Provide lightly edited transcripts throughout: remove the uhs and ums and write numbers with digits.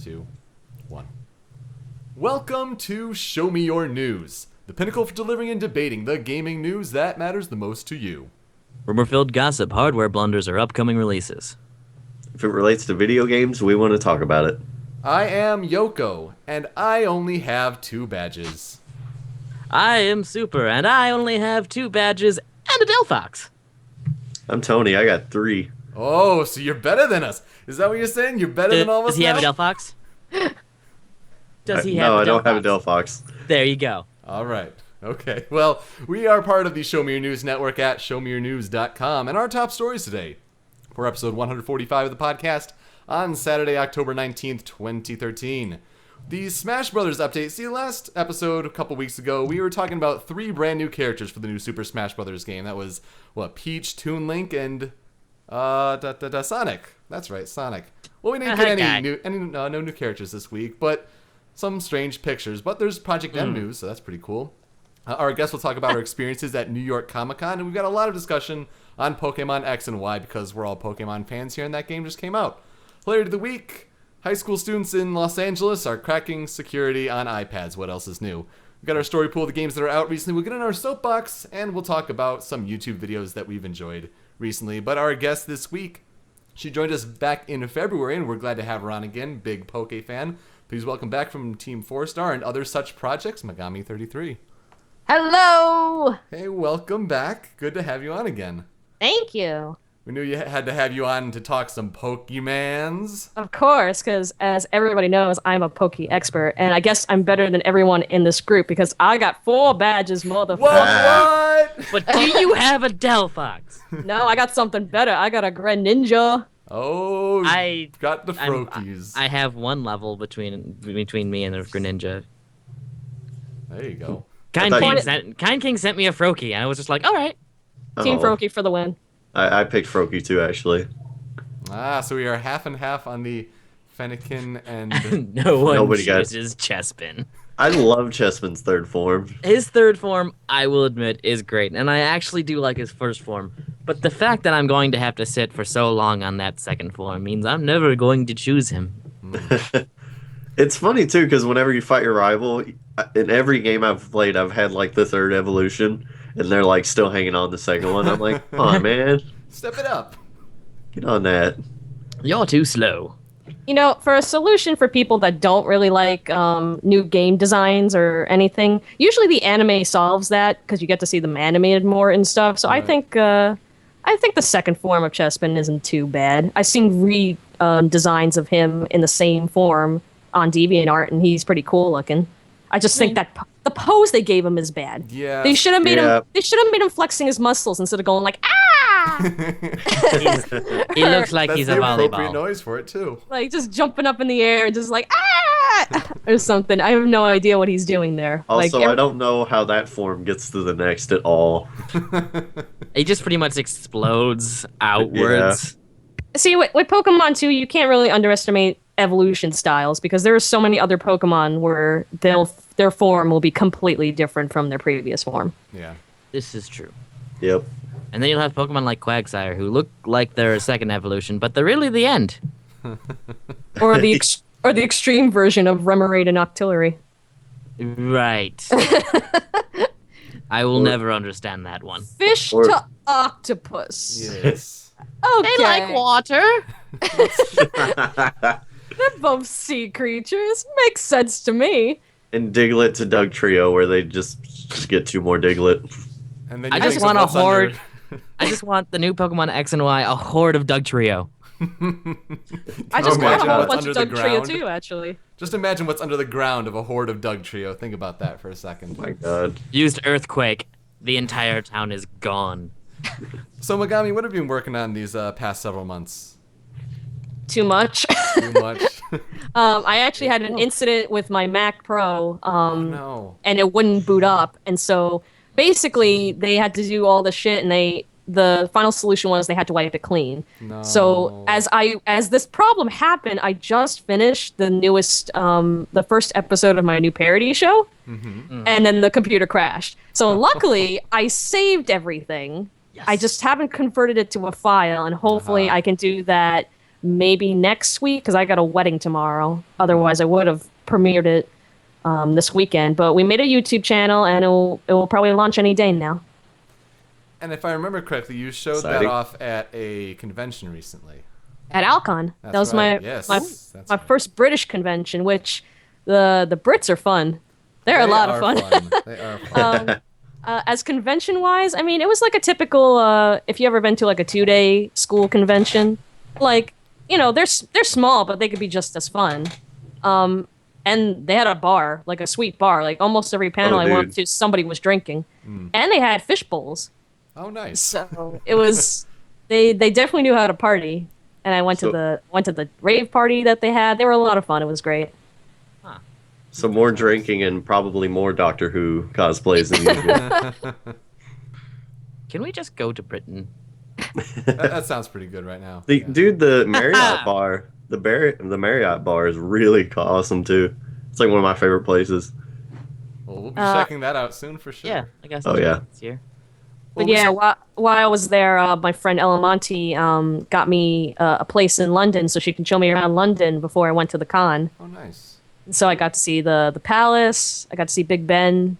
2, 1. Welcome to Show Me Your News, the pinnacle for delivering and debating the gaming news that matters the most to you. Rumor-filled gossip, hardware blunders, or upcoming releases. If it relates to video games, we want to talk about it. I am Yoko, and I only have 2 badges. I am Super, and I only have 2 badges and a Delphox. I'm Tony. I got 3. Oh, so you're better than us. Is that what you're saying? You're better than all of us Does he now? have a Delphox? Does he have No, a Delphox? I don't have a Delphox. There you go. All right. Okay. Well, we are part of the Show Me Your News network at showmeyournews.com, and our top stories today for episode 145 of the podcast on Saturday, October 19th, 2013. The Smash Brothers update. See, last episode a couple weeks ago, we were talking about 3 brand new characters for the new Super Smash Brothers game. That was, Peach, Toon Link, and Sonic. That's right, Sonic. Well, we didn't get no new characters this week, but some strange pictures. But there's Project M news, so that's pretty cool. Our guests will talk about our experiences at New York Comic Con, and we've got a lot of discussion on Pokemon X and Y because we're all Pokemon fans here, and that game just came out. Hilarity of the week: high school students in Los Angeles are cracking security on iPads. What else is new? We've got our story pool of the games that are out recently. We'll get in our soapbox, and we'll talk about some YouTube videos that we've enjoyed recently. But our guest this week, she joined us back in February, and we're glad to have her on again. Big Poke fan. Please welcome back from Team 4-Star and other such projects, Megami33. Hello! Hey, welcome back. Good to have you on again. Thank you. We knew you had to have you on to talk some Pokemans. Of course, because as everybody knows, I'm a Poke expert, and I guess I'm better than everyone in this group because I got 4 badges, motherfucker. What? But do you have a Delphox? No, I got something better. I got a Greninja. Oh, I got the Froakies. I have 1 level between me and the Greninja. There you go. Kind King sent me a Froakie, and I was just like, all right. Team Oh. Froakie for the win. I picked Froakie too, actually. So we are half and half on the Fennekin and... No one Nobody got it. chooses Chespin. I love Chespin's third form. His third form, I will admit, is great, and I actually do like his first form. But the fact that I'm going to have to sit for so long on that second form means I'm never going to choose him. It's funny too, because whenever you fight your rival, in every game I've played, I've had like the third evolution, and they're like still hanging on the second one. I'm like, come on, man, Step it up. get on that. You're too slow. You know, for a solution for people that don't really like new game designs or anything, usually the anime solves that because you get to see them animated more and stuff. So Right. I think the second form of Chespin isn't too bad. I've seen designs of him in the same form on DeviantArt, and he's pretty cool looking. I just think that the pose they gave him is bad. Yeah. They should have made Yeah. him. They should have made him flexing his muscles instead of going like He looks like That's he's the a appropriate volleyball. noise for it, too. like just jumping up in the air and just like or something. I have no idea what he's doing there. Also, like, I don't know how that form gets to the next at all. He just pretty much explodes outwards. See, with Pokemon 2, you can't really underestimate evolution styles because there are so many other Pokemon where their form will be completely different from their previous form. Yeah. This is true. Yep. And then you'll have Pokemon like Quagsire who look like they're a second evolution, but they're really the end. Or the extreme version of Remoraid and Octillery. Right. I will never understand that one. Fish Or- to octopus. Yes. Okay. They like water. They're both sea creatures. Makes sense to me. And Diglett to Doug Trio, where they just get 2 more Diglett. And then I you just think of want a what's under- horde. I just want the new Pokemon X and Y, a horde of Doug Trio. I just want a imagine whole what's bunch of under the Doug Trio ground. too, actually. Just imagine what's under the ground of a horde of Doug Trio. Think about that for a second. My God. Used Earthquake. The entire town is gone. So, Megami, what have you been working on these past several months? Too much. Too much? I actually had an incident with my Mac Pro, No. and it wouldn't boot up. And so basically, they had to do all the shit, and the final solution was they had to wipe it clean. No. So as this problem happened, I just finished the newest, the first episode of my new parody show, and then the computer crashed. So luckily, I saved everything. Yes. I just haven't converted it to a file, and hopefully I can do that maybe next week because I got a wedding tomorrow. Otherwise, I would have premiered it this weekend. But we made a YouTube channel, and it will probably launch any day now. And if I remember correctly, you showed that Exciting. off at a convention recently. At Alcon. That's That was right. my Yes, my, that's my right. first British convention, which the Brits are fun. They're a They lot of are fun. They are fun. As convention wise, I mean, it was like a typical. If you ever been to like a 2-day school convention, like they're small, but they could be just as fun. And they had a bar, like a sweet bar. Like almost every panel Oh, I went dude. to, somebody was drinking, and they had fish bowls. Oh, nice. So it was they definitely knew how to party. And I went to the rave party that they had. They were a lot of fun. It was great. So more drinking and probably more Doctor Who cosplays than usual. Can we just go to Britain? That sounds pretty good right now. Dude, the Marriott bar, the Marriott bar is really awesome too. It's like one of my favorite places. Well, we'll be checking that out soon for sure. Yeah, I guess. Oh, yeah. This year. But yeah, while I was there, my friend Ella Monty got me a place in London so she can show me around London before I went to the con. Oh, nice. So I got to see the Palace, I got to see Big Ben,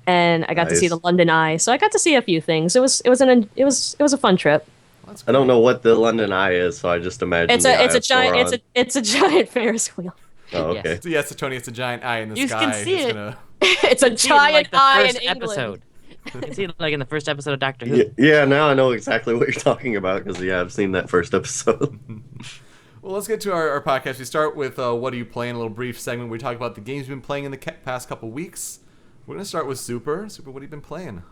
and I got to see Nice. the London Eye. So I got to see a few things. It was a fun trip. Well, that's I don't know what the London Eye is, so I just imagine It's the a Eye it's a of giant Sauron. it's a giant Ferris wheel. Oh, okay. Yes. So yes, Tony, it's a giant eye in the You sky. can see It's it. gonna- It's a See it in, giant like, the eye in first England. episode. You can see it like in the first episode of Doctor Who. Yeah, now I know exactly what you're talking about because I've seen that first episode. Well, let's get to our podcast. We start with what are you playing? A little brief segment where we talk about the games we've been playing in the past couple weeks. We're gonna start with Super. Super, what have you been playing?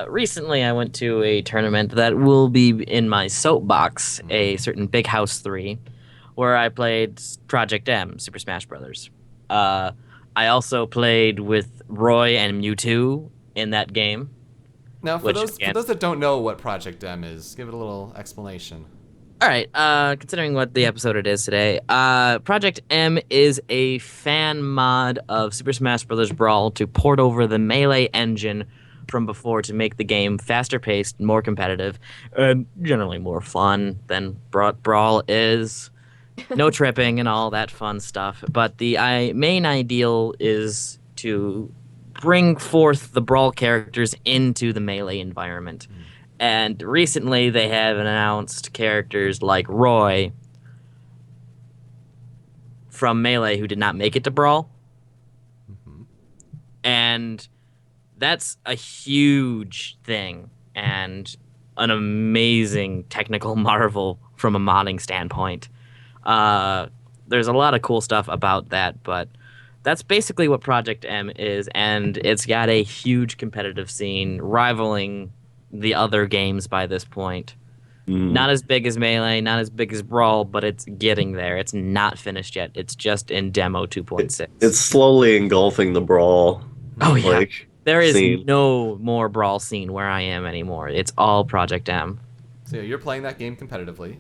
Recently I went to a tournament that will be in my soapbox, a certain Big House 3, where I played Project M, Super Smash Brothers. I also played with Roy and Mewtwo in that game. Now, for Which, those again- that don't know what Project M is, give it a little explanation. All right, considering what the episode it is today, Project M is a fan mod of Super Smash Bros. Brawl to port over the Melee engine from before to make the game faster paced, more competitive, and generally more fun than Brawl is. No tripping and all that fun stuff. But the main ideal is to bring forth the Brawl characters into the Melee environment. And recently they have announced characters like Roy from Melee who did not make it to Brawl. And that's a huge thing and an amazing technical marvel from a modding standpoint. There's a lot of cool stuff about that, but that's basically what Project M is, and it's got a huge competitive scene rivaling the other games by this point. Not as big as Melee, not as big as Brawl, but it's getting there. It's not finished yet. It's just in demo 2.6. It's slowly engulfing the Brawl. Oh, yeah. Like, There is scene. no more Brawl scene where I am anymore. It's all Project M. So yeah, you're playing that game competitively.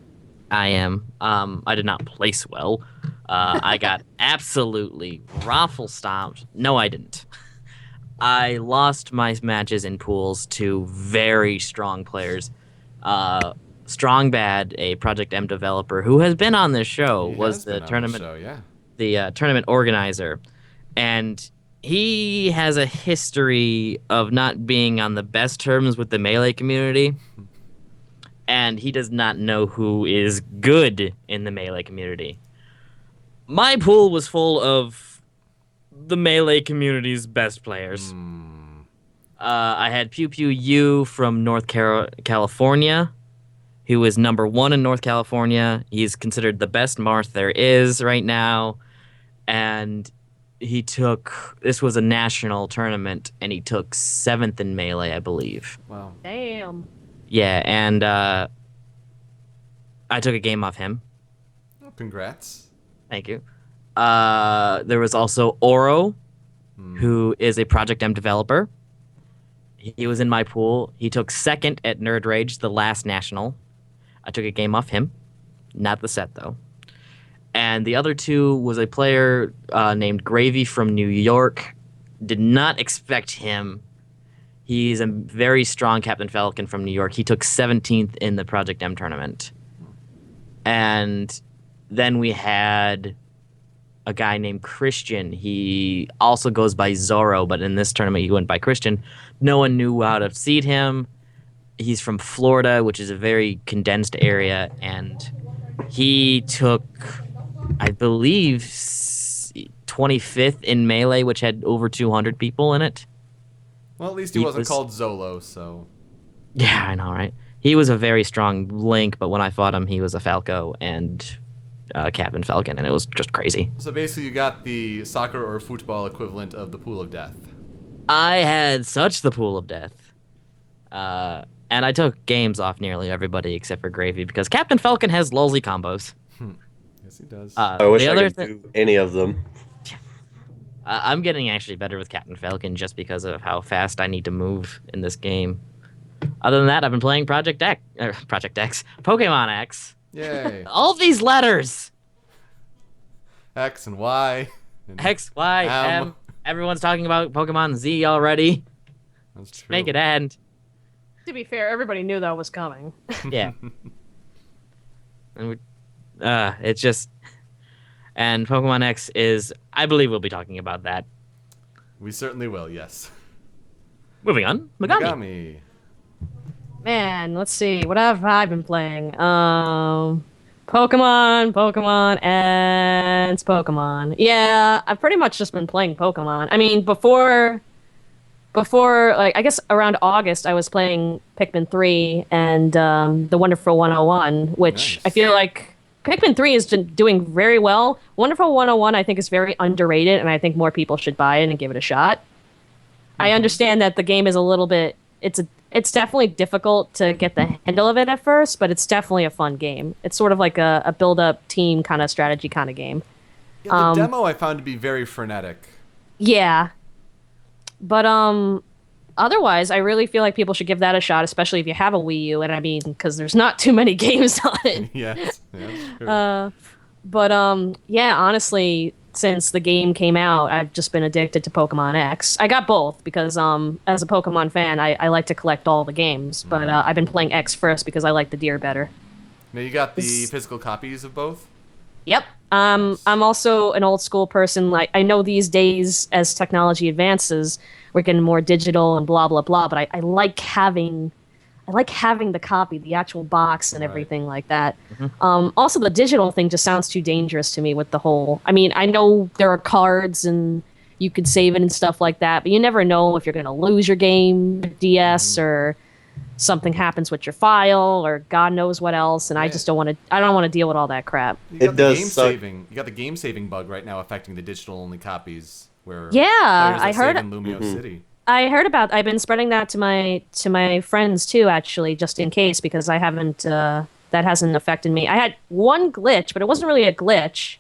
I am. I did not place well. I got absolutely raffle stomped. No, I didn't. I lost my matches in pools to very strong players. Strong Bad, a Project M developer who has been on this show, He was has the been on tournament show, yeah. the tournament organizer, and he has a history of not being on the best terms with the Melee community, and he does not know who is good in the Melee community. My pool was full of the Melee community's best players. I had Pew Pew U from North California, who is number 1 in North California. He's considered the best Marth there is right now. And this was a national tournament, and he took 7th in Melee, I believe. Wow. Damn. Yeah, and I took a game off him. Well, congrats. Thank you. There was also Oro, who is a Project M developer. He was in my pool. He took 2nd at Nerd Rage, the last national. I took a game off him. Not the set, though. And the other two was a player named Gravy from New York. Did not expect him. He's a very strong Captain Falcon from New York. He took 17th in the Project M tournament. And then we had a guy named Christian. He also goes by Zorro, but in this tournament he went by Christian. No one knew how to seed him. He's from Florida, which is a very condensed area, and he took, I believe, 25th in Melee, which had over 200 people in it. Well, at least he wasn't called Zolo, so... Yeah, I know, right? He was a very strong Link, but when I fought him, he was a Falco and Captain Falcon, and it was just crazy. So basically you got the soccer or football equivalent of the Pool of Death. I had such the pool of death. And I took games off nearly everybody except for Gravy, because Captain Falcon has lolzy combos. Yes, he does. I wish I could do any of them. I'm getting actually better with Captain Falcon just because of how fast I need to move in this game. Other than that, I've been playing Project X, Pokemon X. Yay. All these letters. X and Y. And X, Y, M. Everyone's talking about Pokemon Z already. That's true. Make it end. To be fair, everybody knew that was coming. Yeah. And it's just... And Pokemon X is... I believe we'll be talking about that. We certainly will, yes. Moving on. Megami. Megami. Man, let's see. What have I been playing? Pokemon, and it's Pokemon. Yeah, I've pretty much just been playing Pokemon. I mean, before like I guess around August, I was playing Pikmin 3 and the Wonderful 101, which Nice. I feel like Pikmin 3 is doing very well. Wonderful 101, I think, is very underrated, and I think more people should buy it and give it a shot. I understand that the game is a little bit. It's definitely difficult to get the handle of it at first, but it's definitely a fun game. It's sort of like a build-up team kind of strategy kind of game. Yeah, the demo I found to be very frenetic. Yeah. But otherwise, I really feel like people should give that a shot, especially if you have a Wii U, and I mean, because there's not too many games on it. Yes. Yeah, But yeah, honestly, since the game came out, I've just been addicted to Pokemon X. I got both because as a Pokemon fan, I like to collect all the games, but I've been playing X first because I like the deer better. Now you got the physical copies of both? Yep. I'm also an old school person. Like, I know these days, as technology advances, we're getting more digital and blah blah blah. But I like having the copy, the actual box, and everything like that. Also, the digital thing just sounds too dangerous to me. With the whole, I mean, I know there are cards and you could save it and stuff like that, but you never know if you're gonna lose your game, DS, or something happens with your file, or God knows what else. And I just don't want to. I don't want to deal with all that crap. You got It the does game suck. saving. You got the game saving bug right now affecting the digital only copies. Where Yeah, players that I heard- save in Lumio City. I heard about. I've been spreading that to my friends too, actually, just in case, because I haven't. That hasn't affected me. I had one glitch, but it wasn't really a glitch.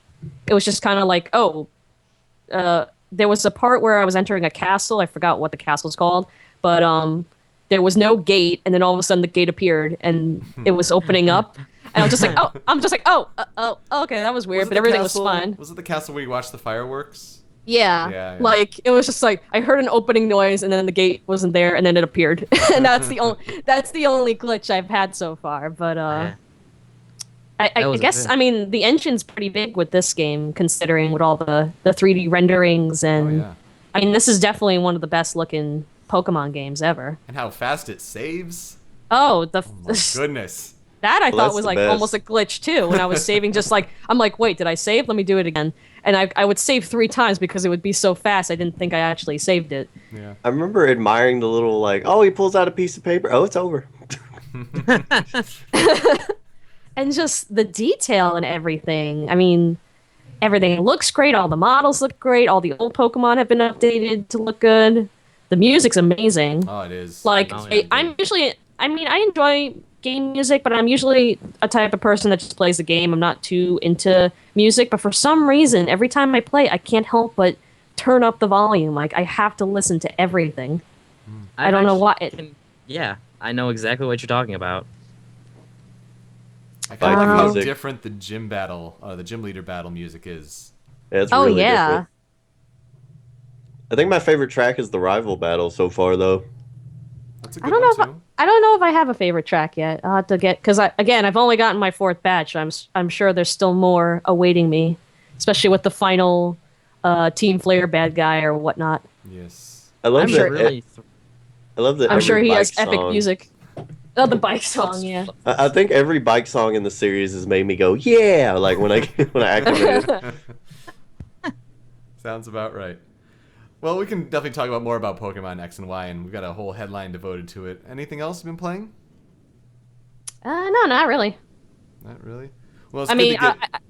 It was just kind of like, there was a part where I was entering a castle. I forgot what the castle's called, but there was no gate, and then all of a sudden the gate appeared, and it was opening up. And I was just like, okay, that was weird, Was it but the everything was castle- fine. Was it the castle where you watched the fireworks? Yeah. Yeah. Like it was just like I heard an opening noise and then the gate wasn't there and then it appeared. And that's the only glitch I've had so far. But Yeah. I That was a guess bit. I mean the engine's pretty big with this game considering with all the 3D renderings Oh, and yeah. I mean this is definitely one of the best looking Pokemon games ever. And how fast it saves? Oh, My goodness. that I Well, thought that's was the like best. almost a glitch too. When I was saving, just like I'm like, wait, did I save? Let me do it again. And I would save 3 times because it would be so fast. I didn't think I actually saved it. Yeah. I remember admiring the little like, oh, he pulls out a piece of paper. Oh, it's over. And just the detail and everything. I mean, everything looks great. All the models look great. All the old Pokemon have been updated to look good. The music's amazing. Oh, it is. Like, Oh, yeah. I'm usually, I mean, I enjoy game music, but I'm usually a type of person that just plays the game. I'm not too into music, but for some reason, every time I play, I can't help but turn up the volume. Like, I have to listen to everything. I don't know why. Yeah, I know exactly what you're talking about. I kind of Like like how music. different the gym leader battle music is. Yeah, it's Oh, really yeah. different. I think my favorite track is the rival battle so far, though. That's a I good don't know one if too. I don't know if I have a favorite track yet. I'll have to get because I've only gotten my 4th batch. I'm sure there's still more awaiting me, especially with the final Team Flare bad guy or whatnot. Yes. I love I'm that. really. I love that. I'm sure every he has bike epic song- music. Oh, the bike song, yeah. I think every bike song in the series has made me go, yeah, like when I when I activate it. Sounds about right. Well, we can definitely talk about more about Pokemon X and Y, and we've got a whole headline devoted to it. Anything else you've been playing? No, not really. Not really. Well, it's I good mean, to get...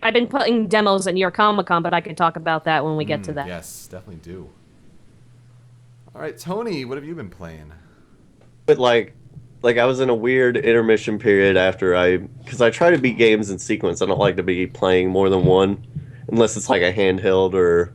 I've been playing demos at New York Comic Con, but I could talk about that when we get to that. Yes, definitely do. All right, Tony, what have you been playing? But like I was in a weird intermission period after because I try to beat games in sequence. I don't like to be playing more than one, unless it's like a handheld or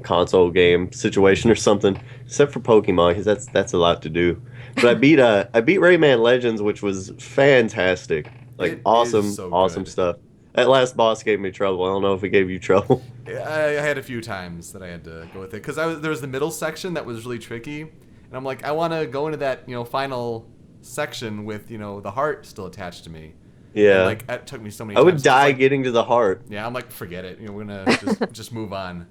console game situation or something. Except for Pokemon, because that's a lot to do. But I beat Rayman Legends, which was fantastic. Like It awesome, is so awesome good. stuff. That last boss gave me trouble. I don't know if it gave you trouble. I had a few times that I had to go with it because there was the middle section that was really tricky, and I'm like, I want to go into that final section with the heart still attached to me. Yeah, And, like it took me so many. I would times. die Like, getting to the heart. yeah, I'm like, forget it. We're gonna just move on.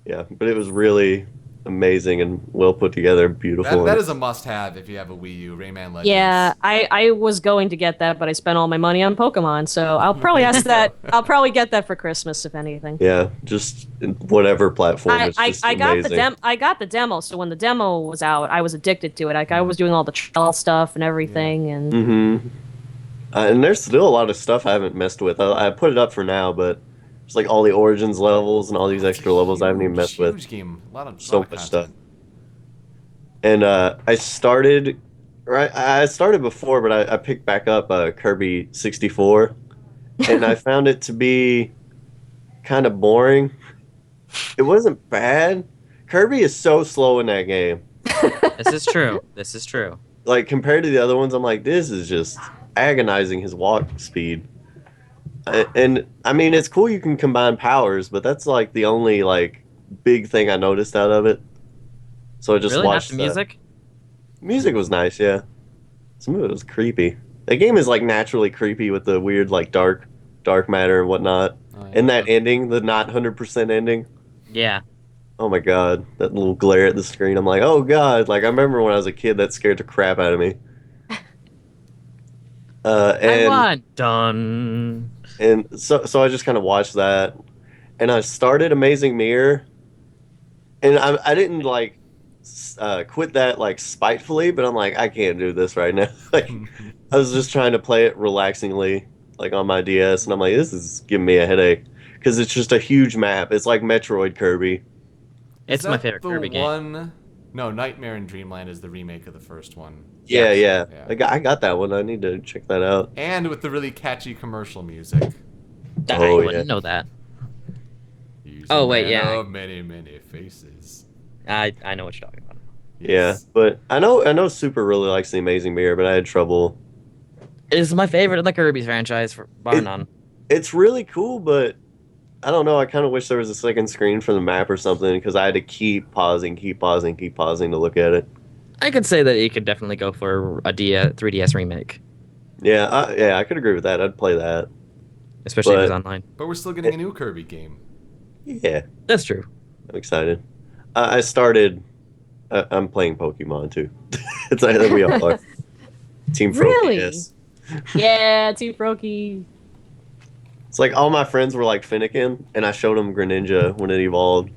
Yeah, but it was really amazing and well put together and beautiful. That is a must-have if you have a Wii U. Rayman Legends. Yeah, I was going to get that, but I spent all my money on Pokemon, so I'll probably ask that. I'll probably get that for Christmas, if anything. Yeah, just whatever platform. It's just I got amazing. I got the demo, so when the demo was out, I was addicted to it. Like I was doing all the trail stuff and everything, and Mm-hmm. And there's still a lot of stuff I haven't messed with. I put it up for now, but it's like all the Origins levels and all these extra levels I haven't even messed with. Huge game. A lot of So lot of much content. stuff. And I started before, but I picked back up Kirby 64, and I found it to be kind of boring. It wasn't bad. Kirby is so slow in that game. This is true. This is true. Like compared to the other ones, I'm like, this is just agonizing his walk speed. And I mean, it's cool you can combine powers, but that's like the only like big thing I noticed out of it. So I just Really, not watched the music. Music was nice, yeah. Some of it was creepy. The game is like naturally creepy with the weird like dark matter and whatnot. Oh, yeah. And that ending, the not 100% ending. Yeah. Oh my god, that little glare at the screen. I'm like, oh god. Like I remember when I was a kid, that scared the crap out of me. I And want done. and so I just kind of watched that, and I started Amazing Mirror, and I didn't like quit that like spitefully, but I'm like I can't do this right now. Like I was just trying to play it relaxingly, like on my DS, and I'm like this is giving me a headache because it's just a huge map. It's like Metroid Kirby. It's Is my that favorite the Kirby game. one? No, Nightmare in Dreamland is the remake of the first one. Yeah, Yes. yeah. Yeah. I got that one. I need to check that out. And with the really catchy commercial music. I Oh, wouldn't yeah. know that. He's Oh, a wait, man yeah. of many, many faces. I know what you're talking about. Yeah, but I know Super really likes the Amazing Mirror, but I had trouble. It's my favorite of the Kirby's franchise, for bar It- none. It's really cool, but I don't know. I kind of wish there was a second screen for the map or something because I had to keep pausing to look at it. I could say that it could definitely go for a 3DS remake, Yeah, I could agree with that. I'd play that. especially if it's But- online. But we're still getting a new Kirby game. Yeah, That's true. I'm excited. I started. I'm playing Pokemon too. It's like that we all are. Team Froakie, Really? yes. yeah, Team Froakie. It's like all my friends were like Finnegan, and I showed them Greninja when it evolved,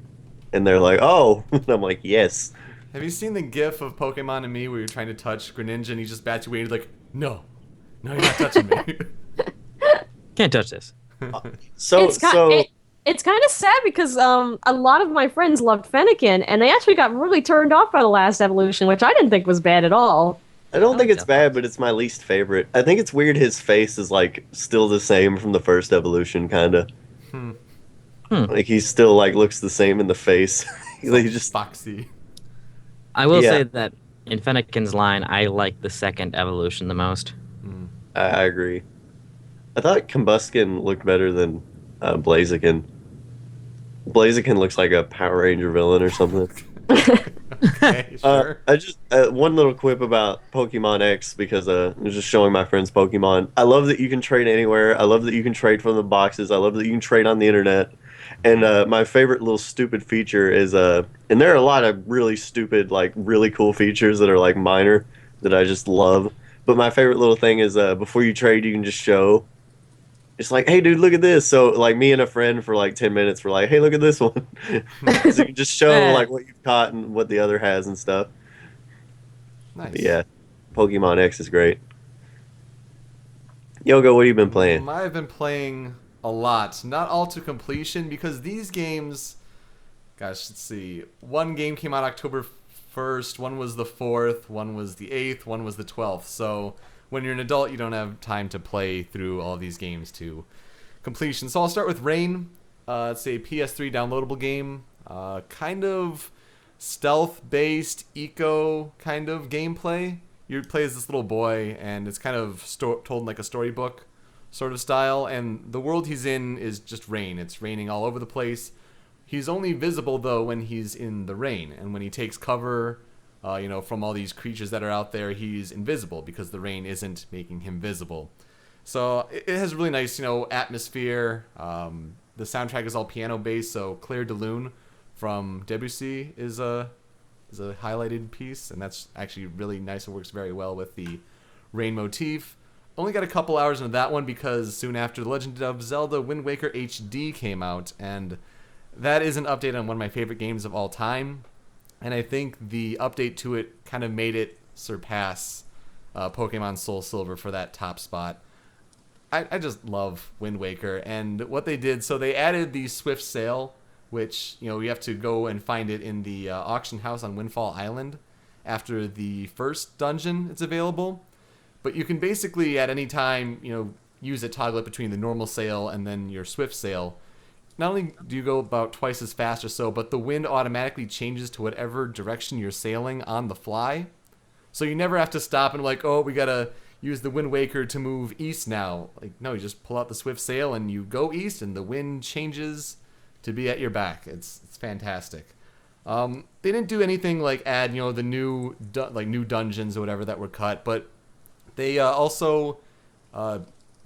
and they're like, "Oh," and I'm like, "Yes." Have you seen the gif of Pokemon and me where you're trying to touch Greninja and he just bats you away and he's like, no, you're not touching me. Can't touch this. So It's kind of sad because a lot of my friends loved Fennekin, and they actually got really turned off by the last evolution, which I didn't think was bad at all. I don't think like it's that bad, but it's my least favorite. I think it's weird his face is like still the same from the first evolution, kind of. Like he still like looks the same in the face. He just Foxy. I will Yeah. say that in Fennekin's line, I like the second evolution the most. I agree. I thought Combuskin looked better than Blaziken. Blaziken looks like a Power Ranger villain or something. Okay, sure. I just one little quip about Pokemon X because I was just showing my friends Pokemon. I love that you can trade anywhere. I love that you can trade from the boxes. I love that you can trade on the internet. And my favorite little stupid feature is and there are a lot of really stupid, like really cool features that are like minor that I just love. But my favorite little thing is before you trade, you can just show. It's like, hey, dude, look at this. So, like, me and a friend for like 10 minutes were like, hey, look at this one. So you can just show like what you've caught and what the other has and stuff. But Nice. yeah, Pokemon X is great. Yoga, what have you been playing? I've been playing a lot, not all to completion, because these games, gosh, let's see. One game came out October 1st, one was the 4th, one was the 8th, one was the 12th. So when you're an adult, you don't have time to play through all these games to completion. So I'll start with Rain. It's a PS3 downloadable game, kind of stealth-based, eco kind of gameplay. You play as this little boy, and it's kind of told in like a storybook sort of style. And the world he's in is just rain. It's raining all over the place. He's only visible though when he's in the rain, and when he takes cover, from all these creatures that are out there, he's invisible because the rain isn't making him visible. So it has a really nice, atmosphere. The soundtrack is all piano based, so Claire de Lune from Debussy is a highlighted piece, and that's actually really nice. It works very well with the rain motif. Only got a couple hours into that one because soon after The Legend of Zelda Wind Waker HD came out, and that is an update on one of my favorite games of all time. And I think the update to it kind of made it surpass Pokemon Soul Silver for that top spot. I just love Wind Waker, and what they did, so they added the Swift Sale, which, you have to go and find it in the auction house on Windfall Island after the first dungeon it's available. But you can basically at any time, use it, toggle it between the normal sail and then your Swift Sale. Not only do you go about twice as fast or so, but the wind automatically changes to whatever direction you're sailing on the fly. So you never have to stop and like, oh, we gotta use the Wind Waker to move east now. Like, no, you just pull out the Swift Sail and you go east, and the wind changes to be at your back. It's fantastic. They didn't do anything like add, the new dungeons or whatever that were cut, but they also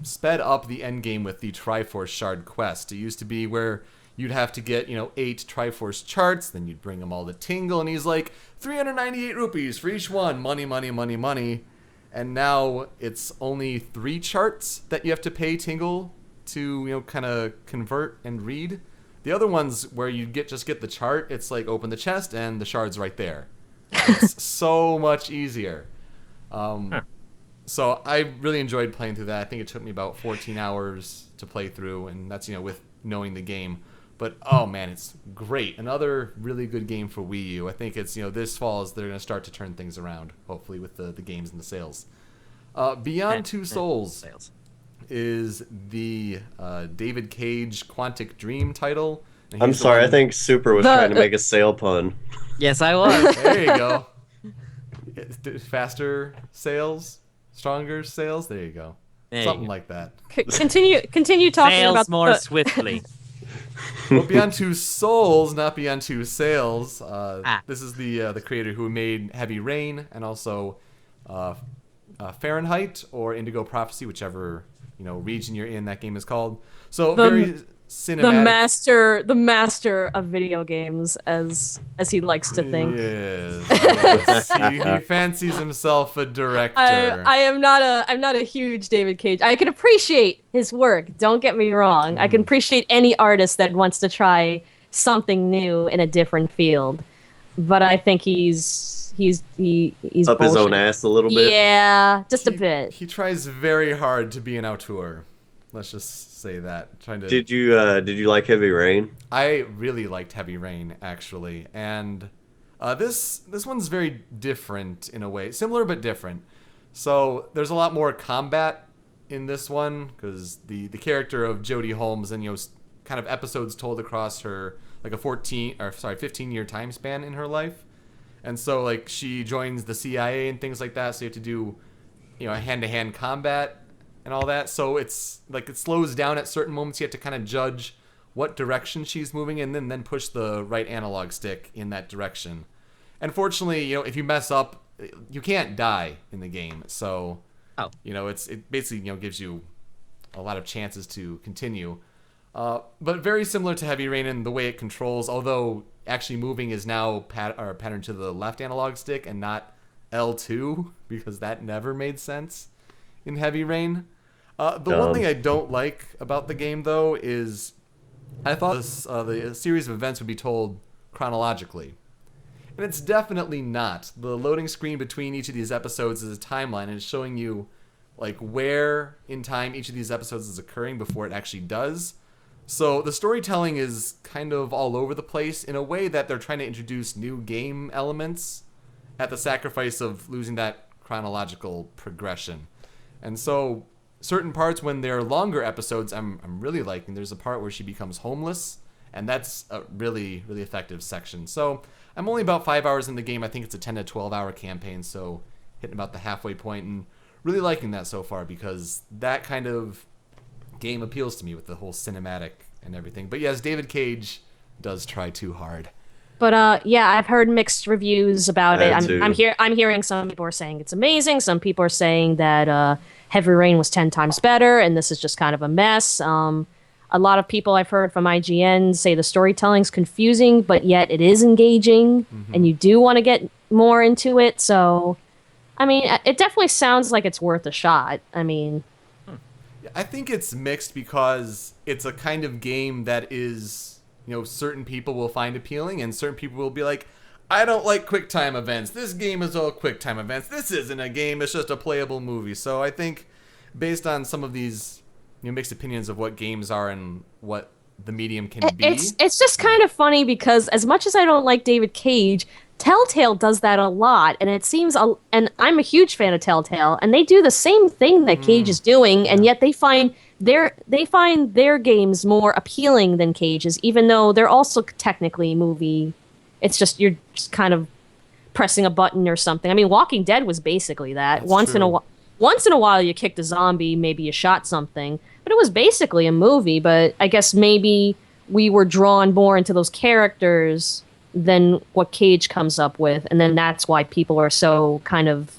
sped up the end game with the Triforce Shard quest. It used to be where you'd have to get 8 Triforce charts, then you'd bring them all to Tingle, and he's like 398 rupees for each one, money, money, money, money. And now it's only 3 charts that you have to pay Tingle to kind of convert and read. The other ones where you just get the chart, it's like open the chest and the shard's right there. It's so much easier. So I really enjoyed playing through that. I think it took me about 14 hours to play through, and that's with knowing the game. But oh man, it's great. Another really good game for Wii U. I think it's this fall is they're going to start to turn things around, hopefully with the games and the sales. Beyond Two Souls is the David Cage Quantic Dream title. I'm sorry, I think Super was trying to make a sale pun. Yes, I was. There you go. Faster sales, stronger sales. There you go. Something like that. Continue talking Sales about more swiftly. Well, Beyond Two Souls, not Beyond Two Sales. This is the creator who made Heavy Rain and also Fahrenheit or Indigo Prophecy, whichever region you're in. That game is called. So very cinematic. the master of video games, as he likes to think. Yes. He fancies himself a director. I'm not a huge David Cage. I can appreciate his work. Don't get me wrong. I can appreciate any artist that wants to try something new in a different field. But I think he's up bullshit. His own ass a little bit. Yeah, just a bit. He tries very hard to be an auteur. Let's just say that. Did you like Heavy Rain? I really liked Heavy Rain, actually, and this one's very different in a way, similar but different. So there's a lot more combat in this one because the character of Jodie Holmes and kind of episodes told across her like a 15-year time span in her life, and so like she joins the CIA and things like that. So you have to do hand-to-hand combat and all that. So it's like it slows down at certain moments. You have to kind of judge what direction she's moving in and then push the right analog stick in that direction. Unfortunately, if you mess up, you can't die in the game. So, it basically gives you a lot of chances to continue. But very similar to Heavy Rain in the way it controls, although actually moving is now patterned to the left analog stick and not L2, because that never made sense in Heavy Rain. The one thing I don't like about the game, though, is I thought the series of events would be told chronologically. And it's definitely not. The loading screen between each of these episodes is a timeline, and it's showing you where in time each of these episodes is occurring before it actually does. So the storytelling is kind of all over the place in a way that they're trying to introduce new game elements at the sacrifice of losing that chronological progression. And so certain parts, when they're longer episodes, I'm really liking. There's a part where she becomes homeless, and that's a really, really effective section. So I'm only about 5 hours in the game. I think it's a 10 to 12 hour campaign, so hitting about the halfway point, and really liking that so far, because that kind of game appeals to me with the whole cinematic and everything. But yes, David Cage does try too hard. But I've heard mixed reviews about it. too. I'm hearing some people are saying it's amazing. Some people are saying that Heavy Rain was 10 times better, and this is just kind of a mess. A lot of people I've heard from IGN say the storytelling's confusing, but yet it is engaging, and you do want to get more into it. So, I mean, it definitely sounds like it's worth a shot. I mean, I think it's mixed because it's a kind of game that is, certain people will find appealing, and certain people will be like, I don't like QuickTime events. This game is all QuickTime events. This isn't a game. It's just a playable movie. So I think based on some of these mixed opinions of what games are and what the medium can be. It's just kind of funny because as much as I don't like David Cage, Telltale does that a lot, and it seems, and I'm a huge fan of Telltale, and they do the same thing that Cage is doing, and yet they find their games more appealing than Cage's, even though they're also technically movie. It's just you're just kind of pressing a button or something. I mean, Walking Dead was basically that. That's Once true. in a while, you kicked a zombie, maybe you shot something, but it was basically a movie. But I guess maybe we were drawn more into those characters than what Cage comes up with, and then that's why people are so kind of,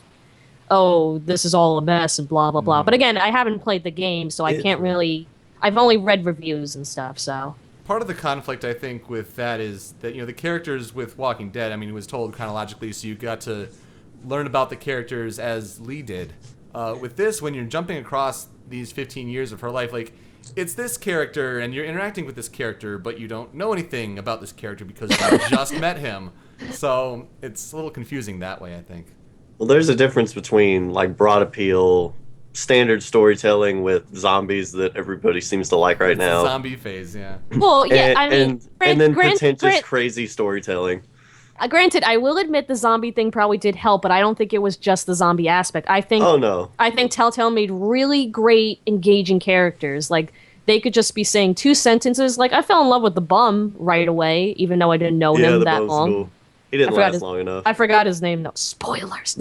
oh, this is all a mess and blah blah blah. But again, I haven't played the game, so I can't really. I've only read reviews and stuff, so. Part of the conflict, I think, with that is that, the characters with Walking Dead, I mean, it was told chronologically, so you got to learn about the characters as Lee did. With this, when you're jumping across these 15 years of her life, it's this character, and you're interacting with this character, but you don't know anything about this character because you just met him. So it's a little confusing that way, I think. Well, there's a difference between broad appeal, standard storytelling with zombies that everybody seems to like right It's now. the zombie phase, yeah. Well, yeah, I mean, and then pretentious, crazy storytelling. Granted, I will admit the zombie thing probably did help, but I don't think it was just the zombie aspect. I think Telltale made really great, engaging characters. They could just be saying two sentences, I fell in love with the bum right away, even though I didn't know him the that bum's long. cool. He didn't last long enough. I forgot his name, though. Spoilers.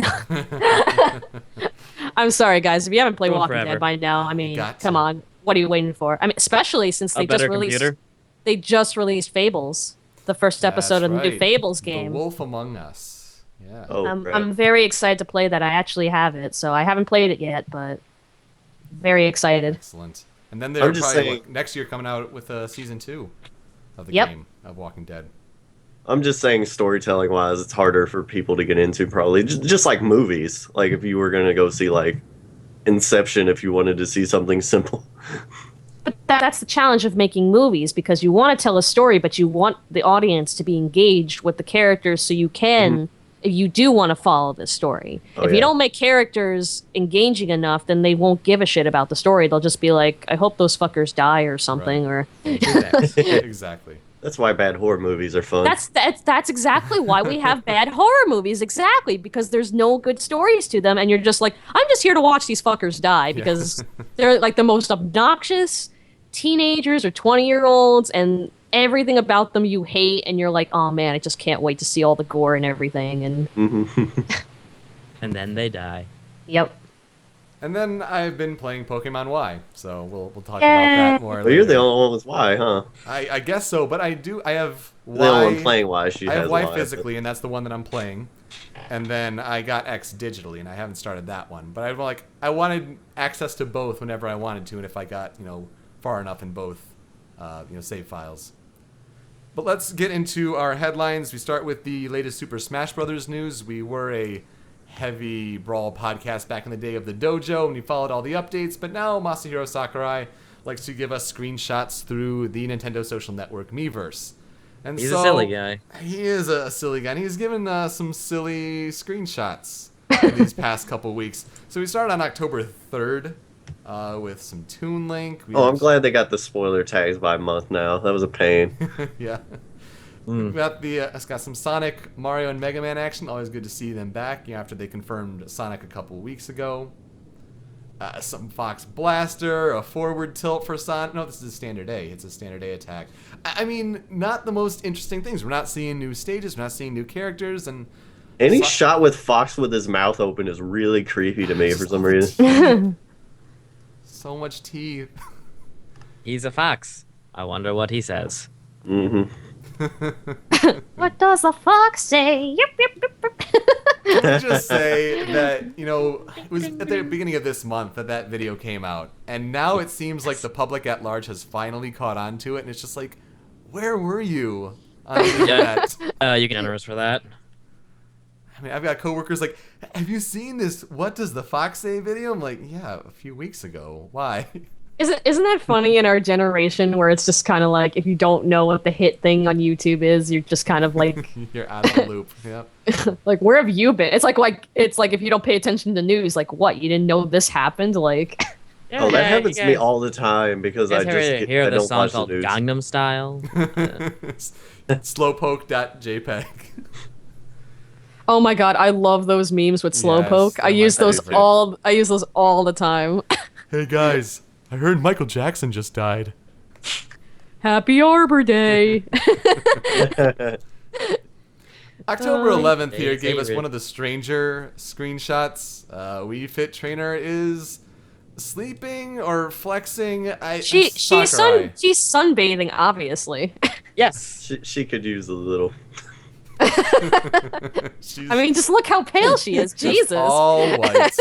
I'm sorry, guys. If you haven't played Going Walking forever. Dead by now, I mean, Got come to. on. What are you waiting for? I mean, especially since A better released. computer? They just released Fables, the first episode of the new right. Fables game. The Wolf Among Us. Yeah. Oh, crap. I'm very excited to play that. I actually have it, so I haven't played it yet, but very excited. Excellent. And then they're I'm just probably saying- next year coming out with season 2 of the Yep. game of Walking Dead. I'm just saying, storytelling wise, it's harder for people to get into, probably. Just like movies. If you were going to go see, Inception, if you wanted to see something simple. But that's the challenge of making movies, because you want to tell a story, but you want the audience to be engaged with the characters so you can, if you do want to follow the story. Oh, if you yeah. don't make characters engaging enough, then they won't give a shit about the story. They'll just be like, I hope those fuckers die or something, or... Exactly. That's why bad horror movies are fun. That's exactly why we have bad horror movies. Exactly, because there's no good stories to them, and you're just like, I'm just here to watch these fuckers die because they're the most obnoxious teenagers or 20-year-olds, and everything about them you hate, and you're like, oh man, I just can't wait to see all the gore and everything. And And then they die. yep. And then I've been playing Pokemon Y, so we'll talk about that more. But you're the later. only one with Y, huh? I guess so, but I have Y. The only one playing Y. She I have has Y Y physically, and that's the one that I'm playing. And then I got X digitally, and I haven't started that one. But I wanted access to both whenever I wanted to, and if I got far enough in both, save files. But let's get into our headlines. We start with the latest Super Smash Bros. News. We were a heavy Brawl podcast back in the day of the dojo, and we followed all the updates, but now Masahiro Sakurai likes to give us screenshots through the Nintendo social network Miiverse. And He's a silly guy. He is a silly guy, and he's given some silly screenshots these past couple weeks. So we started on October 3rd with some Toon Link. I'm glad they got the spoiler tags by month now. That was a pain. Yeah. We got it's got some Sonic, Mario, and Mega Man action. Always good to see them back after they confirmed Sonic a couple weeks ago. Some Fox Blaster, a forward tilt for Sonic. No, this is a standard A. It's a standard A attack. I mean, not the most interesting things. We're not seeing new stages. We're not seeing new characters. And Any shot with Fox with his mouth open is really creepy to me for some reason. So much teeth. He's a fox. I wonder what he says. Mm-hmm. What does the fox say? Yep, yep, yep, yep. Let's just say that, it was at the beginning of this month that video came out. And now it seems like the public at large has finally caught on to it. And it's just like, where were you on the internet? You can enter us for that. I mean, I've got coworkers like, have you seen this What Does the Fox Say video? I'm like, yeah, a few weeks ago. Why? Isn't that funny in our generation where it's just kind of like if you don't know what the hit thing on YouTube is, you're just kind of like You're out of the loop. Yep. like where have you been? It's like if you don't pay attention to news, like what? You didn't know this happened? Like Oh, that happens to me all the time because I just hear I the don't song watch the called news. Gangnam Style. Slowpoke.jpg. oh my god, I love those memes with Slowpoke. Yes, I use I those do too. I use those all the time. Hey guys, I heard Michael Jackson just died. Happy Arbor Day. October 11th here Dave's gave us favorite. one of the stranger screenshots. Wii Fit Trainer is sleeping or flexing. she's Sakurai. sunbathing, obviously. Yes. She could use a little. She's I mean, just look how pale she is. Jesus. all white.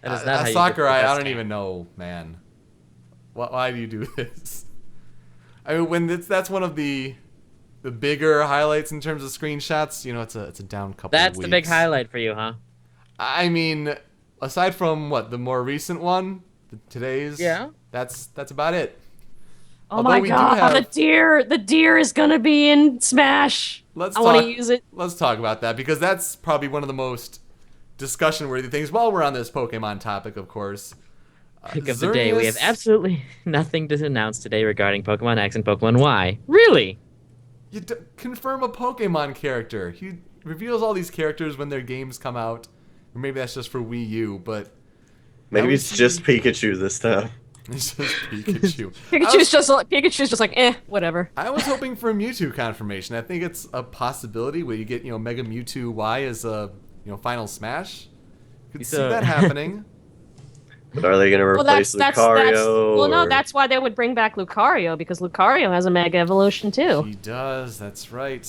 That is not how you Sakurai, get the I best don't game. even know, man. Why do you do this? I mean, when that's one of the bigger highlights in terms of screenshots. It's a down couple. That's of the big weeks. highlight for you, huh? I mean, aside from the more recent one, today's. Yeah. That's about it. Oh Although my we do god, have- the deer is gonna be in Smash. Let's I want talk- to use it. Let's talk about that because that's probably one of the most discussion-worthy things. While we're on this Pokemon topic, of course. Pick of the day. We have Xerneas- absolutely nothing to announce today regarding Pokemon X and Pokemon Y. Really? You confirm a Pokemon character. He reveals all these characters when their games come out. Or maybe that's just for Wii U, but Maybe That it's was- just Pikachu this time. it's just Pikachu. Pikachu's just like, whatever. I was hoping for Mewtwo confirmation. I think it's a possibility where you get, Mega Mewtwo Y as a, final Smash. Could see So- that happening. But are they going to Well, replace Lucario? well, no, or- that's why they would bring back Lucario because Lucario has a Mega Evolution too. He does. That's right.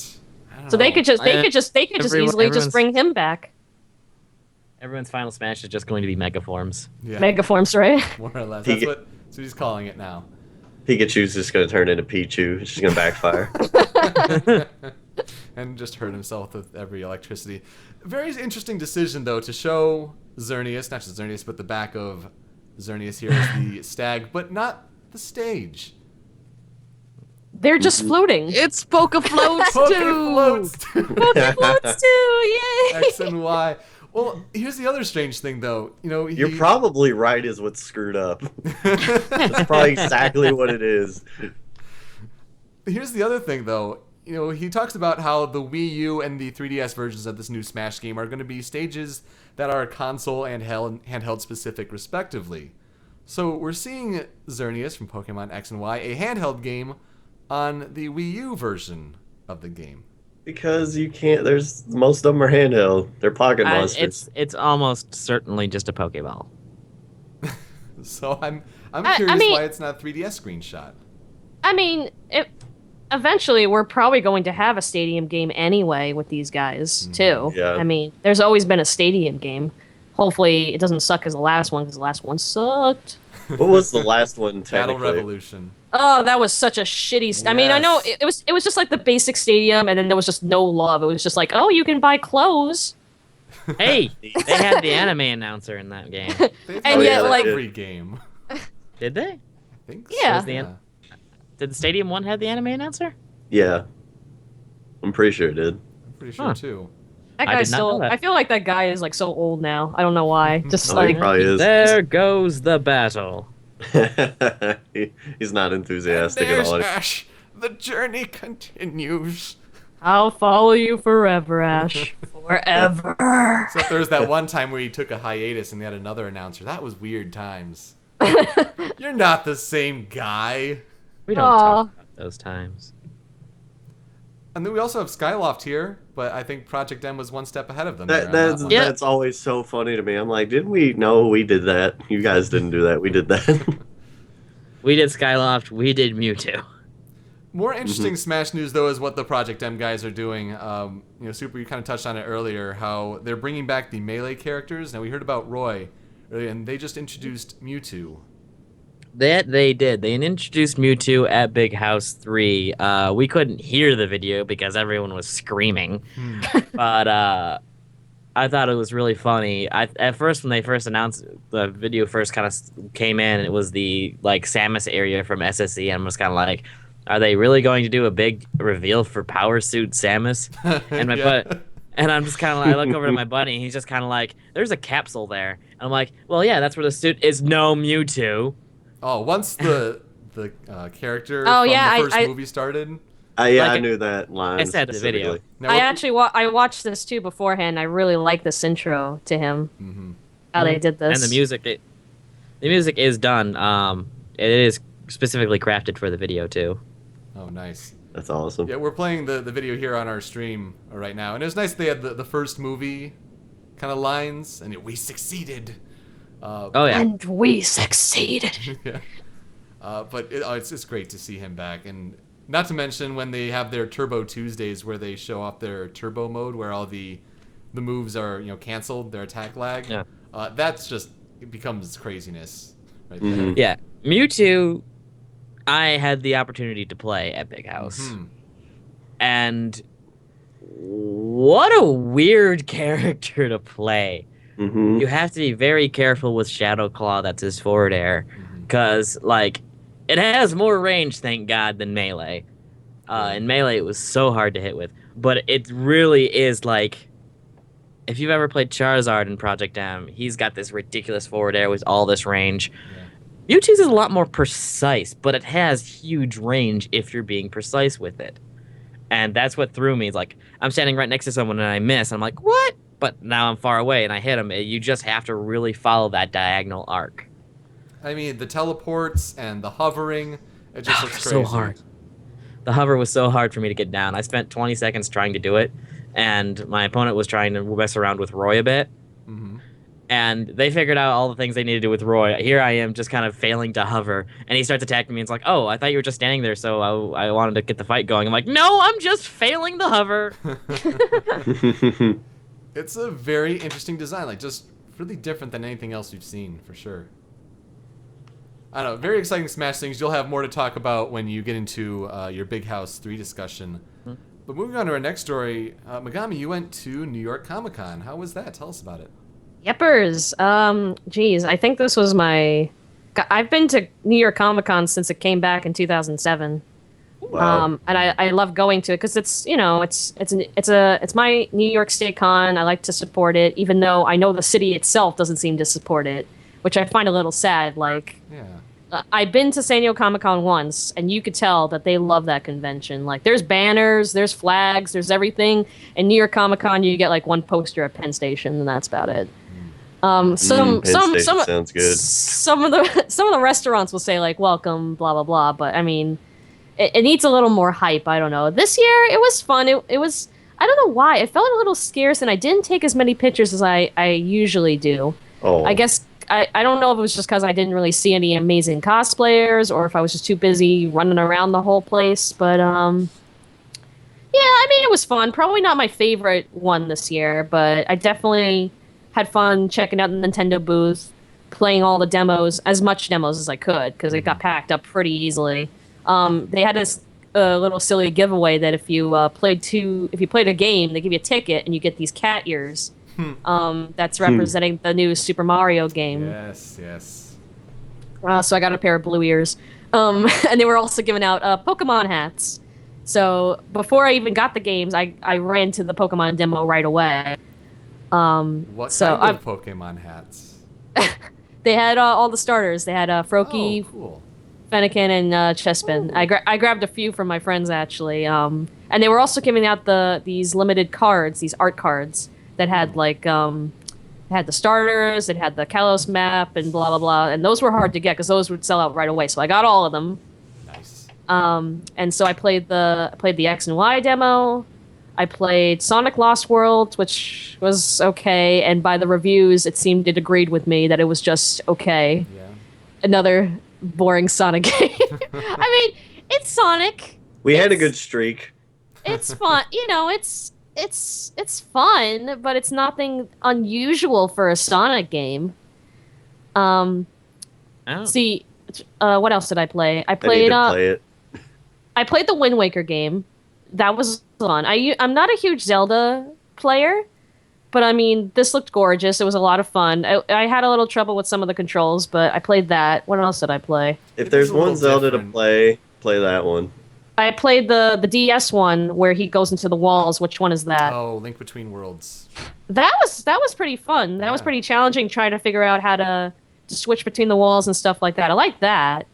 I don't So they know. could just easily just everyone's- bring him back. Everyone's final Smash is just going to be Mega Forms. Yeah, Mega forms, right? more or less. He That's get- what he's calling it now. Pikachu's just going to turn into Pichu. It's just going to backfire. And just hurt himself with every electricity. Very interesting decision, though, to show Xerneas, not just Xerneas, but the back of Xerneas here as the stag, but not the stage. They're just floating. It's Poke Floats Poke too! floats Floats too, yay! X and Y. Well, here's the other strange thing, though. You're probably right is what's screwed up. That's probably exactly what it is. Here's the other thing, though. He talks about how the Wii U and the 3DS versions of this new Smash game are going to be stages that are console and handheld specific, respectively. So we're seeing Xerneas from Pokemon X and Y, a handheld game, on the Wii U version of the game. Because you can't. There's most of them are handheld. They're pocket monsters. It's almost certainly just a Pokeball. So I'm I curious mean- why it's not a 3DS screenshot. I mean, eventually we're probably going to have a stadium game anyway with these guys too. Yeah. I mean, there's always been a stadium game. Hopefully, it doesn't suck as the last one because the last one sucked. What was the last one Battle technically? Revolution. Oh, that was such a shitty. I mean, I know Yes. it was just like the basic stadium, and then there was just no love. It was just like, oh, you can buy clothes. Hey, they had the anime announcer in that game. They've And done yet, that like- every game. Did they? I think Yeah. so. the end? Did the Stadium one have the anime announcer? Yeah, I'm pretty sure it did. I'm pretty sure Huh. too. That I guy's did not know still. that. I feel like that guy is like so old now. I don't know why. Just Oh, like he probably is. There goes the battle. He's not enthusiastic And at all. there's Ash. The journey continues. I'll follow you forever, Ash. Forever. Except there was that one time where he took a hiatus and they had another announcer. That was weird times. You're not the same guy. We don't Aw. talk about those times. And then we also have Skyloft here, but I think Project M was one step ahead of them. That, there on that's one. Yeah. that's always so funny to me. I'm like, didn't we? No, we did that. You guys didn't do that. We did that. We did Skyloft. We did Mewtwo. More interesting Smash news, though, is what the Project M guys are doing. Super, you kind of touched on it earlier, how they're bringing back the Melee characters. Now, we heard about Roy earlier, and they just introduced Mewtwo. That they did. They introduced Mewtwo at Big House 3. We couldn't hear the video because everyone was screaming. But I thought it was really funny. At first, when they first announced the video, first kind of came in, it was the like Samus area from SSE, and I was kind of like, are they really going to do a big reveal for Power Suit Samus? And my Yeah. butt. And I'm just kind of like, I look over to my buddy, and he's just kind of like, there's a capsule there. And I'm like, well, yeah, that's where the suit is. No Mewtwo. Oh, once the character Oh, from yeah, the first I- movie started. Yeah, Like I knew that line. I said the video. specifically. Now, I what- actually I watched this too beforehand. I really like this intro to him. How they did this. And the music is done. It is specifically crafted for the video too. Oh, nice. That's awesome. Yeah, we're playing the video here on our stream right now, and it was nice they had the first movie kind of lines, and we succeeded. Oh yeah. And we succeeded. Yeah. But it's great to see him back, and not to mention when they have their Turbo Tuesdays where they show off their Turbo mode, where all the moves are canceled, their attack lag. Yeah. That's just it becomes craziness right there. Mhm. Yeah, Mewtwo, I had the opportunity to play at Big House. Hmm. And what a weird character to play. hmm You have to be very careful with Shadow Claw, that's his forward air. Because, like, it has more range, thank God, than Melee. In Melee, it was so hard to hit with. But it really is, like, if you've ever played Charizard in Project M, he's got this ridiculous forward air with all this range. Mewtwo's is a lot more precise, but it has huge range if you're being precise with it. And that's what threw me. It's like, I'm standing right next to someone and I miss. I'm like, what? But now I'm far away and I hit him. You just have to really follow that diagonal arc. I mean, the teleports and the hovering, it just looks crazy. So hard. The hover was so hard for me to get down. I spent 20 seconds trying to do it, and my opponent was trying to mess around with Roy a bit. Mm-hmm. And they figured out all the things they needed to do with Roy. Here I am just kind of failing to hover. And he starts attacking me. And it's like, oh, I thought you were just standing there, so I wanted to get the fight going. I'm like, no, I'm just failing to hover. It's a very interesting design, like just really different than anything else we've seen, for sure. I don't know, very exciting Smash things. You'll have more to talk about when you get into your Big House 3 discussion. But moving on to our next story, Megami, you went to New York Comic Con. How was that? Tell us about it. Yepers. Geez, I think this was my. I've been to New York Comic Con since it came back in 2007. Wow. And I love going to it because it's it's my New York State Con. I like to support it, even though I know the city itself doesn't seem to support it, which I find a little sad. Like, Yeah. I've been to San Diego Comic Con once, and you could tell that they love that convention. Like, there's banners, there's flags, there's everything. In New York Comic Con, you get like one poster at Penn Station, and that's about it. Penn Station sounds good. Some of the restaurants will say like "Welcome," blah blah blah, but I mean, it needs a little more hype. I don't know. This year it was fun. It was. I don't know why. It felt a little scarce, and I didn't take as many pictures as I usually do. Oh. I guess I don't know if it was just because I didn't really see any amazing cosplayers, or if I was just too busy running around the whole place. But yeah, I mean, it was fun. Probably not my favorite one this year, but I definitely had fun checking out the Nintendo booth, playing all the demos, as much demos as I could, because it got packed up pretty easily. They had this little silly giveaway that if you played a game, they give you a ticket and you get these cat ears. That's representing the new Super Mario game. Yes. So I got a pair of blue ears. And they were also giving out Pokemon hats. So before I even got the games, I ran to the Pokemon demo right away. What kind of Pokemon hats? They had all the starters. They had Froakie, Cool. Fennekin, and Chespin. I grabbed a few from my friends, actually. And they were also giving out these limited cards, these art cards, that had had the starters, it had the Kalos map, and blah, blah, blah. And those were hard to get, because those would sell out right away. So I got all of them. Nice. And so I played the X and Y demo. I played Sonic Lost Worlds, which was okay, and by the reviews, it seemed it agreed with me that it was just okay. Yeah. Another boring Sonic game. I mean, it's Sonic. We had a good streak. It's fun. It's fun, but it's nothing unusual for a Sonic game. See, what else did I play? I I need played to play it. I played the Wind Waker game. That was fun. I'm not a huge Zelda player, but I mean, this looked gorgeous. It was a lot of fun. I had a little trouble with some of the controls, but I played that. What else did I play? If there's It's a little one Zelda different. to play that one. I played the DS one where he goes into the walls. Which one is that? Oh, Link Between Worlds. That was pretty fun. That was Yeah. pretty challenging, trying to figure out how to switch between the walls and stuff like that. I like that.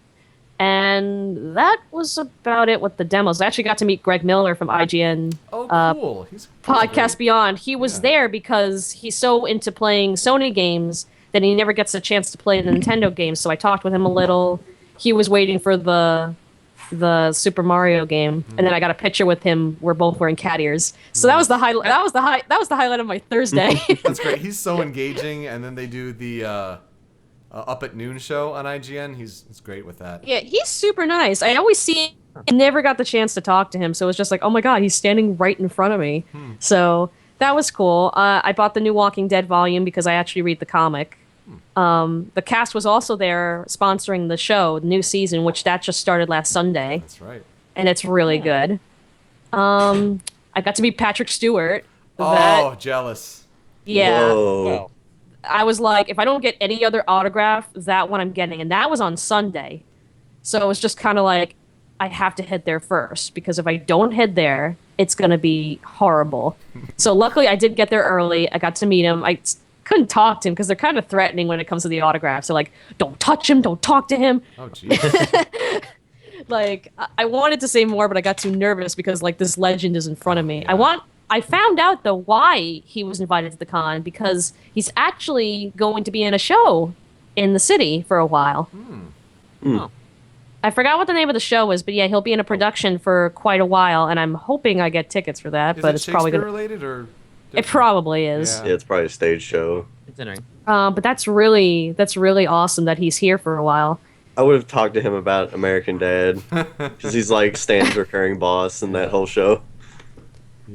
And that was about it with the demos. I actually got to meet Greg Miller from IGN Oh, cool. He's Podcast great. Beyond. He was Yeah. there because he's so into playing Sony games that he never gets a chance to play the Nintendo games. So I talked with him a little. He was waiting for the Super Mario game, and then I got a picture with him. We're both wearing cat ears. So that was the highlight. That was the highlight of my Thursday. That's great. He's so engaging, and then they do the Up at Noon show on IGN. He's great with that. Yeah, he's super nice. I always see him. I never got the chance to talk to him, so it was just like, oh my god, he's standing right in front of me. So that was cool. I bought the new Walking Dead volume because I actually read the comic. The cast was also there sponsoring the show, the new season, which that just started last Sunday, That's right. and it's really good. I got to meet Patrick Stewart. Oh, jealous. Yeah. Whoa. I was like, if I don't get any other autograph, that one I'm getting. And that was on Sunday. So it was just kind of like, I have to head there first, because if I don't head there, it's going to be horrible. So luckily I did get there early. I got to meet him. I couldn't talk to him because they're kind of threatening when it comes to the autographs. They're like, don't touch him, don't talk to him. Oh, jeez. Like, I wanted to say more, but I got too nervous because like this legend is in front of me. I found out though why he was invited to the con, because he's actually going to be in a show in the city for a while. I forgot what the name of the show is, but yeah, he'll be in a production for quite a while, and I'm hoping I get tickets for that. Is but it it's probably Shakespeare gonna. related or? It different? probably is. Yeah. Yeah, it's probably a stage show. Considering. But that's really awesome that he's here for a while. I would have talked to him about American Dad because he's like Stan's recurring boss in that whole show.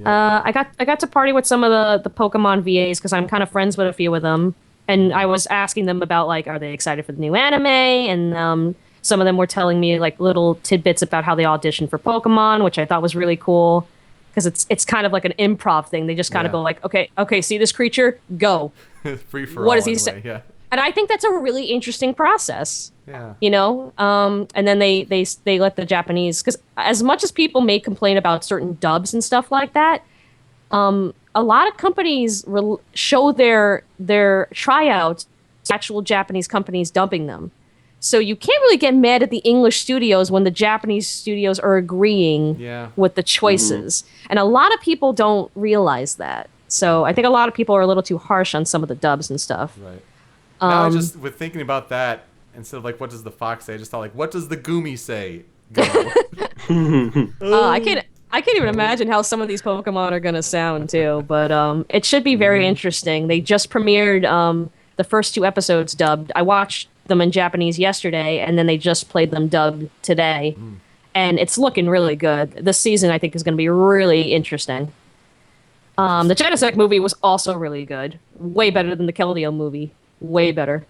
I got to party with some of the Pokemon VAs because I'm kind of friends with a few of them, and I was asking them about like, are they excited for the new anime? And some of them were telling me like little tidbits about how they auditioned for Pokemon, which I thought was really cool because it's kind of like an improv thing. They just kind of Yeah. go like, okay, see this creature, go. Free for What all. does he in a say? way, Yeah. And I think that's a really interesting process. Yeah. You know, and then they let the Japanese, because as much as people may complain about certain dubs and stuff like that, a lot of companies show their tryouts to actual Japanese companies dubbing them. So you can't really get mad at the English studios when the Japanese studios are agreeing Yeah. with the choices. And a lot of people don't realize that. So I think a lot of people are a little too harsh on some of the dubs and stuff. Right. Now I just, with thinking about that, instead of like, what does the fox say, I just thought like, what does the Goomy say? Go. I can't even imagine how some of these Pokemon are gonna sound too. But it should be very interesting. They just premiered the first 2 episodes dubbed. I watched them in Japanese yesterday, and then they just played them dubbed today, and it's looking really good. This season, I think, is going to be really interesting. The Genesect movie was also really good, way better than the Keldeo movie, way better.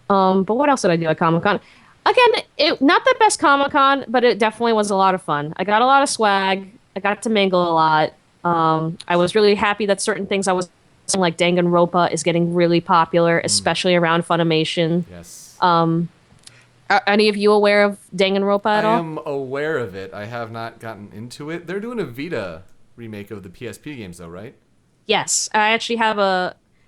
But what else did I do at Comic-Con? Again, not the best Comic-Con, but it definitely was a lot of fun. I got a lot of swag. I got to mingle a lot. I was really happy that certain things I was like Danganronpa is getting really popular, especially around Funimation. Yes. Are any of you aware of Danganronpa at all? I am aware of it. I have not gotten into it. They're doing a Vita remake of the PSP games, though, right? Yes, I actually have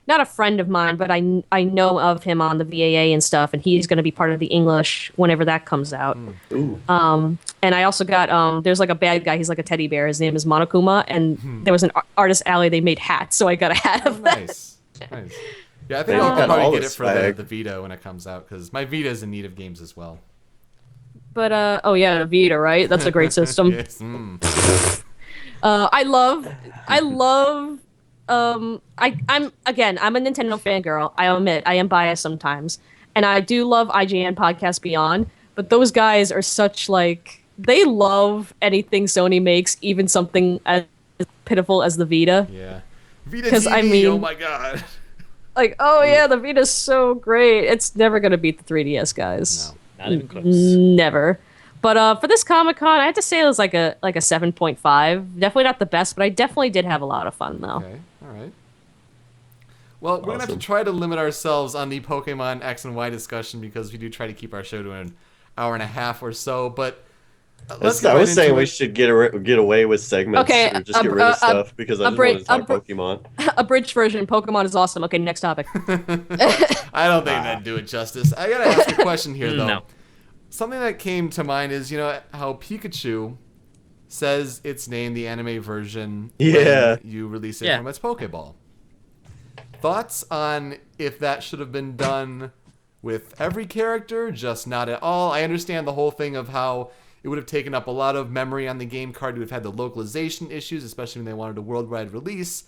not a friend of mine, but I know of him on the VAA and stuff, and he's going to be part of the English whenever that comes out. Ooh. And I also got there's like a bad guy. He's like a teddy bear. His name is Monokuma, and there was an artist alley. They made hats, so I got a hat of that. Nice. Yeah, I think They've I'll got all probably get the it for swag. the Vita when it comes out, because my Vita is in need of games as well. But oh yeah, Vita, right? That's a great system. Yes. I love I'm a Nintendo fangirl. I admit I am biased sometimes. And I do love IGN Podcast Beyond, but those guys are such like they love anything Sony makes, even something as pitiful as the Vita. Yeah. Vita 'Cause, TV, I mean- oh my god. Like, oh yeah, the Vita's so great. It's never gonna beat the 3DS guys. No. Not even close. Never. But for this Comic-Con, I have to say it was like a 7.5. Definitely not the best, but I definitely did have a lot of fun though. Okay, alright. Well, we're going to have to Awesome. try to limit ourselves on the Pokemon X and Y discussion, because we do try to keep our show to an hour and a half or so, but let's get I right was saying into we it. should get away with segments Okay, or just get rid of stuff because I just break- want to talk a br- Pokemon. Abridged version, Pokemon is awesome. Okay, next topic. I don't think that'd do it justice. I gotta ask a question here, though. No. Something that came to mind is, how Pikachu says its name, the anime version, Yeah. when you release it Yeah. from its Pokeball. Thoughts on if that should have been done with every character, just not at all? I understand the whole thing of how it would have taken up a lot of memory on the game card to have had the localization issues, especially when they wanted a worldwide release.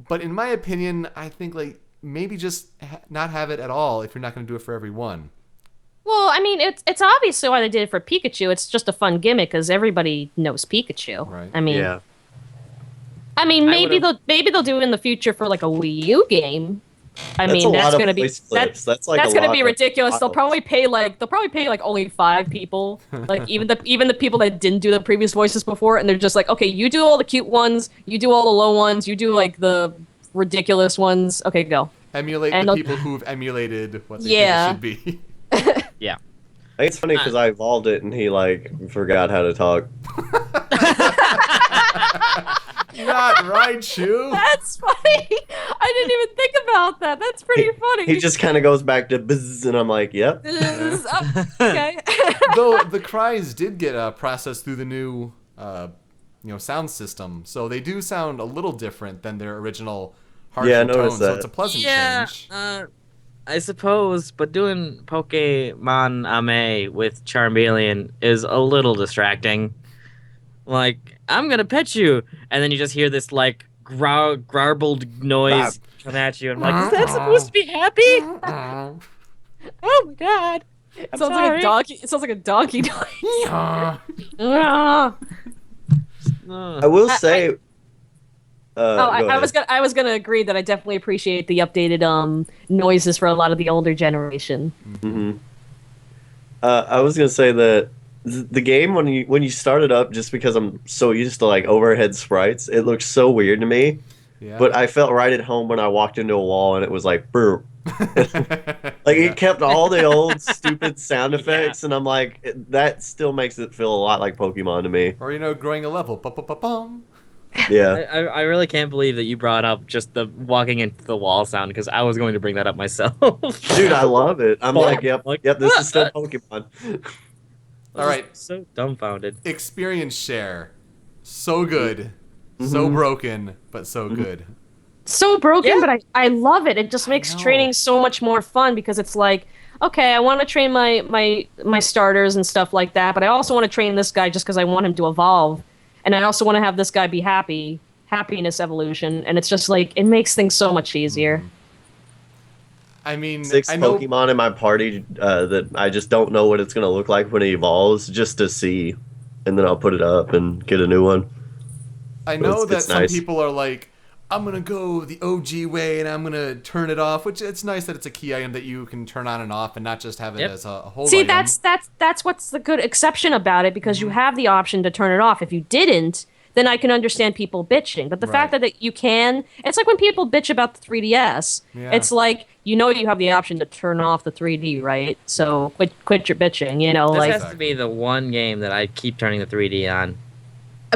But in my opinion, I think maybe just not have it at all if you're not going to do it for every one. Well, I mean, it's obviously why they did it for Pikachu. It's just a fun gimmick because everybody knows Pikachu. Right. I mean, Yeah. maybe they'll do it in the future for like a Wii U game. That's a lot of voice clips. That's like that's a gonna lot be of ridiculous. They'll files. probably pay like only 5 people, like even the people that didn't do the previous voices before, and they're just like, okay, you do all the cute ones, you do all the low ones, you do like the ridiculous ones. Okay, go. Emulate And the they'll- people who've emulated what they Yeah. think it should be. Yeah. I think it's funny because I evolved it and he forgot how to talk. Not Raichu. That's funny. I didn't even think about that. That's pretty funny. He just kind of goes back to buzz, and I'm like, yep. Okay. Though the cries did get processed through the new, sound system, so they do sound a little different than their original harsher Yeah, I noticed tones. So that. it's a pleasant Yeah. change. I suppose, but doing Pokemon Ame with Charmeleon is a little distracting. Like, I'm gonna pet you, and then you just hear this garbled noise come at you, and I'm like, is that supposed to be happy? Oh my god! I'm Sounds sorry. like a donkey. It sounds like a donkey noise. Ah. Ah. I will say. I was gonna agree that I definitely appreciate the updated noises for a lot of the older generation. Mm-hmm. I was gonna say that the game when you start it up, just because I'm so used to overhead sprites, it looks so weird to me. Yeah. But I felt right at home when I walked into a wall and it was like burp. It kept all the old stupid sound effects, and I'm like, that still makes it feel a lot like Pokemon to me. Or growing a level. Ba-ba-ba-bum. Yeah. I really can't believe that you brought up just the walking into the wall sound, because I was going to bring that up myself. Dude, I love it. I'm like, yep, this is still what? Pokemon. All right. So dumbfounded. Experience share. So good. So broken, but so good. So broken, Yeah. but I love it. It just makes know. training so much more fun because it's like, okay, I want to train my starters and stuff like that, but I also want to train this guy just because I want him to evolve, and I also want to have this guy be happiness evolution, and it's just like it makes things so much easier. I mean, 6 I know Pokemon in my party that I just don't know what it's gonna look like when it evolves, just to see, and then I'll put it up and get a new one. I know that it's some nice. people are like, I'm gonna go the OG way and I'm gonna turn it off, which it's nice that it's a key item that you can turn on and off and not just have it Yep. as a whole See, item. that's what's the good exception about it because you have the option to turn it off. If you didn't, then I can understand people bitching. But the fact Right. that you can, it's like when people bitch about the 3DS. Yeah. It's like you have the option to turn off the 3D, right? So quit your bitching. This Like has to be the one game that I keep turning the 3D on.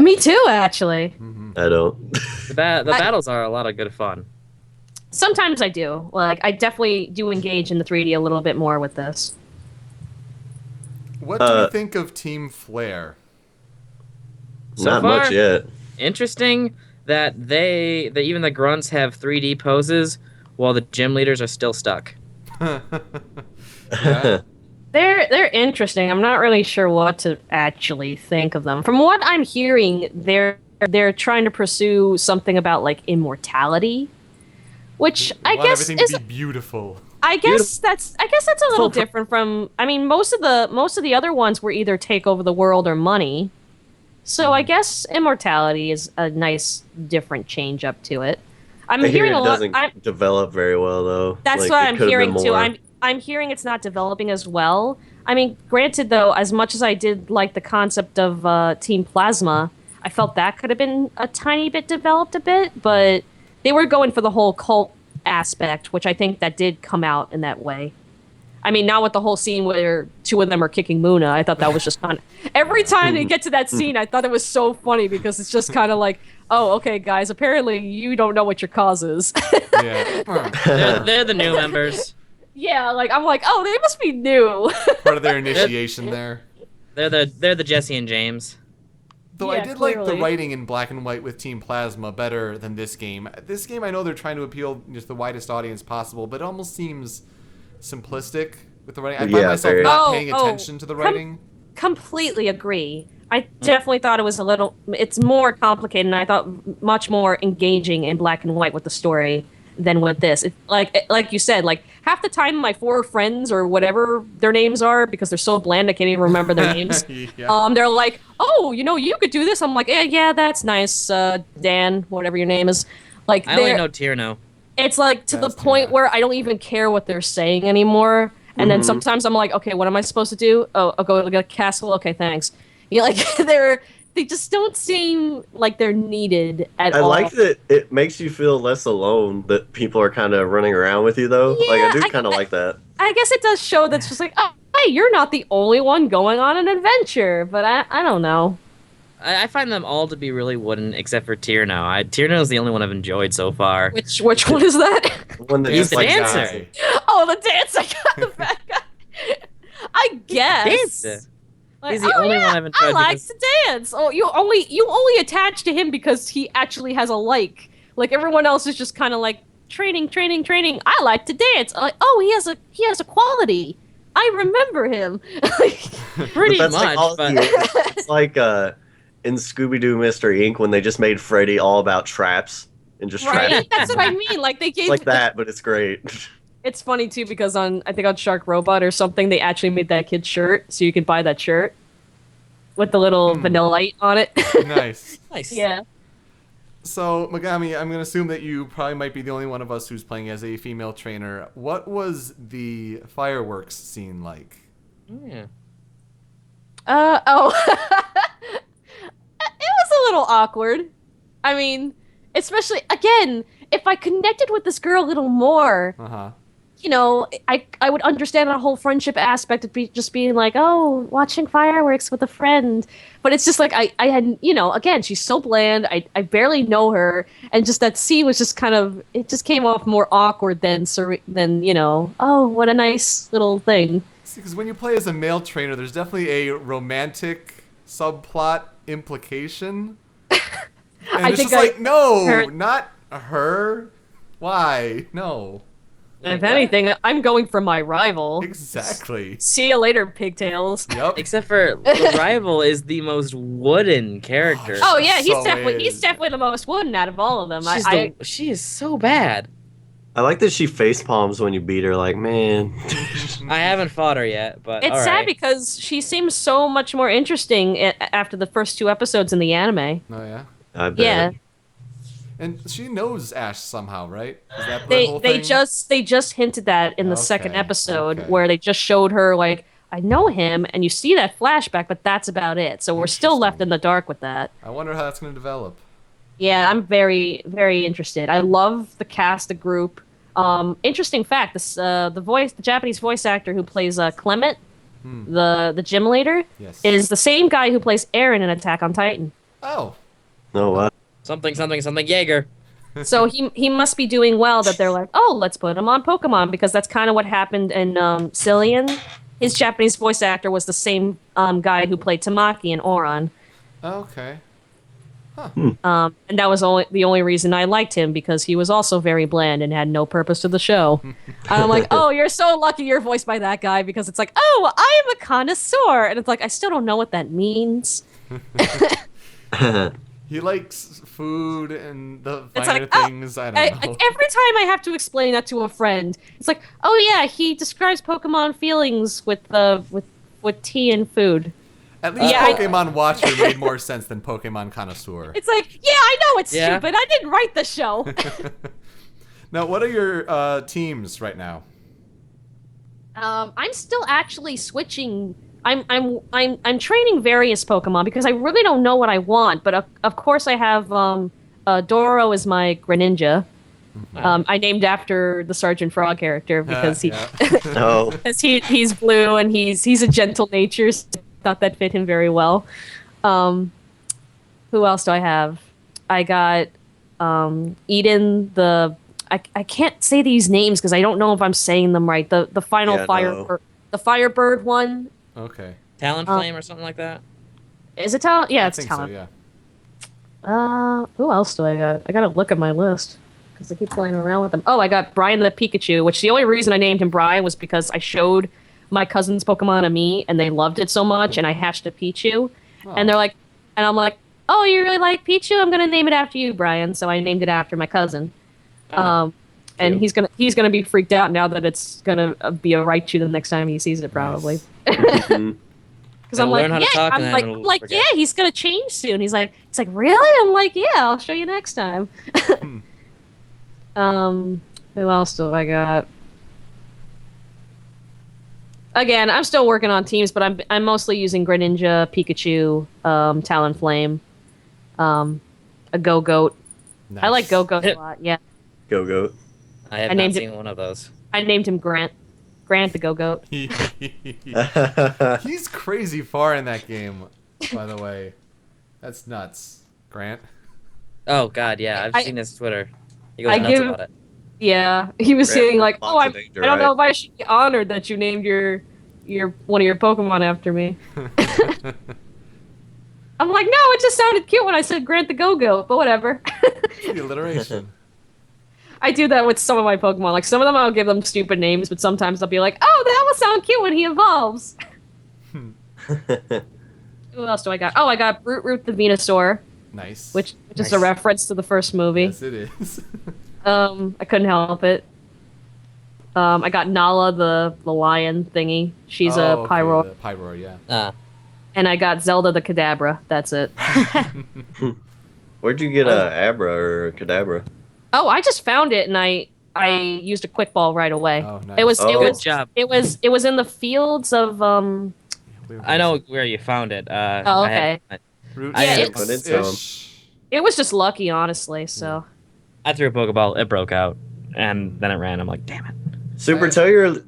me too, actually. I don't. The battles are a lot of good fun. Sometimes I do. Like I definitely do engage in the 3D a little bit more with this. What do you think of Team Flare? So Not far, much yet. interesting that even the grunts have 3D poses while the gym leaders are still stuck. Yeah. They're interesting. I'm not really sure what to actually think of them. From what I'm hearing, they're trying to pursue something about like immortality, which I Want guess everything is to be beautiful. I guess that's a little different from. I mean, most of the other ones were either take over the world or money. So I guess immortality is a nice different change up to it. I'm I hear hearing it a lot. doesn't develop very well though. That's Like, what it I'm could've been hearing too. more. I'm hearing it's not developing as well. I mean, granted though, as much as I did like the concept of Team Plasma, I felt that could have been a tiny bit developed a bit, but they were going for the whole cult aspect, which I think that did come out in that way. I mean, not with the whole scene where two of them are kicking Muna. I thought that was just kind of every time they get to that scene, I thought it was so funny because it's just kind of like, oh, okay, guys, apparently you don't know what your cause is. Yeah. They're the new members. Yeah, like I'm like, oh, they must be new. Part of their initiation there. They're the Jesse and James. Though I Yeah, did like the clearly. writing in black and white with Team Plasma better than this game. This game, I know they're trying to appeal just the widest audience possible, but it almost seems simplistic with the writing. I find Yeah, myself very. not Oh, paying oh, attention to the writing. Completely agree. I definitely thought it was it's more complicated, and I thought much more engaging in black and white with the story than with this. Like you said, like half the time my four friends or whatever their names are, because they're so bland I can't even remember their names. Yeah. They're like, oh, you could do this. I'm like, yeah, that's nice, Dan, whatever your name is. Like, I only know Tierno. it's like to the That's point Tina. where I don't even care what they're saying anymore. And then sometimes I'm like, okay, what am I supposed to do? Oh, I'll go to a castle. Okay, thanks. You know, like they just don't seem like they're needed at I all. like that it makes you feel less alone that people are kind of running around with you though. Like I Yeah, do kind of like that. I guess it does show that's just like, oh, hey, you're not the only one going on an adventure. But I don't know. I find them all to be really wooden, except for Tierno. Tierno is the only one I've enjoyed so far. Which one is that? One that He's just the like dancer. Oh, the dancer guy. The bad guy. I guess. Dancer. Like, He's the only one I've enjoyed I like because- to dance. Oh, you only attach to him because he actually has a like. Like everyone else is just kind of like training. I like to dance. Like, oh, he has a quality. I remember him. Pretty But that's much, like all but it's like in Scooby-Doo Mystery Inc. when they just made Freddy all about traps and just Right? traps. That's what I mean. Like they gave Like that, but it's great. It's funny too because I think on Shark Robot or something they actually made that kid's shirt, so you can buy that shirt with the little vanillite on it. Nice. nice. Yeah. So, Megami, I'm going to assume that you probably might be the only one of us who's playing as a female trainer. What was the fireworks scene like? Yeah. Oh. It was a little awkward. I mean, especially again, if I connected with this girl a little more, Uh-huh. you know, I would understand the whole friendship aspect of just being like, oh, watching fireworks with a friend. But it's just like I had, you know, again, she's so bland. I barely know her, and just that scene was just kind of it just came off more awkward than you know, oh, what a nice little thing. Because when you play as a male trainer, there's definitely a romantic subplot implication. And I it's think just like, no, heard- not her. Why? No. If anything, I'm going for my rival. Exactly. See you later, pigtails. Yep. Except for the rival is the most wooden character. Oh yeah, he's So is. definitely the most wooden out of all of them. She is so bad. I like that she face palms when you beat her. Like, man. I haven't fought her yet, but It's all sad right. because she seems so much more interesting after the first 2 episodes in the anime. Oh yeah. I bet. Yeah, And she knows Ash somehow, right? Is that the whole they thing? just hinted that in the second Okay, episode okay. where they just showed her like, I know him, and you see that flashback, but that's about it. So we're still left in the dark with that. I wonder how that's going to develop. Yeah, I'm very, very interested. I love the cast, the group. Interesting fact: the Japanese voice actor who plays Clement, the gym leader, Yes. is the same guy who plays Eren in Attack on Titan. Oh. No, what? Something Jaeger. So he must be doing well that they're like, oh, let's put him on Pokemon, because that's kind of what happened in Cillian. His Japanese voice actor was the same guy who played Tamaki in Oran. Okay. And that was the only reason I liked him, because he was also very bland and had no purpose to the show. And I'm like, oh, you're so lucky you're voiced by that guy, because it's like, oh, I am a connoisseur. And it's like, I still don't know what that means. He likes food and the It's finer like, oh, things. I don't know. like, every time I have to explain that to a friend, it's like, oh yeah, he describes Pokemon feelings with tea and food. At least Yeah, Pokemon Watcher made more sense than Pokemon Connoisseur. It's like, yeah, I know it's Yeah. stupid. I didn't write the show. Now, what are your teams right now? I'm still actually switching. I'm training various Pokemon because I really don't know what I want. But of course, I have Doro is my Greninja. I named after the Sergeant Frog character because Yeah. No. he's blue and he's a gentle nature. So I thought that fit him very well. Who else do I have? I got Eden the. I can't say these names because I don't know if I'm saying them right. The final Yeah, Firebird, no. the Firebird one. Okay. Talonflame or something like that. Is it Talon? Yeah, I it's think Talon. so, yeah. Who else do I got? I gotta look at my list because I keep playing around with them. Oh, I got Brian the Pikachu, which the only reason I named him Brian was because I showed my cousin's Pokemon to me and they loved it so much, and I hatched a Pichu, and they're like, and I'm like, oh, you really like Pichu? I'm gonna name it after you, Brian. So I named it after my cousin. And he's gonna be freaked out now that it's gonna be a Raichu the next time he sees it, probably. Mhm. Because I'm He'll like, learn how to yeah, talk, and then I'm it'll like, forget. yeah, he's gonna change soon. He's like, really? I'm like, yeah, I'll show you next time. Who else do I got? Again, I'm still working on teams, but I'm mostly using Greninja, Pikachu, Talonflame, a Go-Goat. Nice. I like Go-Goat a lot. Yeah, Go goat. I have I not named it- seen one of those. I named him Grant. Grant the Go-Goat. He's crazy far in that game, by the way. That's nuts. Grant? Oh God, yeah, I've I- seen his Twitter. He goes I nuts give- about it. Yeah, he was Grant saying from like, Fox "Oh, and Danger, I don't know right? if I should be honored that you named your one of your Pokemon after me." I'm like, "No, it just sounded cute when I said Grant the Go-Goat, but whatever." The alliteration. I do that with some of my Pokemon. Like some of them, I'll give them stupid names, but sometimes I'll be like, "Oh, that will sound cute when he evolves." Who else do I got? Oh, I got Brute Root the Venusaur, Nice. which is a Nice. reference to the first movie. Yes, it is. I couldn't help it. I got Nala, the lion thingy. She's a okay, Pyro. the Pyroar, yeah. And I got Zelda the Kadabra. That's it. Where'd you get a Abra or a Kadabra? Oh, I just found it and I used a quick ball right away. Oh, nice. It was Oh. it Good was job. it was in the fields of I know where you found it. Oh, I had- okay. Root Yeah, six it's- Run into ish. it was just lucky, honestly. So I threw a Pokeball, it broke out, and then it ran. I'm like, damn it. Super, Right.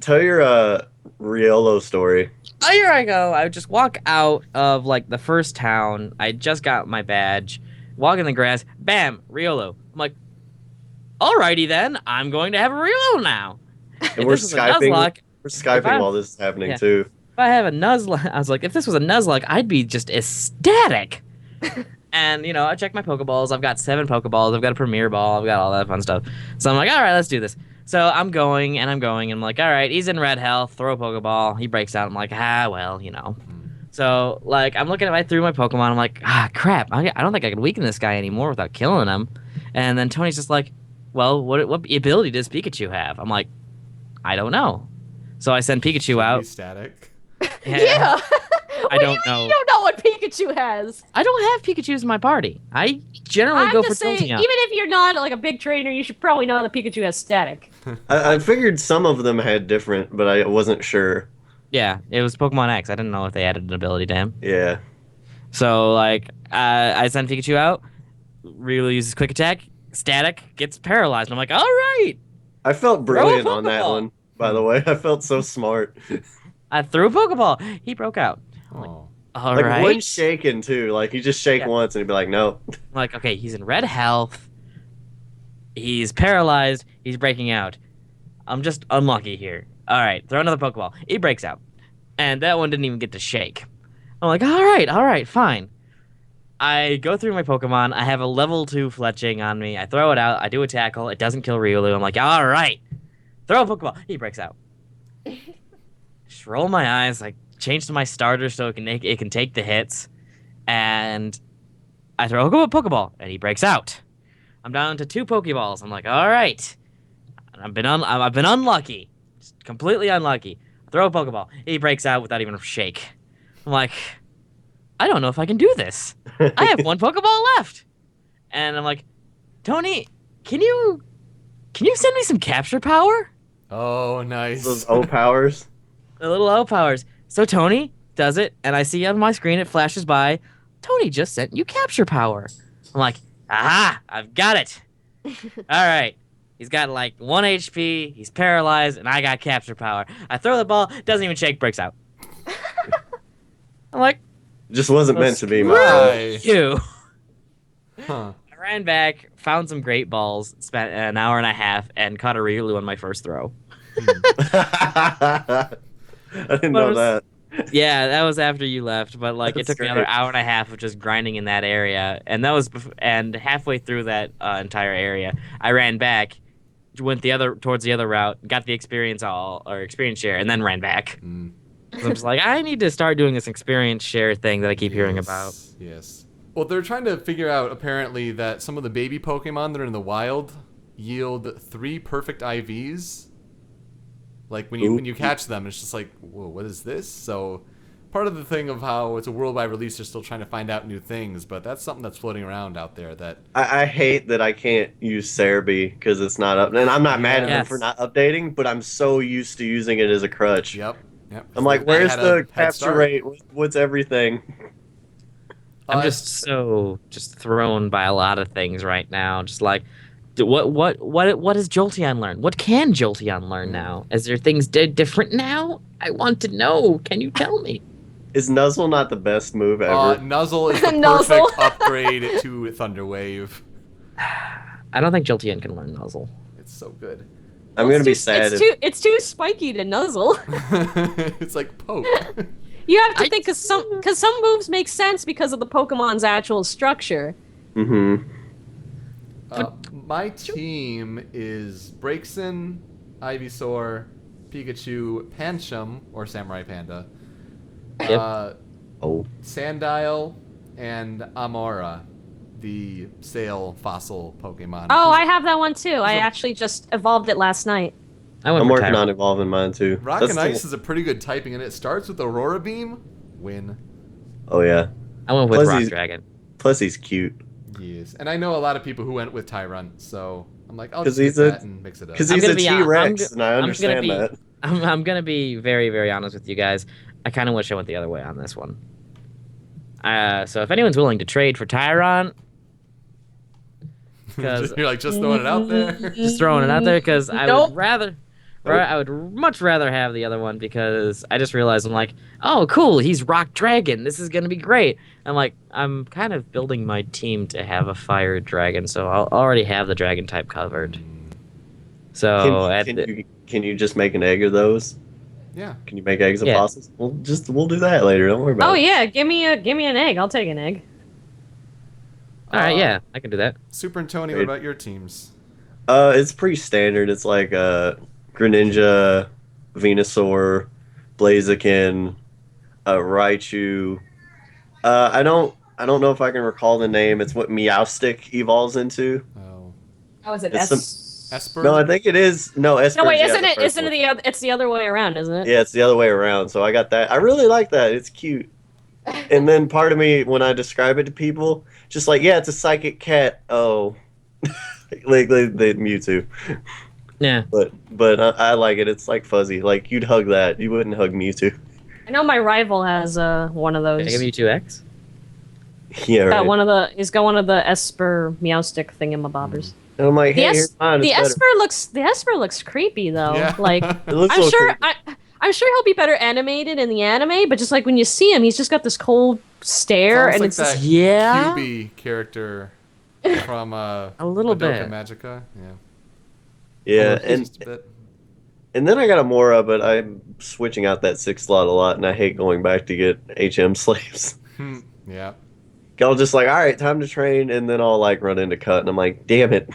tell your Riolo story. Oh, here I go. I would just walk out of like the first town. I just got my badge. Walk in the grass. Bam, Riolo. I'm like, alrighty then. I'm going to have a Riolo now. If And we're this was a Skyping. Nuzlocke, We're Skyping I'm- while this is happening Yeah. too. if I have a Nuzlocke, I was like, if this was a Nuzlocke, I'd be just ecstatic. And you know, I checked my Pokeballs. I've got 7 Pokeballs. I've got a Premier Ball. I've got all that fun stuff. So I'm like, all right, let's do this. So I'm going, and I'm like, all right, he's in red health. Throw a Pokeball. He breaks out. I'm like, well, you know. So like, I'm looking at I threw my Pokemon. I'm like, crap. I don't think I can weaken this guy anymore without killing him. And then Tony's just like, well, what ability does Pikachu have? I'm like, I don't know. So I send Pikachu Should out. be static. Yeah. I don't know. You don't know what Pikachu has. I don't have Pikachu's in my party. I generally go for Even Jolteon. if you're not like a big trainer, you should probably know that Pikachu has static. I figured some of them had different, but I wasn't sure. Yeah, it was Pokemon X. I didn't know if they added an ability to him. Yeah. So like, I send Pikachu out. Ryu uses Quick Attack. Static gets paralyzed. I'm like, all right. I felt brilliant on that Pokeball. one, by the way. I felt so smart. I threw a Pokeball. He broke out. Oh. All Like right. one shaking too. Like you just shake Yeah. once and he'd be like, nope. I'm like, okay, he's in red health. He's paralyzed. He's breaking out. I'm just unlucky here. All right, throw another Pokeball. He breaks out. And that one didn't even get to shake. I'm like, all right, fine. I go through my Pokemon. I have a level 2 Fletching on me. I throw it out. I do a tackle. It doesn't kill Riolu. I'm like, all right. Throw a Pokeball. He breaks out. Just roll my eyes. I change to my starter so it can take the hits. And I throw a Pokeball, and he breaks out. I'm down to 2 Pokeballs. I'm like, all right. I've been unlucky. Just completely unlucky. Throw a Pokeball. He breaks out without even a shake. I'm like, I don't know if I can do this. I have 1 Pokeball left. And I'm like, Tony, can you send me some capture power? Oh, nice. Those O powers. The little O powers. So Tony does it, and I see on my screen it flashes by, Tony just sent you capture power. I'm like, aha, I've got it. All right. He's got like 1 HP, he's paralyzed, and I got capture power. I throw the ball, doesn't even shake, breaks out. I'm like, Just wasn't meant to be, my Right. you. Huh. I ran back, found some great balls, spent an hour and a half, and caught a Riolu on my first throw. I didn't know that. Yeah, that was after you left, but like That's it took me great. another hour and a half of just grinding in that area, and that was and halfway through that entire area, I ran back, went towards the other route, got the experience share, and then ran back. Mm. So I'm just like, I need to start doing this experience share thing that I keep hearing about. Yes. Well, they're trying to figure out apparently that some of the baby Pokemon that are in the wild yield 3 perfect IVs. Like when you catch them, it's just like, whoa, what is this? So part of the thing of how it's a worldwide release, they're still trying to find out new things, but that's something that's floating around out there that I hate that I can't use Cerebi because it's not up. And I'm not mad at them Yes. for not updating, but I'm so used to using it as a crutch. Yep. I'm like, They where's had a the head capture start. rate? What's everything? I'm just thrown by a lot of things right now. Just like, what does Jolteon learn? What can Jolteon learn now? Is there things different now? I want to know. Can you tell me? Is Nuzzle not the best move ever? Nuzzle is the Nuzzle. perfect upgrade to Thunderwave. I don't think Jolteon can learn Nuzzle. It's so good. I'm gonna be sad. It's too spiky to nuzzle. It's like poke. You have to think because some moves make sense because of the Pokemon's actual structure. Mm-hmm. My team is Braixen, Ivysaur, Pikachu, Pancham, or Samurai Panda, Yep. Sandile, and Amara, the sail fossil Pokemon. Oh, I have that one too. I actually just evolved it last night. I went I'm for working Tyro. on evolving mine too. Rock That's and the- Ice is a pretty good typing, and it starts with Aurora Beam. Win. Oh yeah. I went with Plus Rock he's- Dragon. Plus he's cute. Yes, and I know a lot of people who went with Tyrunt, so I'm like, I'll 'Cause just get he's a- that and mix it up. Because I'm he's a gonna be hon- T-Rex, I'm and I gonna understand be- that. I'm gonna be very, very honest with you guys. I kind of wish I went the other way on this one. So if anyone's willing to trade for Tyron, because You're like just throwing it out there. just throwing it out there, because I Nope. would rather, I would much rather have the other one, because I just realized I'm like, oh cool, he's Rock Dragon. This is gonna be great. I'm like, I'm kind of building my team to have a Fire Dragon, so I'll already have the Dragon type covered. So Can you just make an egg of those? Yeah. Can you make eggs of Yeah. fossils? We'll do that later. Don't worry about Oh it. yeah, give me an egg. I'll take an egg. all right, yeah, I can do that. Super and Tony, what Great. about your teams? It's pretty standard. It's like Greninja, Venusaur, Blaziken, Raichu. I don't know if I can recall the name. It's what Meowstic evolves into. Oh, How is it? It's some, Esper. no, I think it is. No, Esper. No, wait, yeah, isn't the it? first Isn't it one. the other? It's the other way around, isn't it? Yeah, it's the other way around. So I got that. I really like that. It's cute. And then part of me, when I describe it to people, just like, yeah, it's a psychic cat. Oh, like the Mewtwo. Yeah. But I like it. It's like fuzzy. Like you'd hug that. You wouldn't hug Mewtwo. I know my rival has one of those. Mega Mewtwo X? Yeah, Got right. one of the. He's got one of the Esper Meowstick thingamabobbers. And I'm like, hey, here's mine. The It's better. Esper looks creepy though. Yeah. Like It looks I'm a little sure creepy. I'm sure he'll be better animated in the anime, but just like when you see him, he's just got this cold stare, and It's it's almost just, like that Yeah? QB character from A little Madoka bit. Magica. Yeah. Yeah, Almost and just a bit. and then I got a Mora, but I'm switching out that 6 slot a lot, and I hate going back to get HM slaves. Yeah. I'll just like, all right, time to train, and then I'll like run into cut, and I'm like, damn it.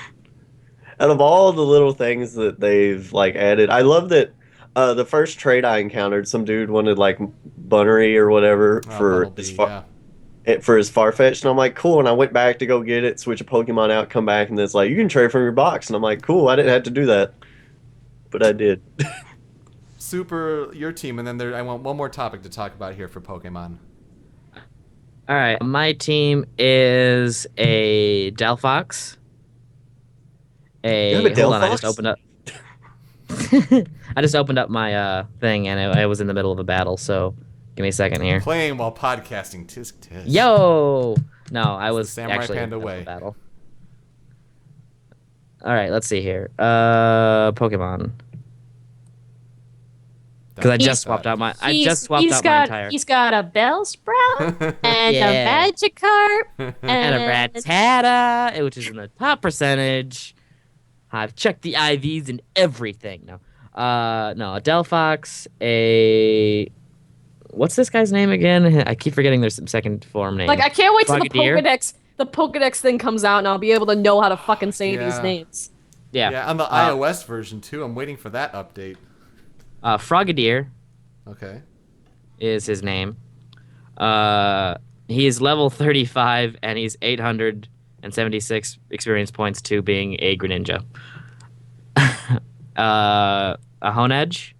Out of all the little things that they've like added, I love that the first trade I encountered, some dude wanted like Bunnery or whatever for Bumblebee, for his Farfetch, and I'm like, cool. And I went back to go get it, switch a Pokemon out, come back, and it's like, you can trade from your box, and I'm like, cool. I didn't have to do that, but I did. Super, your team, and then I want one more topic to talk about here for Pokemon. All right. My team is a Delphox. You have a Hold on, I Delphox? just opened up. I just opened up my thing and I was in the middle of a battle, so give me a second here. Playing while podcasting. Tisk tisk. Yo! No, I was Samurai actually in Panda the middle of way. a battle. All right, let's see here. Pokemon. Because I just swapped out my my entire He's got a Bellsprout and Yeah. a Magikarp and a Rattata, which is in the top percentage. I've checked the IVs and everything. No, a Delphox, what's this guy's name again? I keep forgetting there's some second form name. Like I can't wait till the Frogadier? Pokedex thing comes out, and I'll be able to know how to fucking say these Yeah. names. Yeah, Yeah, on the iOS version too. I'm waiting for that update. Frogadier Okay. is his name. He is level 35 and he's 876 experience points to being a Greninja. A Honedge.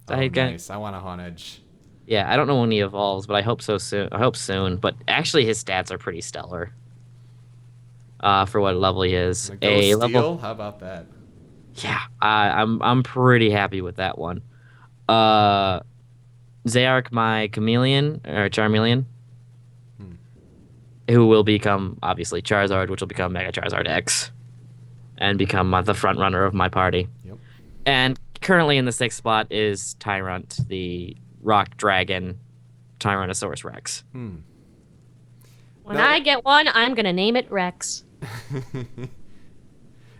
Oh, That guy? nice. I want a Honedge. Yeah, I don't know when he evolves, but I hope so soon. I hope soon. But actually, his stats are pretty stellar. For what level he is, Like a Steel? level. How about that? Yeah, I'm pretty happy with that one. Zayark, my chameleon or Charmeleon, who will become obviously Charizard, which will become Mega Charizard X, and become the front runner of my party. Yep. And currently in the 6th spot is Tyrant, the Rock Dragon, Tyrannosaurus Rex. When No. I get one, I'm gonna name it Rex.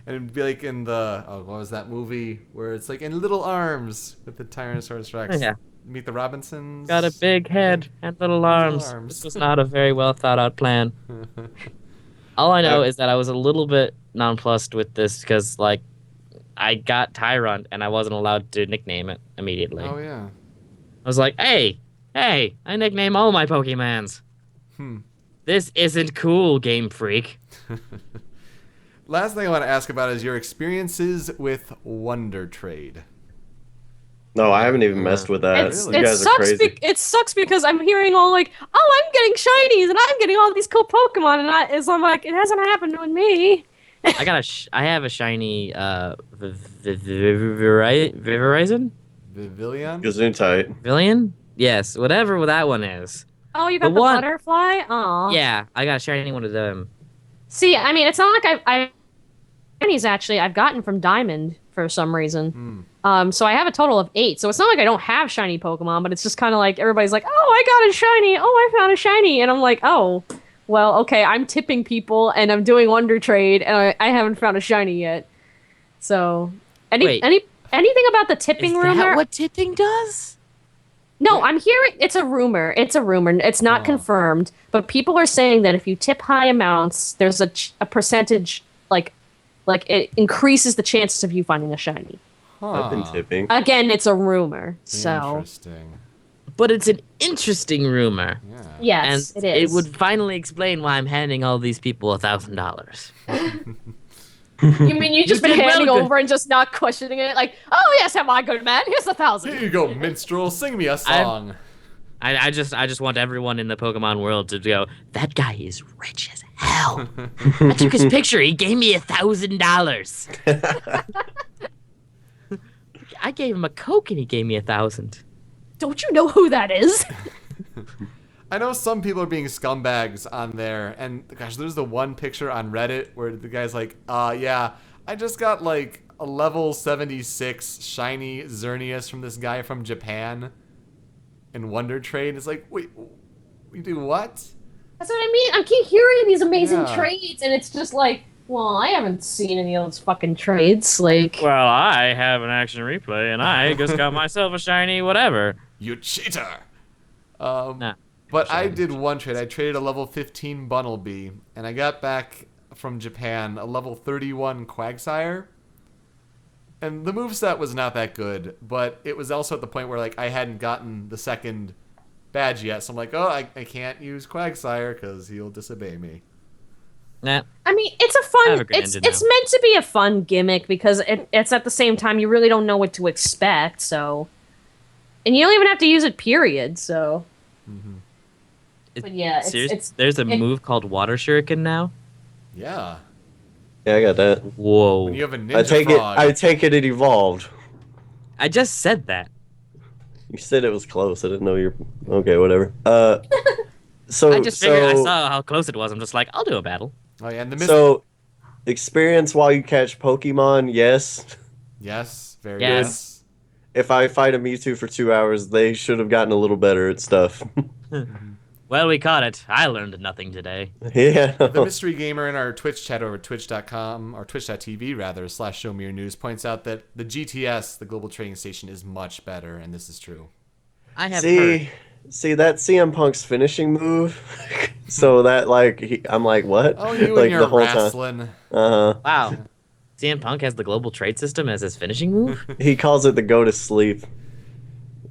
And it'd be like in the what was that movie where it's like in Little Arms with the Tyrannosaurus Rex. Yeah. Meet the Robinsons. Got a big head and little arms. This was not a very well thought out plan. All I know is that I was a little bit nonplussed with this because, like, I got Tyrant and I wasn't allowed to nickname it immediately. Oh yeah. I was like, hey, I nickname all my Pokemons. This isn't cool, Game Freak. Last thing I want to ask about is your experiences with Wonder Trade. No, I haven't even messed with that. It's, You it guys are sucks. crazy. It sucks because I'm hearing all like, "Oh, I'm getting shinies and I'm getting all these cool Pokemon," and I'm like, it hasn't happened with me. I have a shiny Viverizon? Vivillon? Gesundheit. Villian? Yes, whatever that one is. Oh, you got The the one- butterfly? Aw. Yeah, I got a shiny one of them. See, I mean, it's not like shinies actually I've gotten from Diamond for some reason. So I have a total of 8. So it's not like I don't have shiny Pokemon, but it's just kind of like everybody's like, "Oh, I got a shiny. Oh, I found a shiny," and I'm like, "Oh, well, okay. I'm tipping people and I'm doing Wonder Trade, and I haven't found a shiny yet." So, Wait. anything about the tipping Is rumor? that what tipping does? No, I'm hearing it's a rumor. It's a rumor. It's not confirmed, but people are saying that if you tip high amounts, there's a percentage like Like, it increases the chances of you finding a shiny. I've been tipping. Again, it's a rumor, so Interesting. But it's an interesting rumor. Yeah. yes, And it is. it would finally explain why I'm handing all these people $1,000. You mean you just You been did well, handing good. over and just not questioning it? Like, oh yes, am I good man? Here's Here 1,000. you go, minstrel. Sing me a song. I just want everyone in the Pokemon world to go, that guy is rich as hell. I took his picture. He gave me $1,000. I gave him a Coke and he gave me 1,000. Don't you know who that is? I know some people are being scumbags on there, and gosh, there's the one picture on Reddit where the guy's like, yeah, I just got like a level 76 shiny Xerneas from this guy from Japan in Wonder Trade. It's like, wait, we do what? That's what I mean. I keep hearing these amazing Yeah. trades, and it's just like, well, I haven't seen any of those fucking trades. Like, Well, I have an action replay and I just got myself a shiny whatever. You cheater! Nah. But I did one trade. I traded a level 15 Bunnelby, and I got back from Japan a level 31 Quagsire. And the moveset was not that good, but it was also at the point where like I hadn't gotten the second badge yet, so I'm like, oh, I can't use Quagsire because he'll disobey me. Nah. I mean, it's a I fun. have a great It's engine it's now. meant to be a fun gimmick because it's at the same time you really don't know what to expect. So, and you don't even have to use it. Period. So. But yeah, it's There's a it- move called Water Shuriken now. Yeah. Yeah, I got that. Whoa. When you have a ninja I take frog. it evolved. I just said that. You said it was close. I didn't know you're okay. Whatever. So I just figured I saw how close it was. I'm just like, I'll do a battle. Oh yeah, and the So, experience while you catch Pokemon, yes. Yes, very Yes. yes. If I fight a Mewtwo for 2 hours, they should have gotten a little better at stuff. Well, we caught it. I learned nothing today. Yeah. The mystery gamer in our Twitch chat over at twitch.com, or twitch.tv rather, /ShowMeYourNews points out that the GTS, the Global Trading Station, is much better, and this is true. I have heard. See that CM Punk's finishing move. So that I'm like, what? Oh, you like and your the whole wrestling. time. Uh-huh. Wow. CM Punk has the global trade system as his finishing move? He calls it the go to sleep.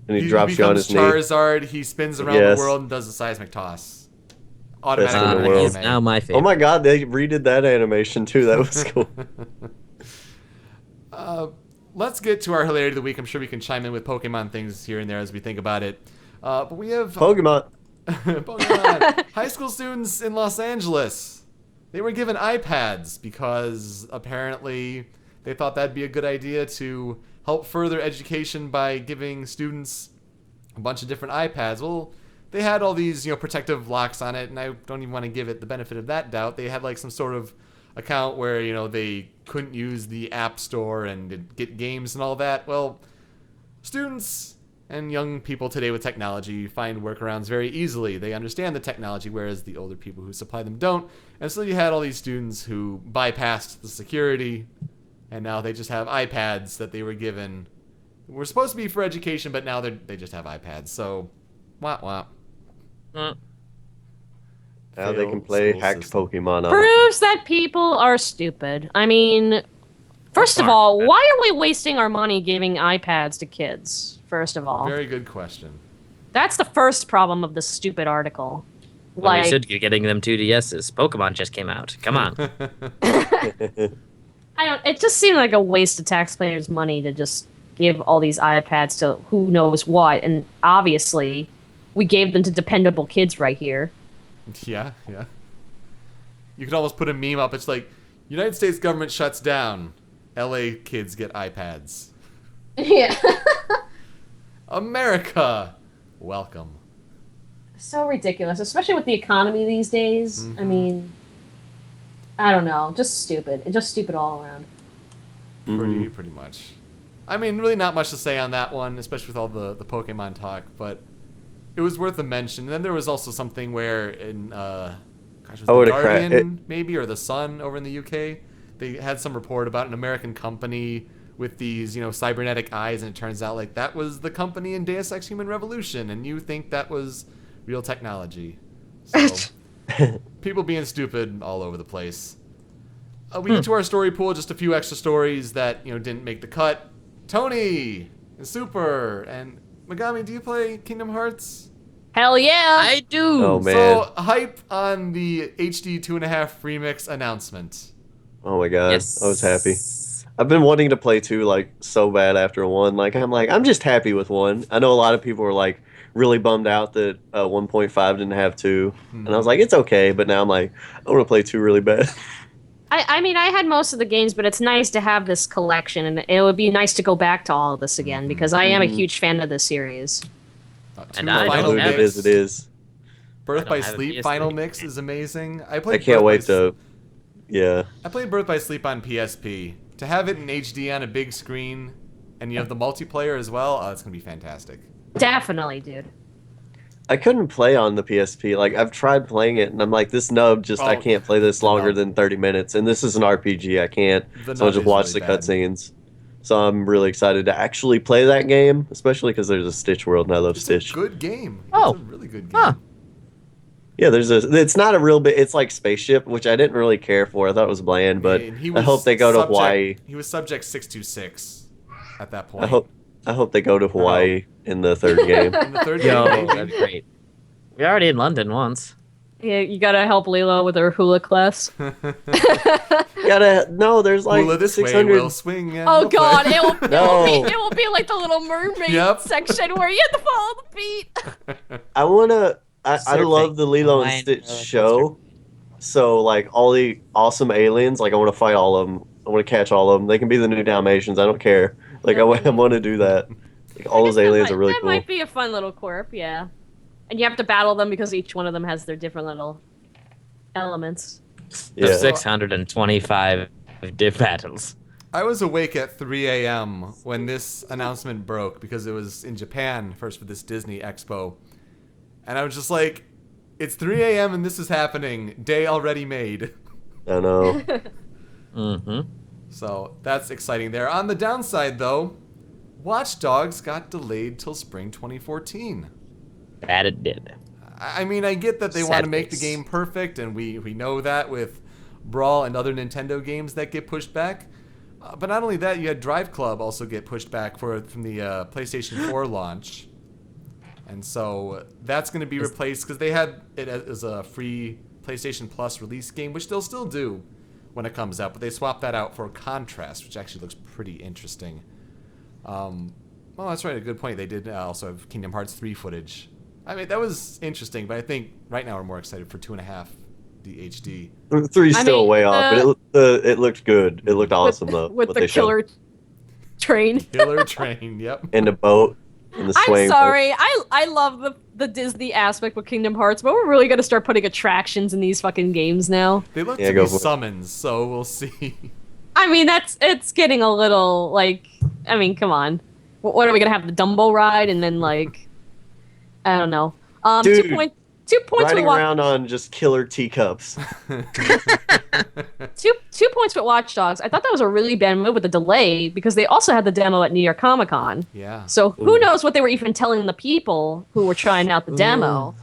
And he drops you on his knee. Charizard, he spins around Yes. the world and does a seismic toss. Best Automatically in the in world. He's anime. now my favorite. Oh my god, they redid that animation too. That was cool. Let's get to our hilarity of the week. I'm sure we can chime in with Pokemon things here and there as we think about it. But we have Pokemon. Pokemon. High school students in Los Angeles. They were given iPads because apparently they thought that'd be a good idea to help further education by giving students a bunch of different iPads. Well, they had all these, protective locks on it, and I don't even want to give it the benefit of that doubt. They had like some sort of account where, they couldn't use the App Store and get games and all that. Well, students and young people today with technology find workarounds very easily. They understand the technology, whereas the older people who supply them don't. And so you had all these students who bypassed the security, and now they just have iPads that they were given. Were supposed to be for education, but now they just have iPads. So, wah wah. Uh, Now they Failed can play school hacked system. Pokemon on it. proves that people are stupid. I mean, first of all, why are we wasting our money giving iPads to kids? First of all, Very good question. that's the first problem of this stupid article. well, we Like, should be getting them 2DSs. Pokemon just came out. Come on. I don't. It just seemed like a waste of taxpayers' money to just give all these iPads to who knows what. And obviously, we gave them to dependable kids right here. Yeah. You could almost put a meme up. It's like, United States government shuts down. LA kids get iPads. Yeah. America, welcome. So ridiculous, especially with the economy these days. I mean, I don't know. Just stupid. Just stupid all around. Pretty much. I mean, really not much to say on that one, especially with all the Pokemon talk, but it was worth a mention. And then there was also something where in, was Oh, the the Guardian, maybe, or the Sun over in the UK, they had some report about an American company with these, cybernetic eyes, and it turns out, like, that was the company in Deus Ex Human Revolution, and you think that was real technology. So, people being stupid all over the place. We get to our story pool, just a few extra stories that didn't make the cut. Tony and Super and Megami, do you play Kingdom Hearts? Hell yeah! I do. Oh man. So hype on the HD 2.5 remix announcement. Oh my god. Yes. I was happy. I've been wanting to play 2 like so bad after 1. Like I'm just happy with 1. I know a lot of people were like really bummed out that 1.5 didn't have 2, and I was like, it's okay. But now I'm like, I want to play 2 really bad. I mean, I had most of the games, but it's nice to have this collection, and it would be nice to go back to all of this again because I am a huge fan of this series. And I final don't have It is. It is. Birth I don't by have a Sleep PS3. final mix is amazing. I I can't wait to. Yeah. I played Birth by Sleep on PSP. To have it in HD on a big screen, and you have the multiplayer as well, it's gonna be fantastic. Definitely, dude. I couldn't play on the PSP. Like I've tried playing it, and I'm like, this nub just I can't play this longer than 30 minutes. And this is an RPG. I can't. The So I'll nub just is watch really the bad. cutscenes. So I'm really excited to actually play that game, especially because there's a Stitch world, and I love It's Stitch. a good game. Oh. It's a really good game. Huh. Yeah, there's a. It's not a real bit. It's like Spaceship, which I didn't really care for. I thought it was bland, but And he I hope they go to subject- Hawaii. He was subject 626 at that point. I hope they go to Hawaii in the third game. In the third Yo, game, that's great. We were already in London once. Yeah, you gotta help Lilo with her hula class. There's like Hula this way, 600. we'll swing. And Oh we'll god, play. it will be like the Little Mermaid Yep. section where you have to follow the beat. I wanna. I Surfing. love the Lilo and Hawaiian Stitch roller show. So like all the awesome aliens, like I want to fight all of them. I want to catch all of them. They can be the new Dalmatians. I don't care. Like I want to do that. Like all those aliens are really that cool. might be a fun little quirk, yeah. And you have to battle them because each one of them has their different little elements. Yeah. The 625 div battles. I was awake at 3 a.m. when this announcement broke because it was in Japan first for this Disney Expo. And I was just like, it's 3 a.m. and this is happening. Day already made. I know. Mm-hmm. So that's exciting there. On the downside, though, Watch Dogs got delayed till spring 2014. That it did. I mean, I get that they Sad want to make the face. game perfect, and we know that with Brawl and other Nintendo games that get pushed back. But not only that, you had Drive Club also get pushed back from the PlayStation 4 launch. And so that's going to be replaced because they had it as a free PlayStation Plus release game, which they'll still do when it comes out. But they swapped that out for Contrast, which actually looks pretty interesting. Well, that's right. A good point. They did also have Kingdom Hearts 3 footage. I mean, that was interesting, but I think right now we're more excited for 2.5 the HD. 3's I still mean, way off, but it looked good. It looked awesome though. With what the they showed. killer train. Killer Train, yep. And the boat and the swaying I'm sorry. I love the Disney aspect with Kingdom Hearts, but we're really gonna start putting attractions in these fucking games now. They look Yeah, to go be for it. summons, so we'll see. I mean, it's getting a little like. I mean, come on. What are we gonna have the Dumbo ride and then like, I don't know. Dude, 2 points Riding with around on just killer teacups. two points with Watch Dogs. I thought that was a really bad move with the delay because they also had the demo at New York Comic Con. Yeah. So who knows what they were even telling the people who were trying out the demo.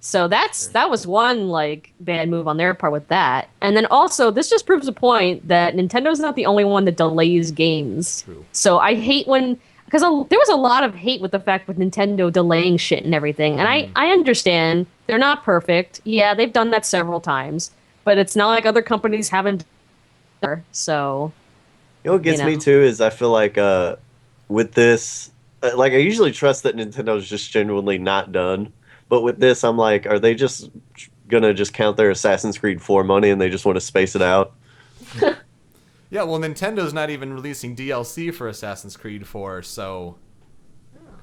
So that was one like bad move on their part with that. And then also this just proves a point that Nintendo's not the only one that delays games. True. So I hate when because there was a lot of hate with the fact with Nintendo delaying shit and everything. And I understand they're not perfect. Yeah, they've done that several times, but it's not like other companies haven't. So You know what gets me know. too is I feel like with this, like I usually trust that Nintendo's just genuinely not done, but with this I'm like, are they just gonna just count their Assassin's Creed 4 money and they just want to space it out? Yeah, well, Nintendo's not even releasing DLC for Assassin's Creed 4, so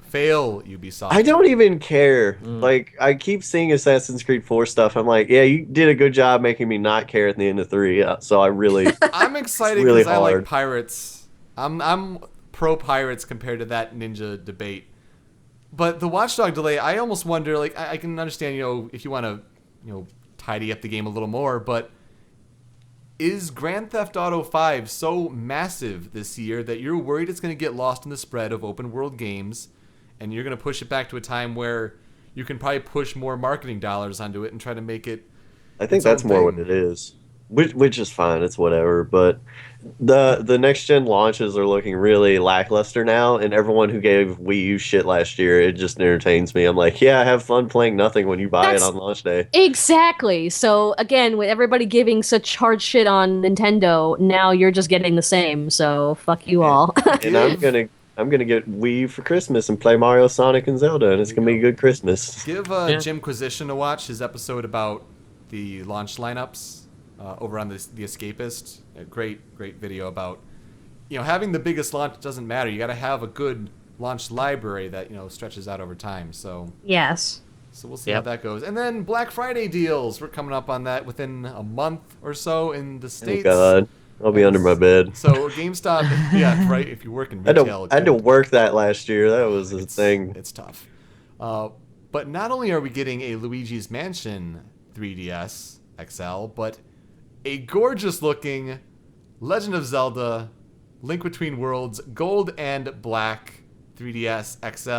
fail Ubisoft. I don't even care. Like I keep seeing Assassin's Creed 4 stuff. I'm like, yeah, you did a good job making me not care at the end of 3. So I really, I'm excited really because I like hard. pirates. I'm pro pirates compared to that ninja debate. But the Watchdog delay, I almost wonder. Like, I can understand, if you want to, tidy up the game a little more. But is Grand Theft Auto 5 so massive this year that you're worried it's going to get lost in the spread of open world games, and you're going to push it back to a time where you can probably push more marketing dollars onto it and try to make it? I think its own that's more what thing? it is. which is fine. It's whatever. But the next gen launches are looking really lackluster now, and everyone who gave Wii U shit last year, it just entertains me. I'm like, yeah, have fun playing nothing when you buy it That's on launch day. exactly. So again, with everybody giving such hard shit on Nintendo, now you're just getting the same. So fuck you all. And I'm gonna get Wii U for Christmas and play Mario, Sonic, and Zelda, and it's gonna be a good Christmas. Give Yeah. Jim Quisition a watch, his episode about the launch lineups over on the Escapist. A great video about, having the biggest launch doesn't matter. You got to have a good launch library that, stretches out over time. So Yes. we'll see how that goes. And then Black Friday deals. We're coming up on that within a month or so in the Oh States. God, I'll be under my bed. So GameStop, yeah, right. If you work in retail, I had to work that last year. That was a thing. It's tough. But not only are we getting a Luigi's Mansion 3DS XL, but a gorgeous looking Legend of Zelda Link Between Worlds Gold and Black 3DS XL.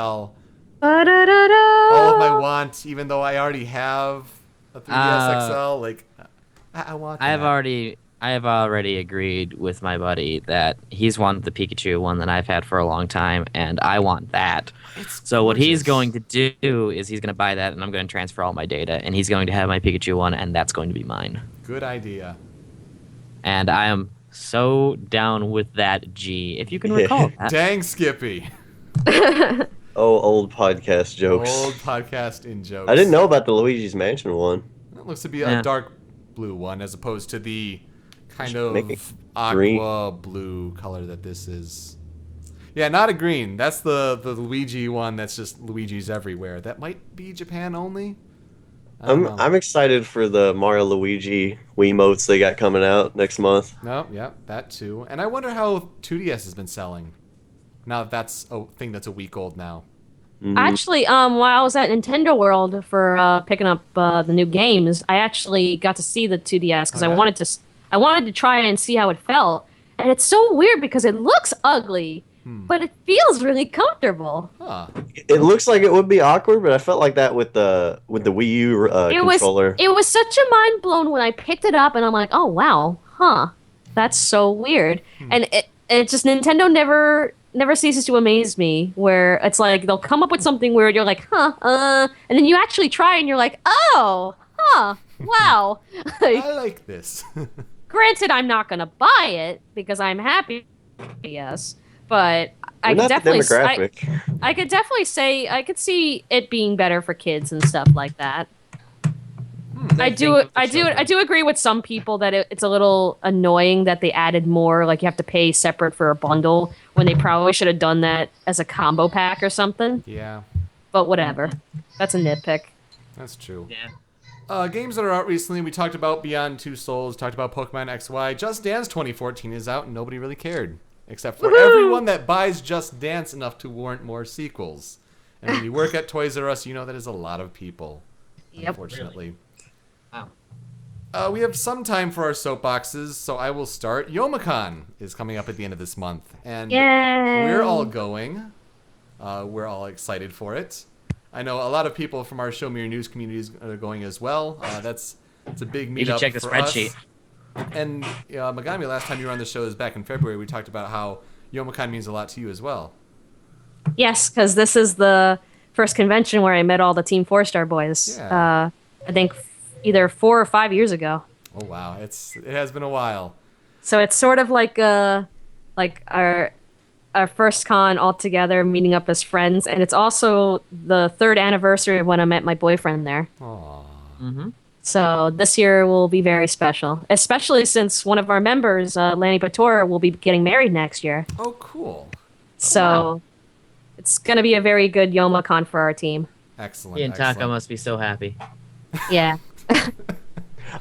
All of my want, even though I already have a 3DS XL, like I want that. I have already agreed with my buddy that he's wanted the Pikachu one that I've had for a long time, and I want that. It's So what he's gorgeous. going to do is he's going to buy that, and I'm going to transfer all my data, and he's going to have my Pikachu one, and that's going to be mine. Good idea. And I am so down with that, G. If you can recall that. Dang, Skippy. Oh, old podcast jokes. Old podcast in jokes. I didn't know about the Luigi's Mansion one. It looks to be Yeah. a dark blue one as opposed to the kind make it of aqua blue color that this is. Yeah, not a green. That's the Luigi one that's just Luigi's everywhere. That might be Japan only. I don't know. I'm excited for the Mario Luigi Wiimotes they got coming out next month. No, yeah, that too. And I wonder how 2DS has been selling. Now that that's a thing that's a week old now. Actually, while I was at Nintendo World for picking up the new games, I actually got to see the 2DS because Oh, yeah? I wanted to try it and see how it felt. And it's so weird because it looks ugly, but it feels really comfortable. Huh. It looks like it would be awkward, but I felt like that with the Wii U controller. It was such a mind blown when I picked it up and I'm like, oh wow, that's so weird. And it just Nintendo never ceases to amaze me. Where it's like they'll come up with something weird, you're like, and then you actually try and you're like, oh, wow. Like, I like this. granted, I'm not gonna buy it because I'm happy, yes, but I We're could not the definitely demographic. I could definitely say I could see it being better for kids and stuff like that. I do agree with some people that it's a little annoying that they added more, like you have to pay separate for a bundle when they probably should have done that as a combo pack or something. Yeah, But whatever, that's a nitpick. that's true. Yeah. Games that are out recently, we talked about Beyond Two Souls, talked about Pokemon XY. Just Dance 2014 is out and nobody really cared. Except for everyone that buys Just Dance enough to warrant more sequels. And when you work at Toys R Us, you know that is a lot of people. Yep. Unfortunately. Wow. We have some time for our soapboxes, so I will start. Youmacon is coming up at the end of this month. And Yay! we're all going. We're all excited for it. I know a lot of people from our Show Me Your News communities are going as well. It's a big meetup You should check the for spreadsheet. us. And Megami, last time you were on the show is back in February. We talked about how Youmacon means a lot to you as well. Yes, because this is the first convention where I met all the Team 4-Star boys. Yeah. I think either 4 or 5 years ago. Oh wow, it has been a while. So it's sort of like our first con all together, meeting up as friends, and it's also the 3rd anniversary of when I met my boyfriend there. Aww. Mm-hmm. So this year will be very special, especially since one of our members, Lanny Pator, will be getting married next year. Oh cool. So it's going to be a very good Youmacon for our team. Excellent. He and Taka excellent. must be so happy. Yeah.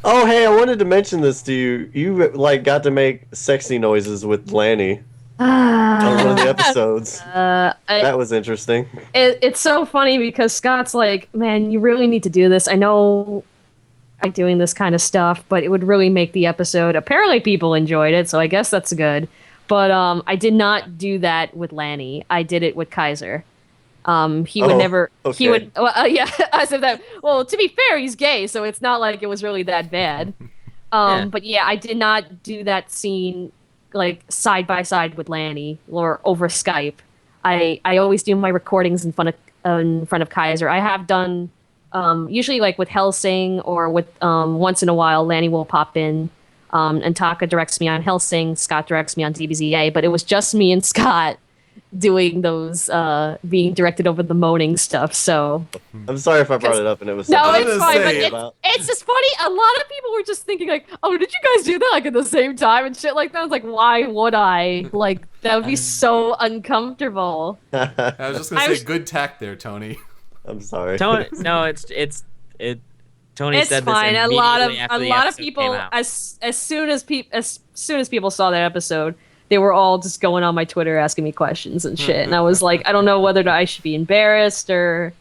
Oh, hey, I wanted to mention this to you. You got to make sexy noises with Lanny on one of the episodes. That was interesting. It's so funny because Scott's like, man, you really need to do this. I know I like doing this kind of stuff, but it would really make the episode. Apparently people enjoyed it, so I guess that's good. But I did not do that with Lanny. I did it with Kaiser. He would never. Okay. He would. Yeah. I said that. Well, to be fair, he's gay, so it's not like it was really that bad. But yeah, I did not do that scene like side by side with Lanny or over Skype. I always do my recordings in front of Kaiser. I have done usually like with Hellsing or with once in a while Lanny will pop in. And Taka directs me on Hellsing, Scott directs me on DBZA, but it was just me and Scott doing those being directed over the moaning stuff. So I'm sorry if I brought it up and it was no, something it's gonna fine. say But it's just funny. A lot of people were just thinking like, "Oh, did you guys do that like at the same time and shit like that?" I was like, "Why would I? Like that would be so uncomfortable." I was just gonna I say, was- good tack there, Tony. I'm sorry. Tony, no, Tony It's said fine. this A lot of immediately after the people episode came out. as soon as people saw that episode, they were all just going on my Twitter asking me questions and shit. And I was like, I don't know whether I should be embarrassed or.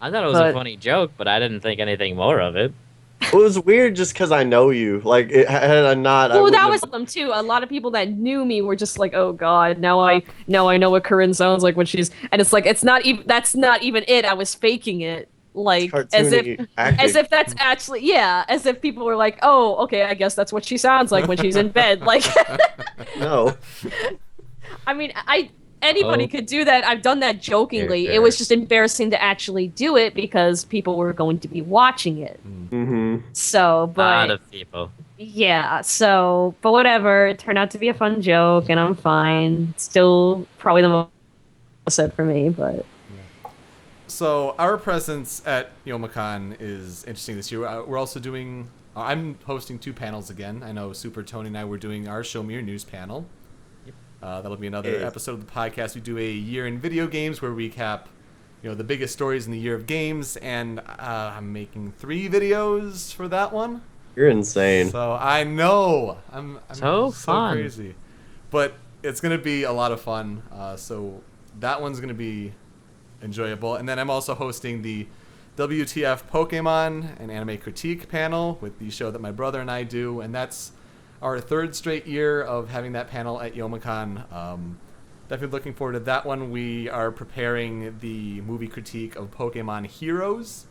I thought it was but- a funny joke, but I didn't think anything more of it. It was weird just because I know you. Like, had I not, I Well, wouldn't that have- was them too. A lot of people that knew me were just like, "Oh God, now I know what Corinne sounds like when she's." And it's like it's not even that's not even it. I was faking it, like as if cartoony acting. as if that's actually as if people were like, "Oh, okay, I guess that's what she sounds like when she's in bed." Like, No. I mean, anybody Oh. could do that. I've done that jokingly. Fair, It was just embarrassing to actually do it because people were going to be watching it. Mm-hmm. So, A lot but of people. yeah, so but whatever. It turned out to be a fun joke, and I'm fine. Still, probably the most upset for me, but So our presence at Youmacon is interesting this year. We're also doing. I'm hosting 2 panels again. I know Super Tony and I were doing our Show Me Your News panel. That'll be another Yeah. episode of the podcast. We do a year in video games where we recap, the biggest stories in the year of games, and I'm making 3 videos for that one. You're insane. So I know I'm So fun. crazy, but it's gonna be a lot of fun. So that one's gonna be enjoyable, and then I'm also hosting the WTF Pokemon and Anime Critique panel with the show that my brother and I do, and that's our 3rd straight year of having that panel at Youmacon. Definitely looking forward to that one. We are preparing the movie critique of Pokemon Heroes,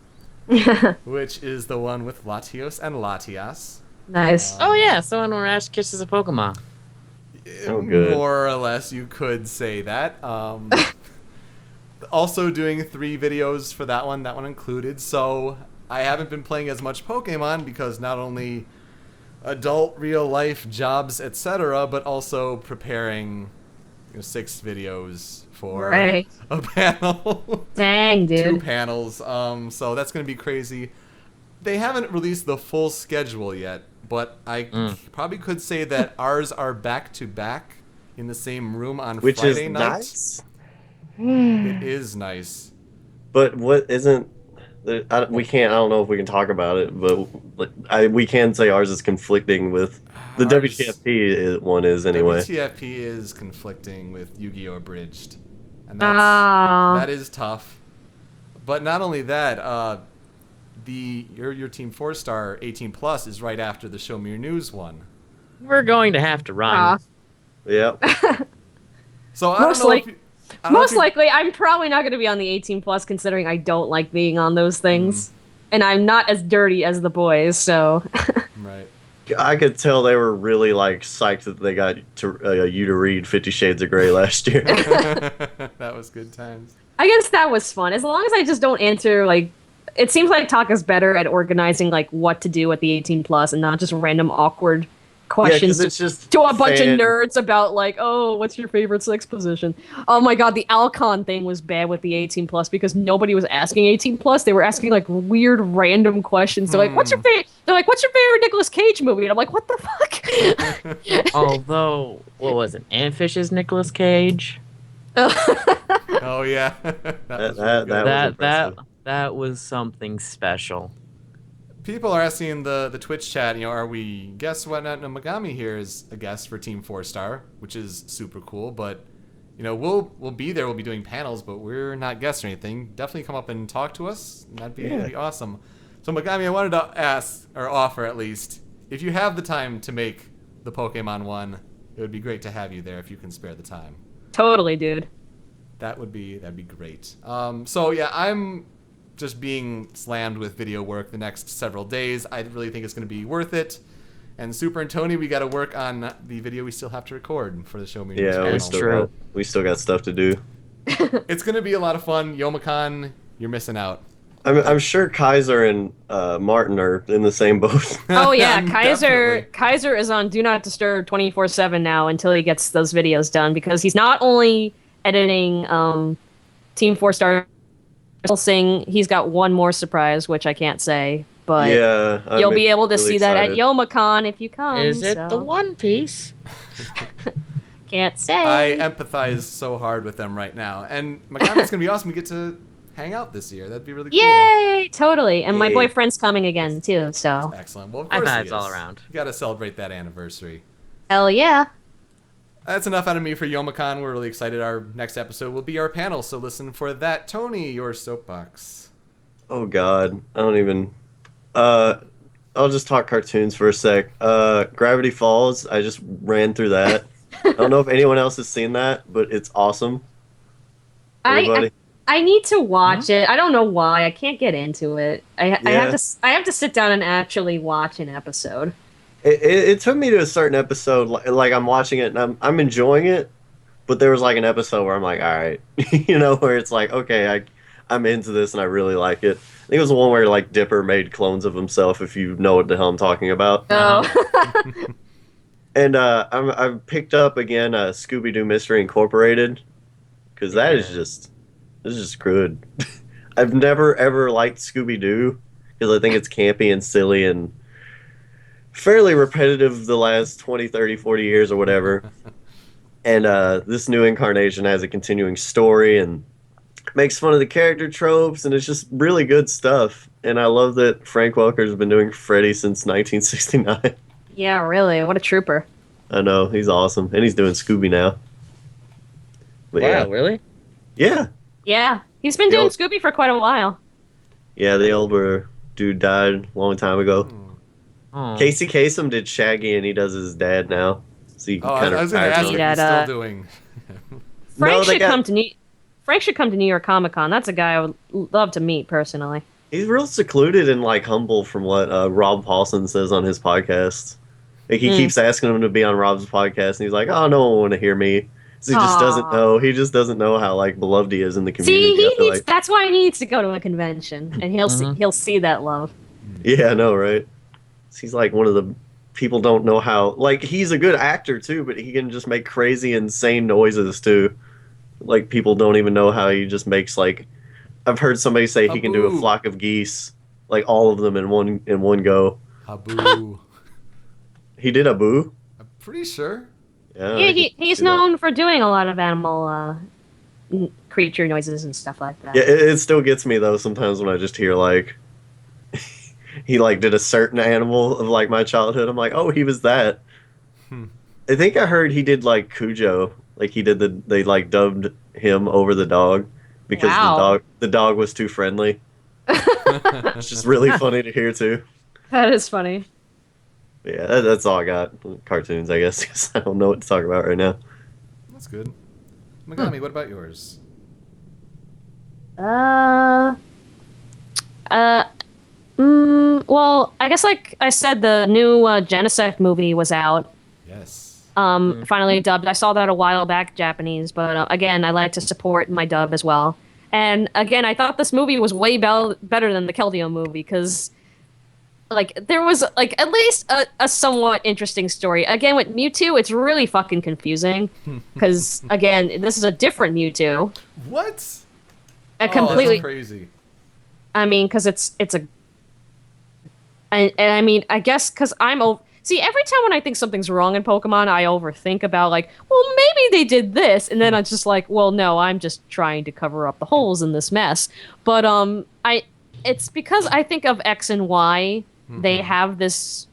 which is the one with Latios and Latias. nice. Oh yeah, someone where Ash kisses a Pokemon. Oh, good. More or less, you could say that. Also doing 3 videos for that one included. So I haven't been playing as much Pokemon because not only adult real life jobs, etc., but also preparing 6 videos for Right. a panel. Dang, 2 dude. panels. So that's going to be crazy. They haven't released the full schedule yet, but I probably could say that ours are back to back in the same room on Which Friday is night. nice. It is nice. But what isn't... we can't... I don't know if we can talk about it, but we can say ours is conflicting with... The Ours- WTFP one is, anyway. WTFP is conflicting with Yu-Gi-Oh! Abridged. And Ah. that is tough. But not only that, your Team 4-star 18 Plus is right after the Show Me Your News one. We're going to have to run. Ah. Yep. So I Most don't know like- if you, I don't know Most if you- likely, I'm probably not going to be on the 18 plus, considering I don't like being on those things, and I'm not as dirty as the boys. So, Right. I could tell they were really, like, psyched that they got you to read 50 Shades of Grey last year. That was good times. I guess that was fun. As long as I just don't answer like, it seems like Taka's better at organizing like what to do at the 18 plus, and not just random awkward questions 'cause it's just to a bunch fan- of nerds about like, oh, what's your favorite sex position? Oh my god, the Alcon thing was bad with the 18 plus because nobody was asking 18 plus. They were asking like weird random questions. They're like, what's your favorite? They're like, what's your favorite Nicolas Cage movie? And I'm like, what the fuck? Although, what was it? Antfish is Nicolas Cage. Oh yeah. That was really good. that was That impressive. that was something special. People are asking the Twitch chat, are we guess whatnot? No, Megami here is a guest for Team 4-star, which is super cool. But we'll be there. We'll be doing panels, but we're not guests or anything. Definitely come up and talk to us. That'd be awesome. So Megami, I wanted to ask or offer at least if you have the time to make the Pokemon one, it would be great to have you there if you can spare the time. Totally, dude. That'd be great. So yeah, I'm just being slammed with video work the next several days. I really think it's going to be worth it. And Super and Tony, we got to work on the video we still have to record for the Show Me News Yeah, panel. we still got stuff to do. It's going to be a lot of fun. Youmacon, you're missing out. I'm sure Kaiser and Martin are in the same boat. Oh yeah, Definitely. Kaiser is on Do Not Disturb 24/7 now until he gets those videos done because he's not only editing Team 4-Star Sing, he's got one more surprise which I can't say, but Yeah, you'll be able to really see that at excited. Youmacon if you come. Is it so the One Piece? Can't say. I empathize so hard with them right now. And Macon, it's going to be awesome. We get to hang out this year. That'd be really cool. Yay! Totally. And my Yay. boyfriend's coming again too, so Excellent. Well, of High course fives he all is. around. You got to celebrate that anniversary. hell yeah. That's enough out of me for Youmacon. We're really excited. Our next episode will be our panel, so listen for that. Tony, your soapbox. Oh God, I don't even. I'll just talk cartoons for a sec. Gravity Falls. I just ran through that. I don't know if anyone else has seen that, but it's awesome. Everybody. I need to watch it. I don't know why. I can't get into it. I have to sit down and actually watch an episode. It took me to a certain episode, like I'm watching it and I'm enjoying it, but there was like an episode where I'm like, all right, where it's like, okay, I'm into this and I really like it. I think it was the one where like Dipper made clones of himself, if you know what the hell I'm talking about. Oh. And I've picked up again Scooby Doo Mystery Incorporated because that is just good. I've never ever liked Scooby Doo because I think it's campy and silly and fairly repetitive the last 20, 30, 40 years or whatever. And this new incarnation has a continuing story and makes fun of the character tropes, and it's just really good stuff. And I love that Frank Welker's been doing Freddy since 1969. Yeah, really. What a trooper. I know, he's awesome. And he's doing Scooby now. But Wow, really? yeah. Yeah. He's been doing Scooby for quite a while. Yeah, the older dude died a long time ago. Oh. Casey Kasem did Shaggy, and he does his dad now. So you can Oh, kind I of was going to ask if Yeah, he's still doing. Frank they should got- come to Frank should come to New York Comic Con. That's a guy I would love to meet personally. He's real secluded and like humble from what Rob Paulson says on his podcast. Like he keeps asking him to be on Rob's podcast, and he's like, "Oh, no one want to hear me." So he just doesn't Aw. know. He just doesn't know how like beloved he is in the community. See, I feel like. that's why he needs to go to a convention, and he'll see that love. Yeah, I know, right? He's like one of the people don't know how. Like he's a good actor too, but he can just make crazy, insane noises too. Like people don't even know how he just makes like. I've heard somebody say he can do a boo. flock of geese, like all of them in one go. Habu. He did a boo. I'm pretty sure. Yeah, Yeah, I can he's see that. known for doing a lot of animal creature noises and stuff like that. Yeah, it still gets me though sometimes when I just hear like he like did a certain animal of like my childhood. I'm like, oh, he was that. I think I heard he did like Cujo. Like he did they like dubbed him over the dog because Wow. the dog was too friendly. It's just really funny to hear too. That is funny. But yeah, that's all I got. Cartoons, I guess, 'cause I don't know what to talk about right now. That's good. Megami, what about yours? Well, I guess like I said, the new Genesect movie was out. Yes. Finally dubbed. I saw that a while back, Japanese, but again, I like to support my dub as well. And again, I thought this movie was way better than the Keldeo movie because, like, there was like at least a somewhat interesting story. Again, with Mewtwo, it's really fucking confusing because again, this is a different Mewtwo. What? A completely. That's crazy. I mean, because it's a. And I mean, I guess because See, every time when I think something's wrong in Pokemon, I overthink about like, well, maybe they did this, and then I'm just like, well, no, I'm just trying to cover up the holes in this mess. But it's because I think of X and Y. They have this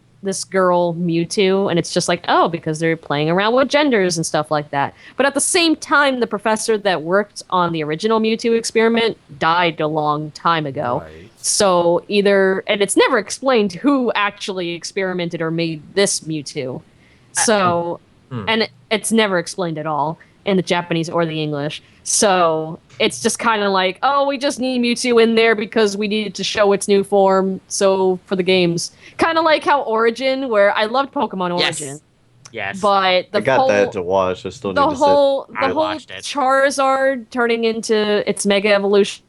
girl Mewtwo, and it's just like, oh, because they're playing around with genders and stuff like that. But at the same time, the professor that worked on the original Mewtwo experiment died a long time ago. Right. So and it's never explained who actually experimented or made this Mewtwo. So, and it's never explained at all. in the Japanese or the English. So it's just kind of like, oh, we just need Mewtwo in there because we needed to show its new form. So for the games, kind of like how Origin, where I loved Pokemon Origin, Yes. but I got that to watch. I still need the to whole I the whole watched it. Charizard turning into its Mega Evolution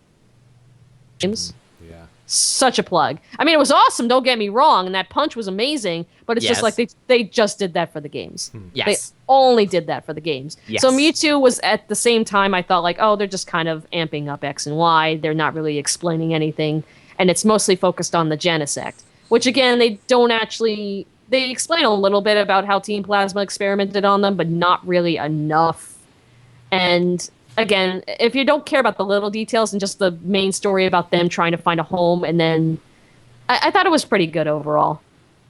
games. Yeah. Such a plug. I mean, it was awesome. Don't get me wrong, and that punch was amazing. But it's just Yes. like they just did that for the games. Yes. They only did that for the games. Yes. So Mewtwo was at the same time. I thought like, oh, they're just kind of amping up X and Y. They're not really explaining anything, and it's mostly focused on the Genesect, which again they don't actually. They explain a little bit about how Team Plasma experimented on them, but not really enough. And again, if you don't care about the little details and just the main story about them trying to find a home, and then I thought it was pretty good overall.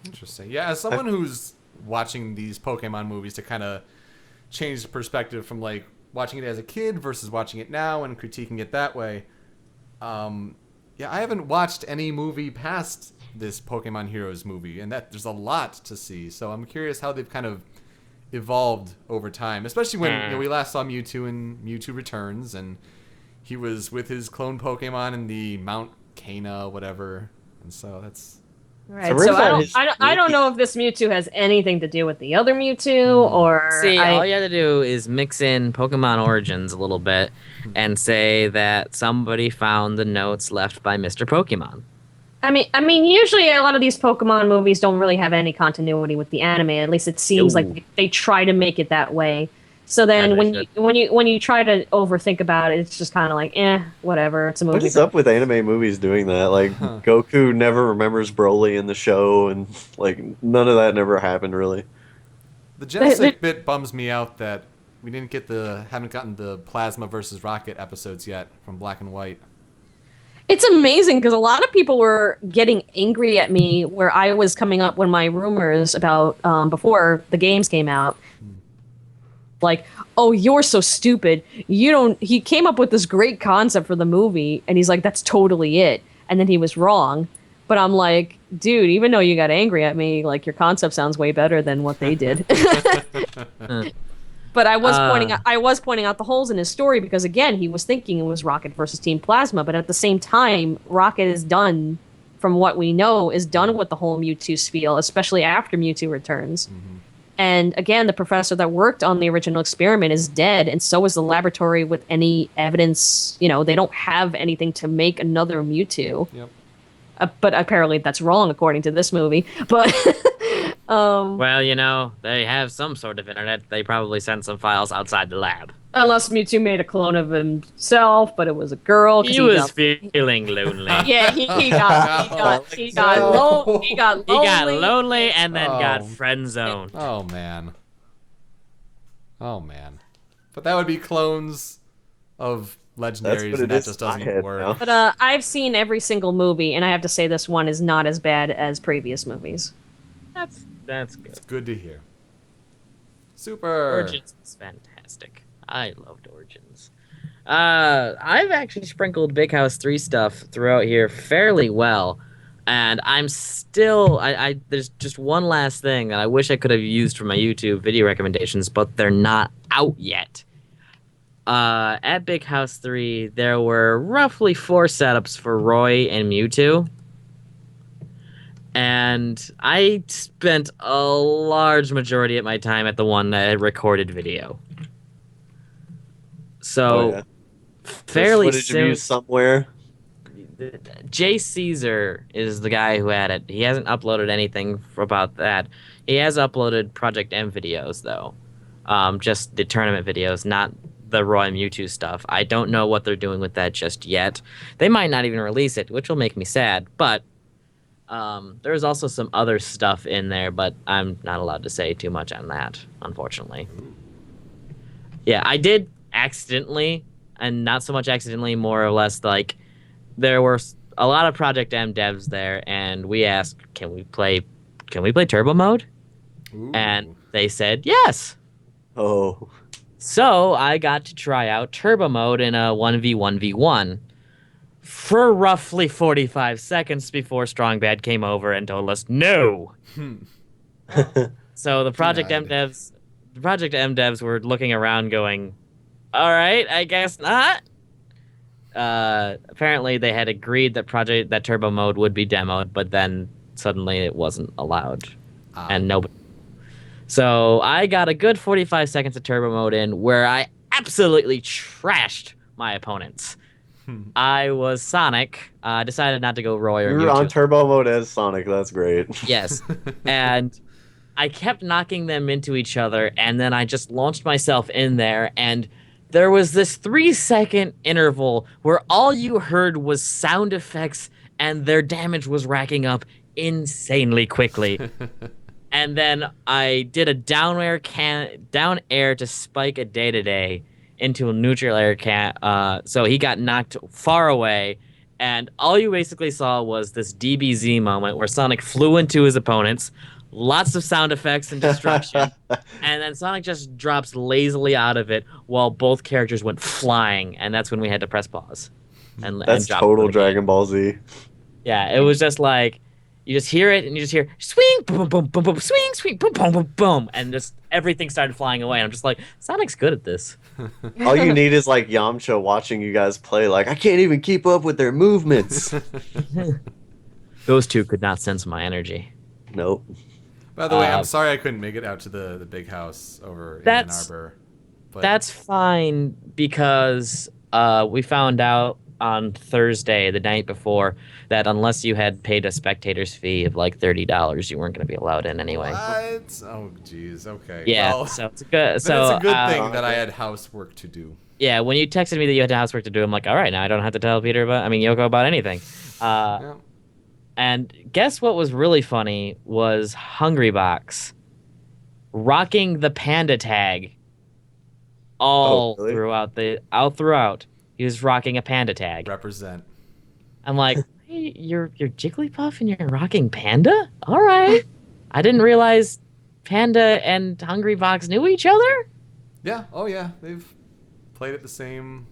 Interesting. Yeah, as someone who's watching these Pokemon movies to kind of change the perspective from like watching it as a kid versus watching it now and critiquing it that way. Yeah, I haven't watched any movie past this Pokemon Heroes movie, and that there's a lot to see. So I'm curious how they've kind of evolved over time, especially when we last saw Mewtwo in Mewtwo Returns, and he was with his clone Pokemon in the Mount Cana, whatever. And so that's Right. So So Rick's on his I don't know if this Mewtwo has anything to do with the other Mewtwo or See, all you have to do is mix in Pokemon Origins a little bit and say that somebody found the notes left by Mr. Pokemon. I mean, usually a lot of these Pokemon movies don't really have any continuity with the anime. At least it seems Ooh. like they try to make it that way. So then As when they when you try to overthink about it, it's just kind of like, whatever. It's a movie. What is up with anime movies doing that? Like Goku never remembers Broly in the show, and like none of that never happened really. the Genesect bit bums me out that we haven't gotten the Plasma versus Rocket episodes yet from Black and White. It's amazing because a lot of people were getting angry at me where I was coming up with my rumors about before the games came out. Like, oh, you're so stupid. You don't. He came up with this great concept for the movie, and he's like, that's totally it. And then he was wrong. But I'm like, dude, even though you got angry at me, like your concept sounds way better than what they did. But I was pointing out the holes in his story because again, he was thinking it was Rocket versus Team Plasma, but at the same time, Rocket is done, from what we know, is done with the whole Mewtwo spiel, especially after Mewtwo returns. Mm-hmm. And again, the professor that worked on the original experiment is dead, and so is the laboratory with any evidence. You know, they don't have anything to make another Mewtwo. Yep. But apparently that's wrong according to this movie. But Well, you know, they have some sort of internet. They probably sent some files outside the lab. unless Mewtwo made a clone of himself, but it was a girl. 'cause He was feeling lonely. Yeah, he got He lonely. He got lonely and then got Oh. friend zoned. Oh man. Oh man. But that would be clones of legendaries, what and it that is just in my doesn't head work. now. But I've seen every single movie, and I have to say this one is not as bad as previous movies. That's good. It's good to hear. Super. Origins is fantastic. I loved Origins. I've actually sprinkled Big House 3 stuff throughout here fairly well. And I'm still there's just one last thing that I wish I could have used for my YouTube video recommendations, but they're not out yet. At Big House 3, there were roughly 4 setups for Roy and Mewtwo. And I spent a large majority of my time at the one that had recorded video. So, Oh, yeah. fairly There's footage of soon. you somewhere. Jay Caesar is the guy who had it. He hasn't uploaded anything about that. He has uploaded Project M videos, though. Just the tournament videos, not the Roy Mewtwo stuff. I don't know what they're doing with that just yet. They might not even release it, which will make me sad. But there's also some other stuff in there, but I'm not allowed to say too much on that, unfortunately. Yeah, I did accidentally, and not so much accidentally, more or less like there were a lot of Project M devs there, and we asked, can we play turbo mode? Ooh. And they said yes. Oh, So I got to try out turbo mode in a 1v1v1 for roughly 45 seconds before Strong Bad came over and told us no. So the Project M Denied. devs, Project M devs were looking around going, all right, I guess not. Apparently they had agreed that turbo mode would be demoed, but then suddenly it wasn't allowed. And nobody. So I got a good 45 seconds of turbo mode in where I absolutely trashed my opponents. I was Sonic. Decided not to go Roy or You were Mewtwo. on turbo mode as Sonic. That's great. Yes. And I kept knocking them into each other, and then I just launched myself in there, and there was this 3-second interval where all you heard was sound effects, and their damage was racking up insanely quickly. And then I did a down air to spike a day-to-day into a neutral air so he got knocked far away, and all you basically saw was this DBZ moment where Sonic flew into his opponents, lots of sound effects and destruction, and then Sonic just drops lazily out of it while both characters went flying, and that's when we had to press pause. That's drop total the game. Dragon Ball Z. Yeah, it was just like, you just hear it, and you just hear swing, boom, boom, boom, boom, swing, swing, boom, boom, boom, boom, and just everything started flying away. And I'm just like, Sonic's good at this. All you need is like Yamcha watching you guys play. Like, I can't even keep up with their movements. Those two could not sense my energy. Nope. By the way, I'm sorry I couldn't make it out to the big house over in Ann Arbor. But That's fine because we found out on Thursday, the night before, that unless you had paid a spectator's fee of like $30, you weren't going to be allowed in anyway. what? Oh, jeez. Okay. Yeah, Well, so it's good. then So it's a good thing that I had housework to do. yeah, when you texted me that you had housework to do, I'm like, all right, now I don't have to tell Yoko about anything. Yeah. And guess what was really funny was Hungrybox rocking the panda tag all really? throughout. He was rocking a panda tag. Represent. I'm like, hey, you're Jigglypuff and you're rocking panda? All right. I didn't realize Panda and Hungrybox knew each other. Yeah. Oh, yeah. They've played at the same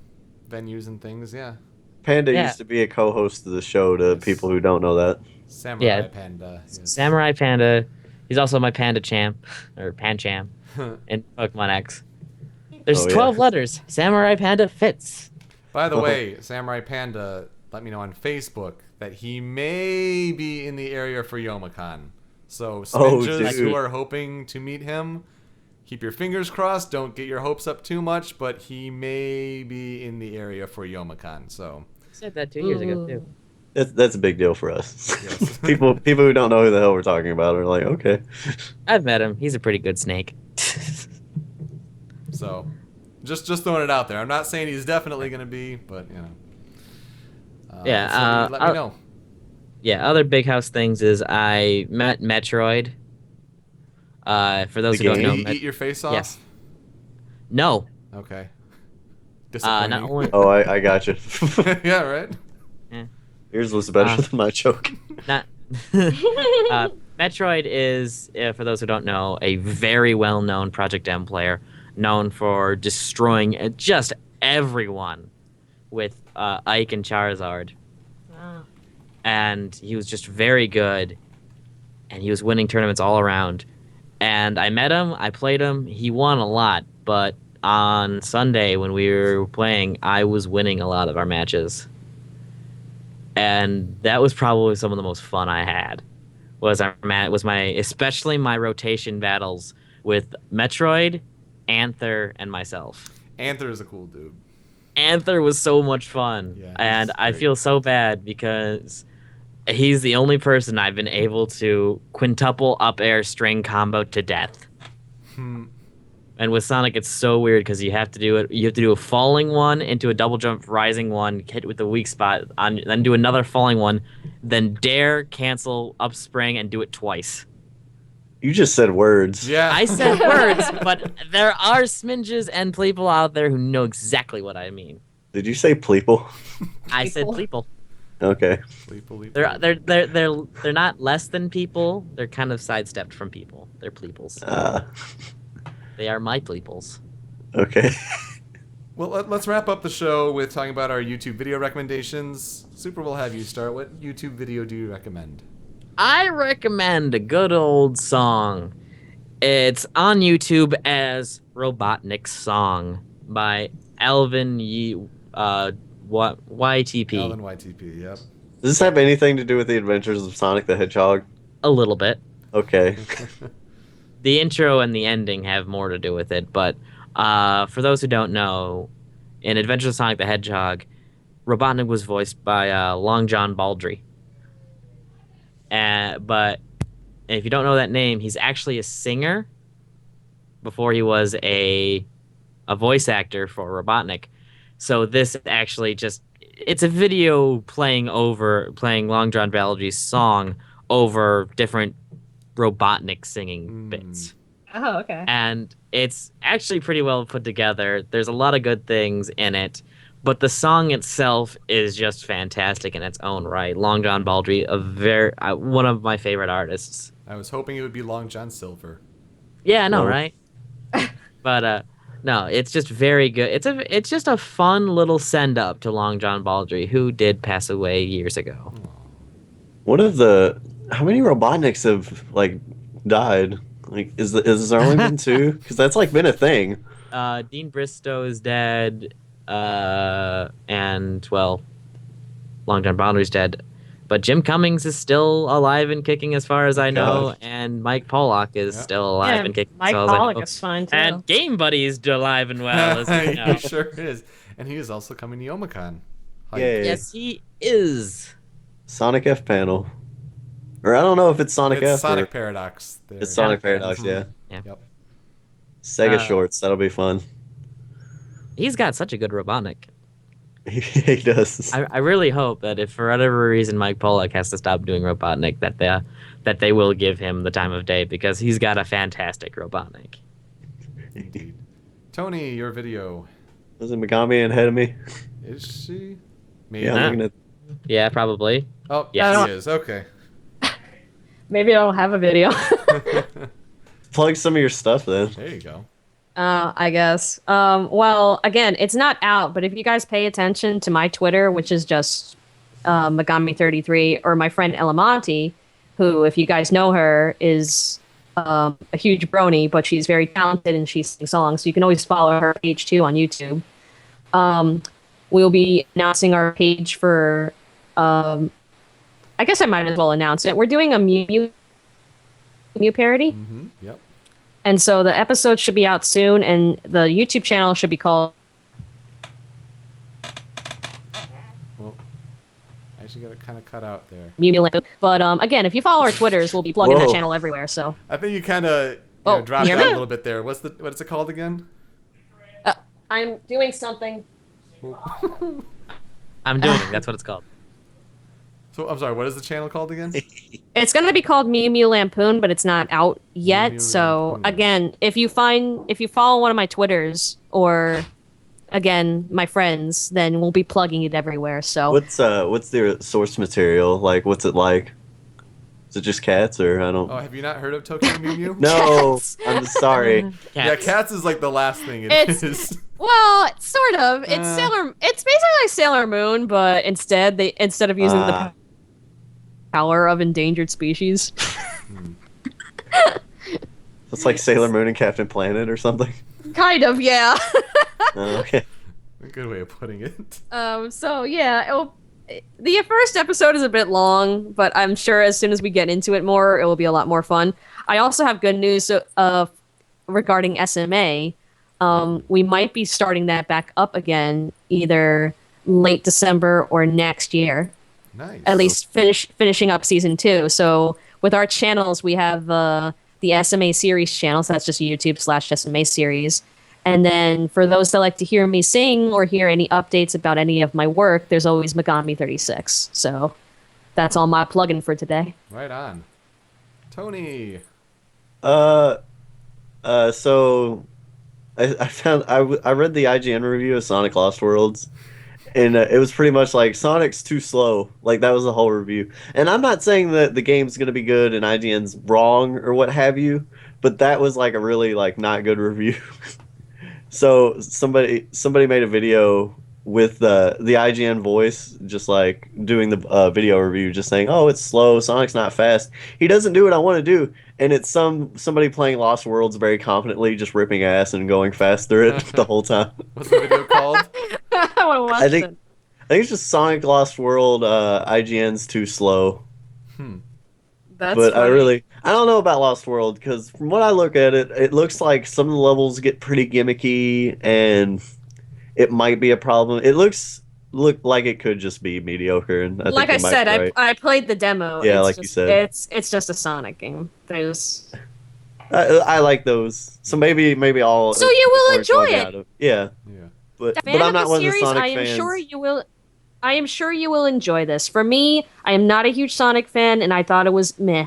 venues and things. Yeah. Panda Yeah. used to be a co-host of the show to people who don't know that. Samurai Yeah. Panda. Yes. Samurai Panda. He's also my Panda Champ, or Pancham, in Pokemon X. There's Oh, yeah. 12 letters. Samurai Panda fits. By the way, Samurai Panda let me know on Facebook that he may be in the area for Youmacon. So, Spinjas who dude. are hoping to meet him, keep your fingers crossed. Don't get your hopes up too much, but he may be in the area for Youmacon. So, I said that 2 years ago, too. That's a big deal for us. Yes. people who don't know who the hell we're talking about are like, okay. I've met him. He's a pretty good snake. so just throwing it out there. I'm not saying he's definitely going to be, but you know. Yeah, so let me know. Yeah, other big house things is I met Metroid. For those The who don't game? know, Did he eat your face off? Yes. No. Okay. Not Disappointing. only Oh, I got you. yeah, right? Yours was better than my joke. not. Metroid is, for those who don't know, a very well-known Project M player, known for destroying just everyone with Ike and Charizard. Wow. And he was just very good, and he was winning tournaments all around. And I met him, I played him, he won a lot, but on Sunday when we were playing, I was winning a lot of our matches. And that was probably some of the most fun I had. Especially my rotation battles with Metroid, Anther, and myself. Anther is a cool dude. Anther was so much fun, Yeah, and he's I great. feel so bad because he's the only person I've been able to quintuple up air string combo to death. And with Sonic, it's so weird because you have to do it. You have to do a falling one into a double jump, rising one, hit with the weak spot, then do another falling one, then dare cancel up spring and do it twice. You just said words. Yeah. I said words, but there are Smidges and people out there who know exactly what I mean. Did you say pleeple? I said Pleeple? people. Okay. They're not less than people. They're kind of sidestepped from people. They're pleeples. They are my pleeples. Okay. Well, let's wrap up the show with talking about our YouTube video recommendations. Super, we'll have you start. What YouTube video do you recommend? I recommend a good old song. It's on YouTube as Robotnik's Song by Alvin YTP. Alvin YTP, yep. Does this have anything to do with the Adventures of Sonic the Hedgehog? A little bit. Okay. The intro and the ending have more to do with it, but for those who don't know, in Adventures of Sonic the Hedgehog, Robotnik was voiced by Long John Baldry. But if you don't know that name, he's actually a singer before he was a voice actor for Robotnik. So this actually it's a video playing Long John Baldry's song over different Robotnik singing bits. Oh, okay. And it's actually pretty well put together. There's a lot of good things in it, but the song itself is just fantastic in its own right. Long John Baldry, one of my favorite artists. I was hoping it would be Long John Silver. Yeah, I know, Oh. right? But no, it's just very good. It's just a fun little send up to Long John Baldry, who did pass away years ago. How many Robotniks have like died? Like, is there only been two? Because that's like been a thing. Dean Bristow is dead, and well, Long John Baldry's dead, but Jim Cummings is still alive and kicking, as far as I know, God. and Mike Pollock is still alive Yeah, and kicking. Mike as well as I Pollock know. is fine too. And Game Buddy is alive and well, as we know. He sure is. And he is also coming to Youmacon. Hype. Yay. Yes, he is. Sonic F panel. Or I don't know if it's Sonic It's F Sonic or Paradox. There. it's Sonic Yeah. Paradox, yeah. Yeah. Yep. Sega Uh, shorts, that'll be fun. He's got such a good Robotnik. He does. I really hope that if for whatever reason Mike Pollock has to stop doing Robotnik, that they will give him the time of day, because he's got a fantastic Robotnik. Indeed. Tony, your video. Was it Megami ahead of me? Is she? Maybe. Yeah, I'm looking at. Yeah, probably. Oh, Yes. she is. Okay. Maybe I don't have a video. Plug some of your stuff then. There you go. I guess. Well, again, it's not out, but if you guys pay attention to my Twitter, which is just Megami33, or my friend Elamonte, who, if you guys know her, is a huge brony, but she's very talented and she sings songs. So you can always follow her page too on YouTube. We'll be announcing our page for. I guess I might as well announce it. We're doing a Mew parody. Mm-hmm. Yep. And so the episode should be out soon, and the YouTube channel should be called. Well, I actually got it kind of cut out there. Mew. But again, if you follow our Twitters, we'll be plugging Whoa. that channel everywhere. So I think you kind of Oh, dropped you out hear a me? little bit there. What is it called again? I'm doing something. I'm doing it. That's what it's called. So I'm sorry. What is the channel called again? It's going to be called Mew Lampoon, but it's not out yet. Mew So Lampoon. again, if you follow one of my Twitters or again my friends, then we'll be plugging it everywhere. So What's their source material? Like, what's it like? Is it just cats or I don't? Oh, have you not heard of Tokyo Mew Mew? No, Cats. I'm sorry. Yeah, Cats. cats is like the last thing it It's- is. well, sort of. It's Uh. It's basically like Sailor Moon, but instead of using the power of endangered species. It's like Sailor Moon and Captain Planet or something. Kind of, yeah. Okay. A good way of putting it. So yeah, the first episode is a bit long, but I'm sure as soon as we get into it more, it will be a lot more fun. I also have good news regarding SMA. We might be starting that back up again either late December or next year. Nice. At least finishing up season 2. So with our channels, we have the SMA series channel. So that's just YouTube/SMA series. And then for those that like to hear me sing or hear any updates about any of my work, there's always Megami36. So that's all my plug-in for today. Right on. Tony. So I read the IGN review of Sonic Lost Worlds, and it was pretty much like Sonic's too slow. Like that was the whole review. And I'm not saying that the game's gonna be good and IGN's wrong or what have you, but that was like a really like not good review. So somebody made a video with the IGN voice, just like doing the video review, just saying, "Oh, it's slow. Sonic's not fast. He doesn't do what I want to do." And it's somebody playing Lost Worlds very confidently, just ripping ass and going fast through it the whole time. What's the video called? I want to watch I think it. I think it's just Sonic Lost World. IGN's too slow. That's But funny. I don't know about Lost World because from what I look at it, it looks like some of the levels get pretty gimmicky and it might be a problem. It look like it could just be mediocre, and I Like think I they might said, be right. I played the demo. Yeah, It's like you just said. it's just a Sonic game. There's I like those, so maybe I'll so you will talk me enjoy out it. of yeah, Yeah. but Fan I'm of not the one of the series, Sonic I am fans. sure you will. I am sure you will enjoy this. For me, I am not a huge Sonic fan, and I thought it was meh.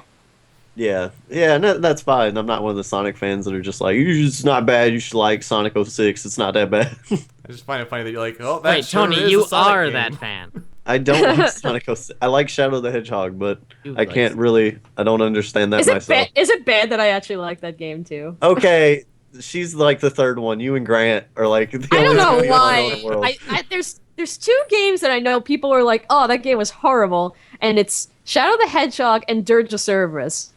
Yeah, no, that's fine. I'm not one of the Sonic fans that are just like, it's not bad. You should like Sonic '06. It's not that bad. I just find it funny that you're like, oh, that Wait, sure Tony, is you a Sonic are game. that fan. I don't like Sonic '06. I like Shadow the Hedgehog, but You I like can't really. I don't understand that Is it myself. bad? Is it bad that I actually like that game too? Okay, she's like the third one. You and Grant are like the I only don't two know people I know in why. the world. There's two games that I know people are like, oh, that game was horrible, and it's Shadow the Hedgehog and Dirge of Cerberus.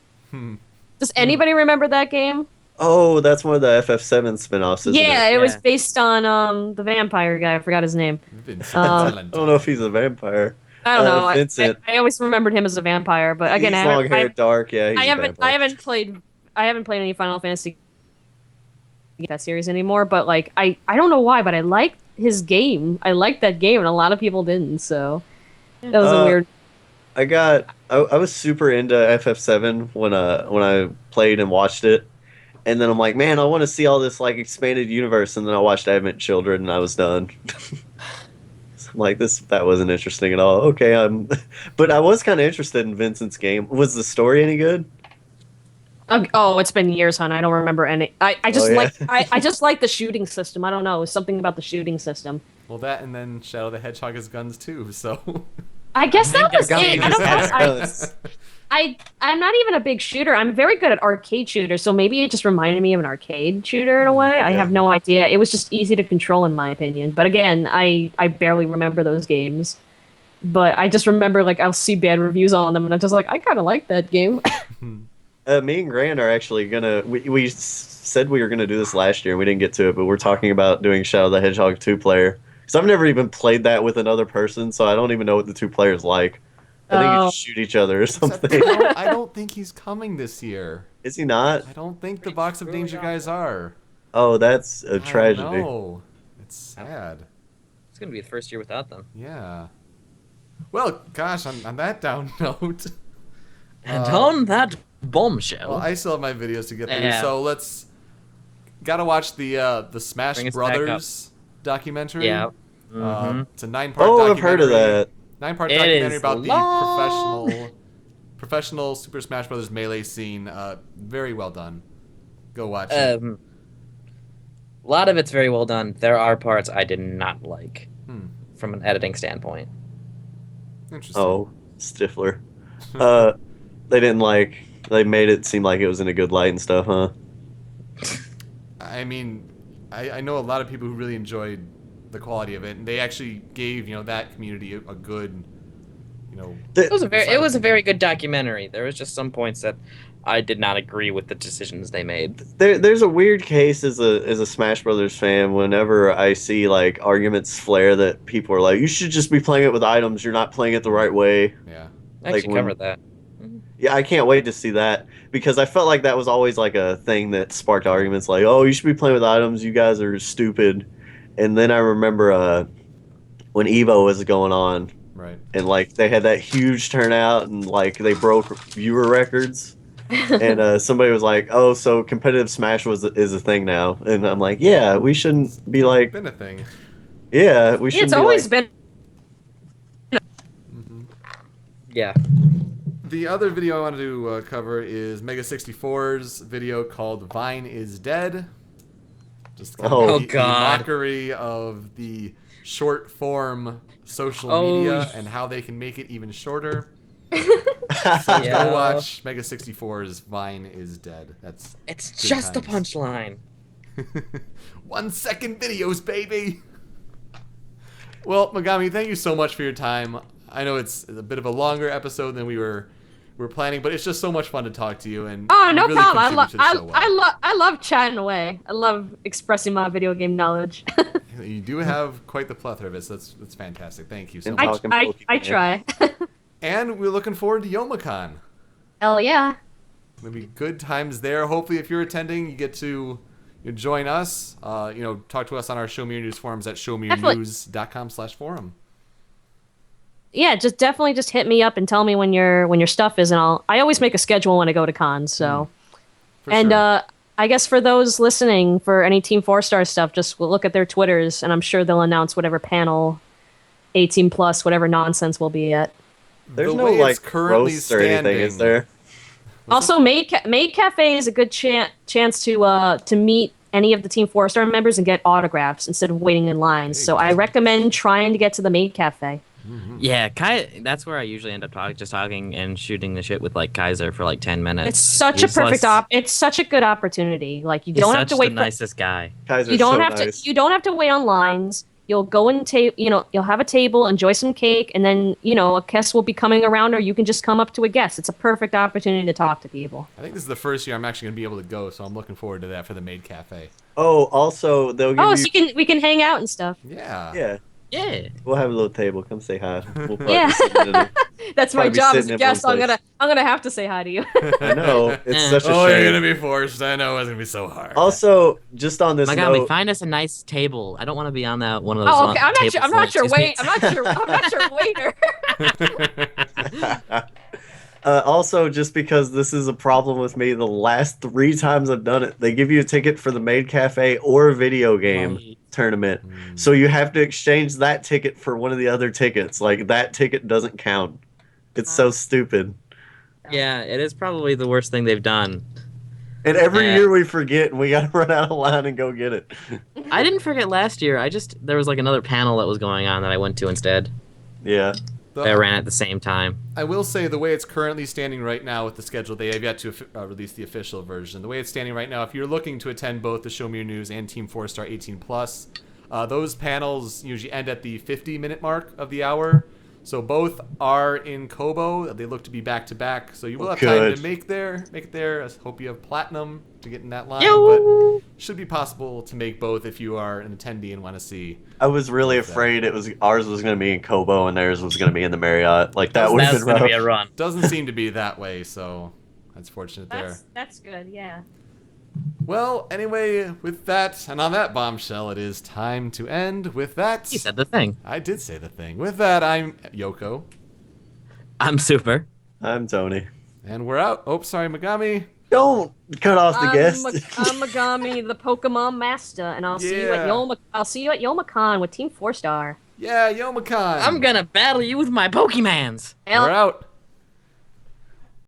Does anybody remember that game? Oh, that's one of the FF7 spin-offs, isn't Yeah, it? it was Yeah. based on the vampire guy. I forgot his name. Vincent Um, I don't know if he's a vampire. I don't know. Vincent. I always remembered him as a vampire, but again, He's long haired, dark. Yeah, he's a vampire. I haven't played any Final Fantasy that series anymore. But like, I don't know why, but I liked his game. I liked that game, and a lot of people didn't. So that was a weird. I was super into FF7 when I played and watched it, and then I'm like, man, I want to see all this like expanded universe, and then I watched Advent Children, and I was done. So I'm like, that wasn't interesting at all. Okay, but I was kind of interested in Vincent's game. Was the story any good? Oh, it's been years, hon. I don't remember any. I just Oh, yeah. I just like the shooting system. I don't know. It's something about the shooting system. Well, that and then Shadow the Hedgehog has guns too, so. I guess that was Got it. me I don't know. Guns. I'm not even a big shooter. I'm very good at arcade shooters, so maybe it just reminded me of an arcade shooter in a way. I have no idea. It was just easy to control, in my opinion. But again, I barely remember those games. But I just remember like I'll see bad reviews on them, and I'm just like, I kind of like that game. Me and Grant are actually gonna. We said we were gonna do this last year, and we didn't get to it. But we're talking about doing Shadow the Hedgehog 2-player. Because I've never even played that with another person, so I don't even know what the two players like. I think you Oh. just shoot each other or Except something. I don't think he's coming this year. Is he not? I don't think the Box of Danger guys are. Oh, that's a tragedy. No, it's sad. It's gonna be the first year without them. Yeah. Well, gosh, on that down note. And on that bombshell, Well, I still have my videos to get through, Yeah. so let's. Gotta watch the Smash Bring us back up. Brothers documentary. yeah. Mhm. It's a 9-part Oh, documentary. I've heard of that. 9-part It documentary is about long. the professional Super Smash Brothers Melee scene. Very well done. Go watch it. A lot of it's very well done. There are parts I did not like from an editing standpoint. Interesting. Oh, Stifler. They didn't like. They made it seem like it was in a good light and stuff, huh? I mean, I know a lot of people who really enjoyed the quality of it, and they actually gave that community a good, It was a very good documentary. There was just some points that I did not agree with the decisions they made. There's a weird case as a Smash Brothers fan whenever I see like arguments flare that people are like, you should just be playing it with items. You're not playing it the right way. Yeah. I Like actually when- covered that. Yeah, I can't wait to see that because I felt like that was always like a thing that sparked arguments like, oh, you should be playing with items. You guys are stupid. And then I remember when Evo was going on Right. and like they had that huge turnout and like they broke viewer records. And somebody was like, "Oh, so competitive Smash is a thing now," and I'm like, "Yeah, we shouldn't be like, Been a thing. yeah, we shouldn't." It's be always like, been. Yeah. The other video I wanted to cover is Mega 64's video called "Vine is Dead." Just kind Oh, of the God. mockery of the short form social Oh, media and how they can make it even shorter. So Yeah. go watch Mega 64's "Vine is Dead." That's It's good just a times. punchline. 1 second videos, baby. Well, Megami, thank you so much for your time. I know it's a bit of a longer episode than we were planning, but it's just so much fun to talk to you. And Oh, you no really problem. contribute to the show well. I love chatting away. I love expressing my video game knowledge. You do have quite the plethora of it, so that's fantastic. Thank you so And much. talking I Pokemon. try. And we're looking forward to YomaCon. Hell yeah. There'll be good times there. Hopefully, if you're attending, you get to join us. Talk to us on our Show Me Your News forums at showmeyournews.com/forum. Yeah, definitely hit me up and tell me when your stuff is, and I always make a schedule when I go to cons. So, For and sure. I guess for those listening, for any Team 4-Star stuff, just look at their Twitters, and I'm sure they'll announce whatever panel, 18 plus, whatever nonsense we'll be at. There's The no way it's like currently roast or anything, is there? Also, Maid Cafe is a good chance to meet any of the Team 4-Star members and get autographs instead of waiting in lines. So I recommend trying to get to the Maid Cafe. Yeah, that's where I usually end up talking and shooting the shit with like Kaiser for like 10 minutes. It's such He's a perfect like- It's such a good opportunity. Like you He's don't have to such wait the for nicest guy. Kaiser's you don't so have nice. to you don't have to wait on lines. You'll go and you'll have a table, enjoy some cake, and then a guest will be coming around, or you can just come up to a guest. It's a perfect opportunity to talk to people. I think this is the first year I'm actually going to be able to go, so I'm looking forward to that for the Maid Cafe. Oh, also they'll give Oh, you. so we can hang out and stuff. Yeah. Yeah, Yeah. we'll have a little table. Come say hi. We'll probably Yeah. be sitting in it. That's my Probably be job as sitting a in guest. one I'm place. gonna have to say hi to you. I know it's such a Oh, shame. you're going to be forced. I know it's going to be so hard. Also, just on this Megami, note, find us a nice table. I don't want to be on that one of those. Oh, okay. I'm tables not sure. like- I'm not sure waiter. also just because this is a problem with me, the last 3 times I've done it, they give you a ticket for the Maid Cafe or video game Right. tournament, so you have to exchange that ticket for one of the other tickets. Like that ticket doesn't count. It's so stupid. Yeah, it is probably the worst thing they've done. And every Yeah. year we forget, and we gotta run out of line and go get it. I didn't forget last year. There was like another panel that was going on that I went to instead. Yeah. I ran at the same time. I will say the way it's currently standing right now with the schedule, they have yet to release the official version. The way it's standing right now, if you're looking to attend both the Show Me Your News and Team 4-Star 18 Plus, those panels usually end at the 50-minute mark of the hour. So both are in Kobo. They look to be back to back. So you will have time Good. to make it there. I hope you have platinum to get in that line. Yo! But should be possible to make both if you are an attendee and want to see. I was really afraid ours was gonna be in Kobo and theirs was gonna be in the Marriott. Like that would have That's been gonna rough. be a run. Doesn't seem to be that way, so that's fortunate there. That's good. Yeah. Well, anyway, with that, and on that bombshell, it is time to end. With that, You said the thing. I did say the thing. With that, I'm Yoko, I'm super. I'm Tony. and we're out. Oh, sorry, Megami. Don't cut off the guest. I'm Megami, the Pokemon Master, and I'll see you at Yeah. YomaCon with Team 4-Star. Yeah, YomaCon. I'm gonna battle you with my Pokemans. We're out.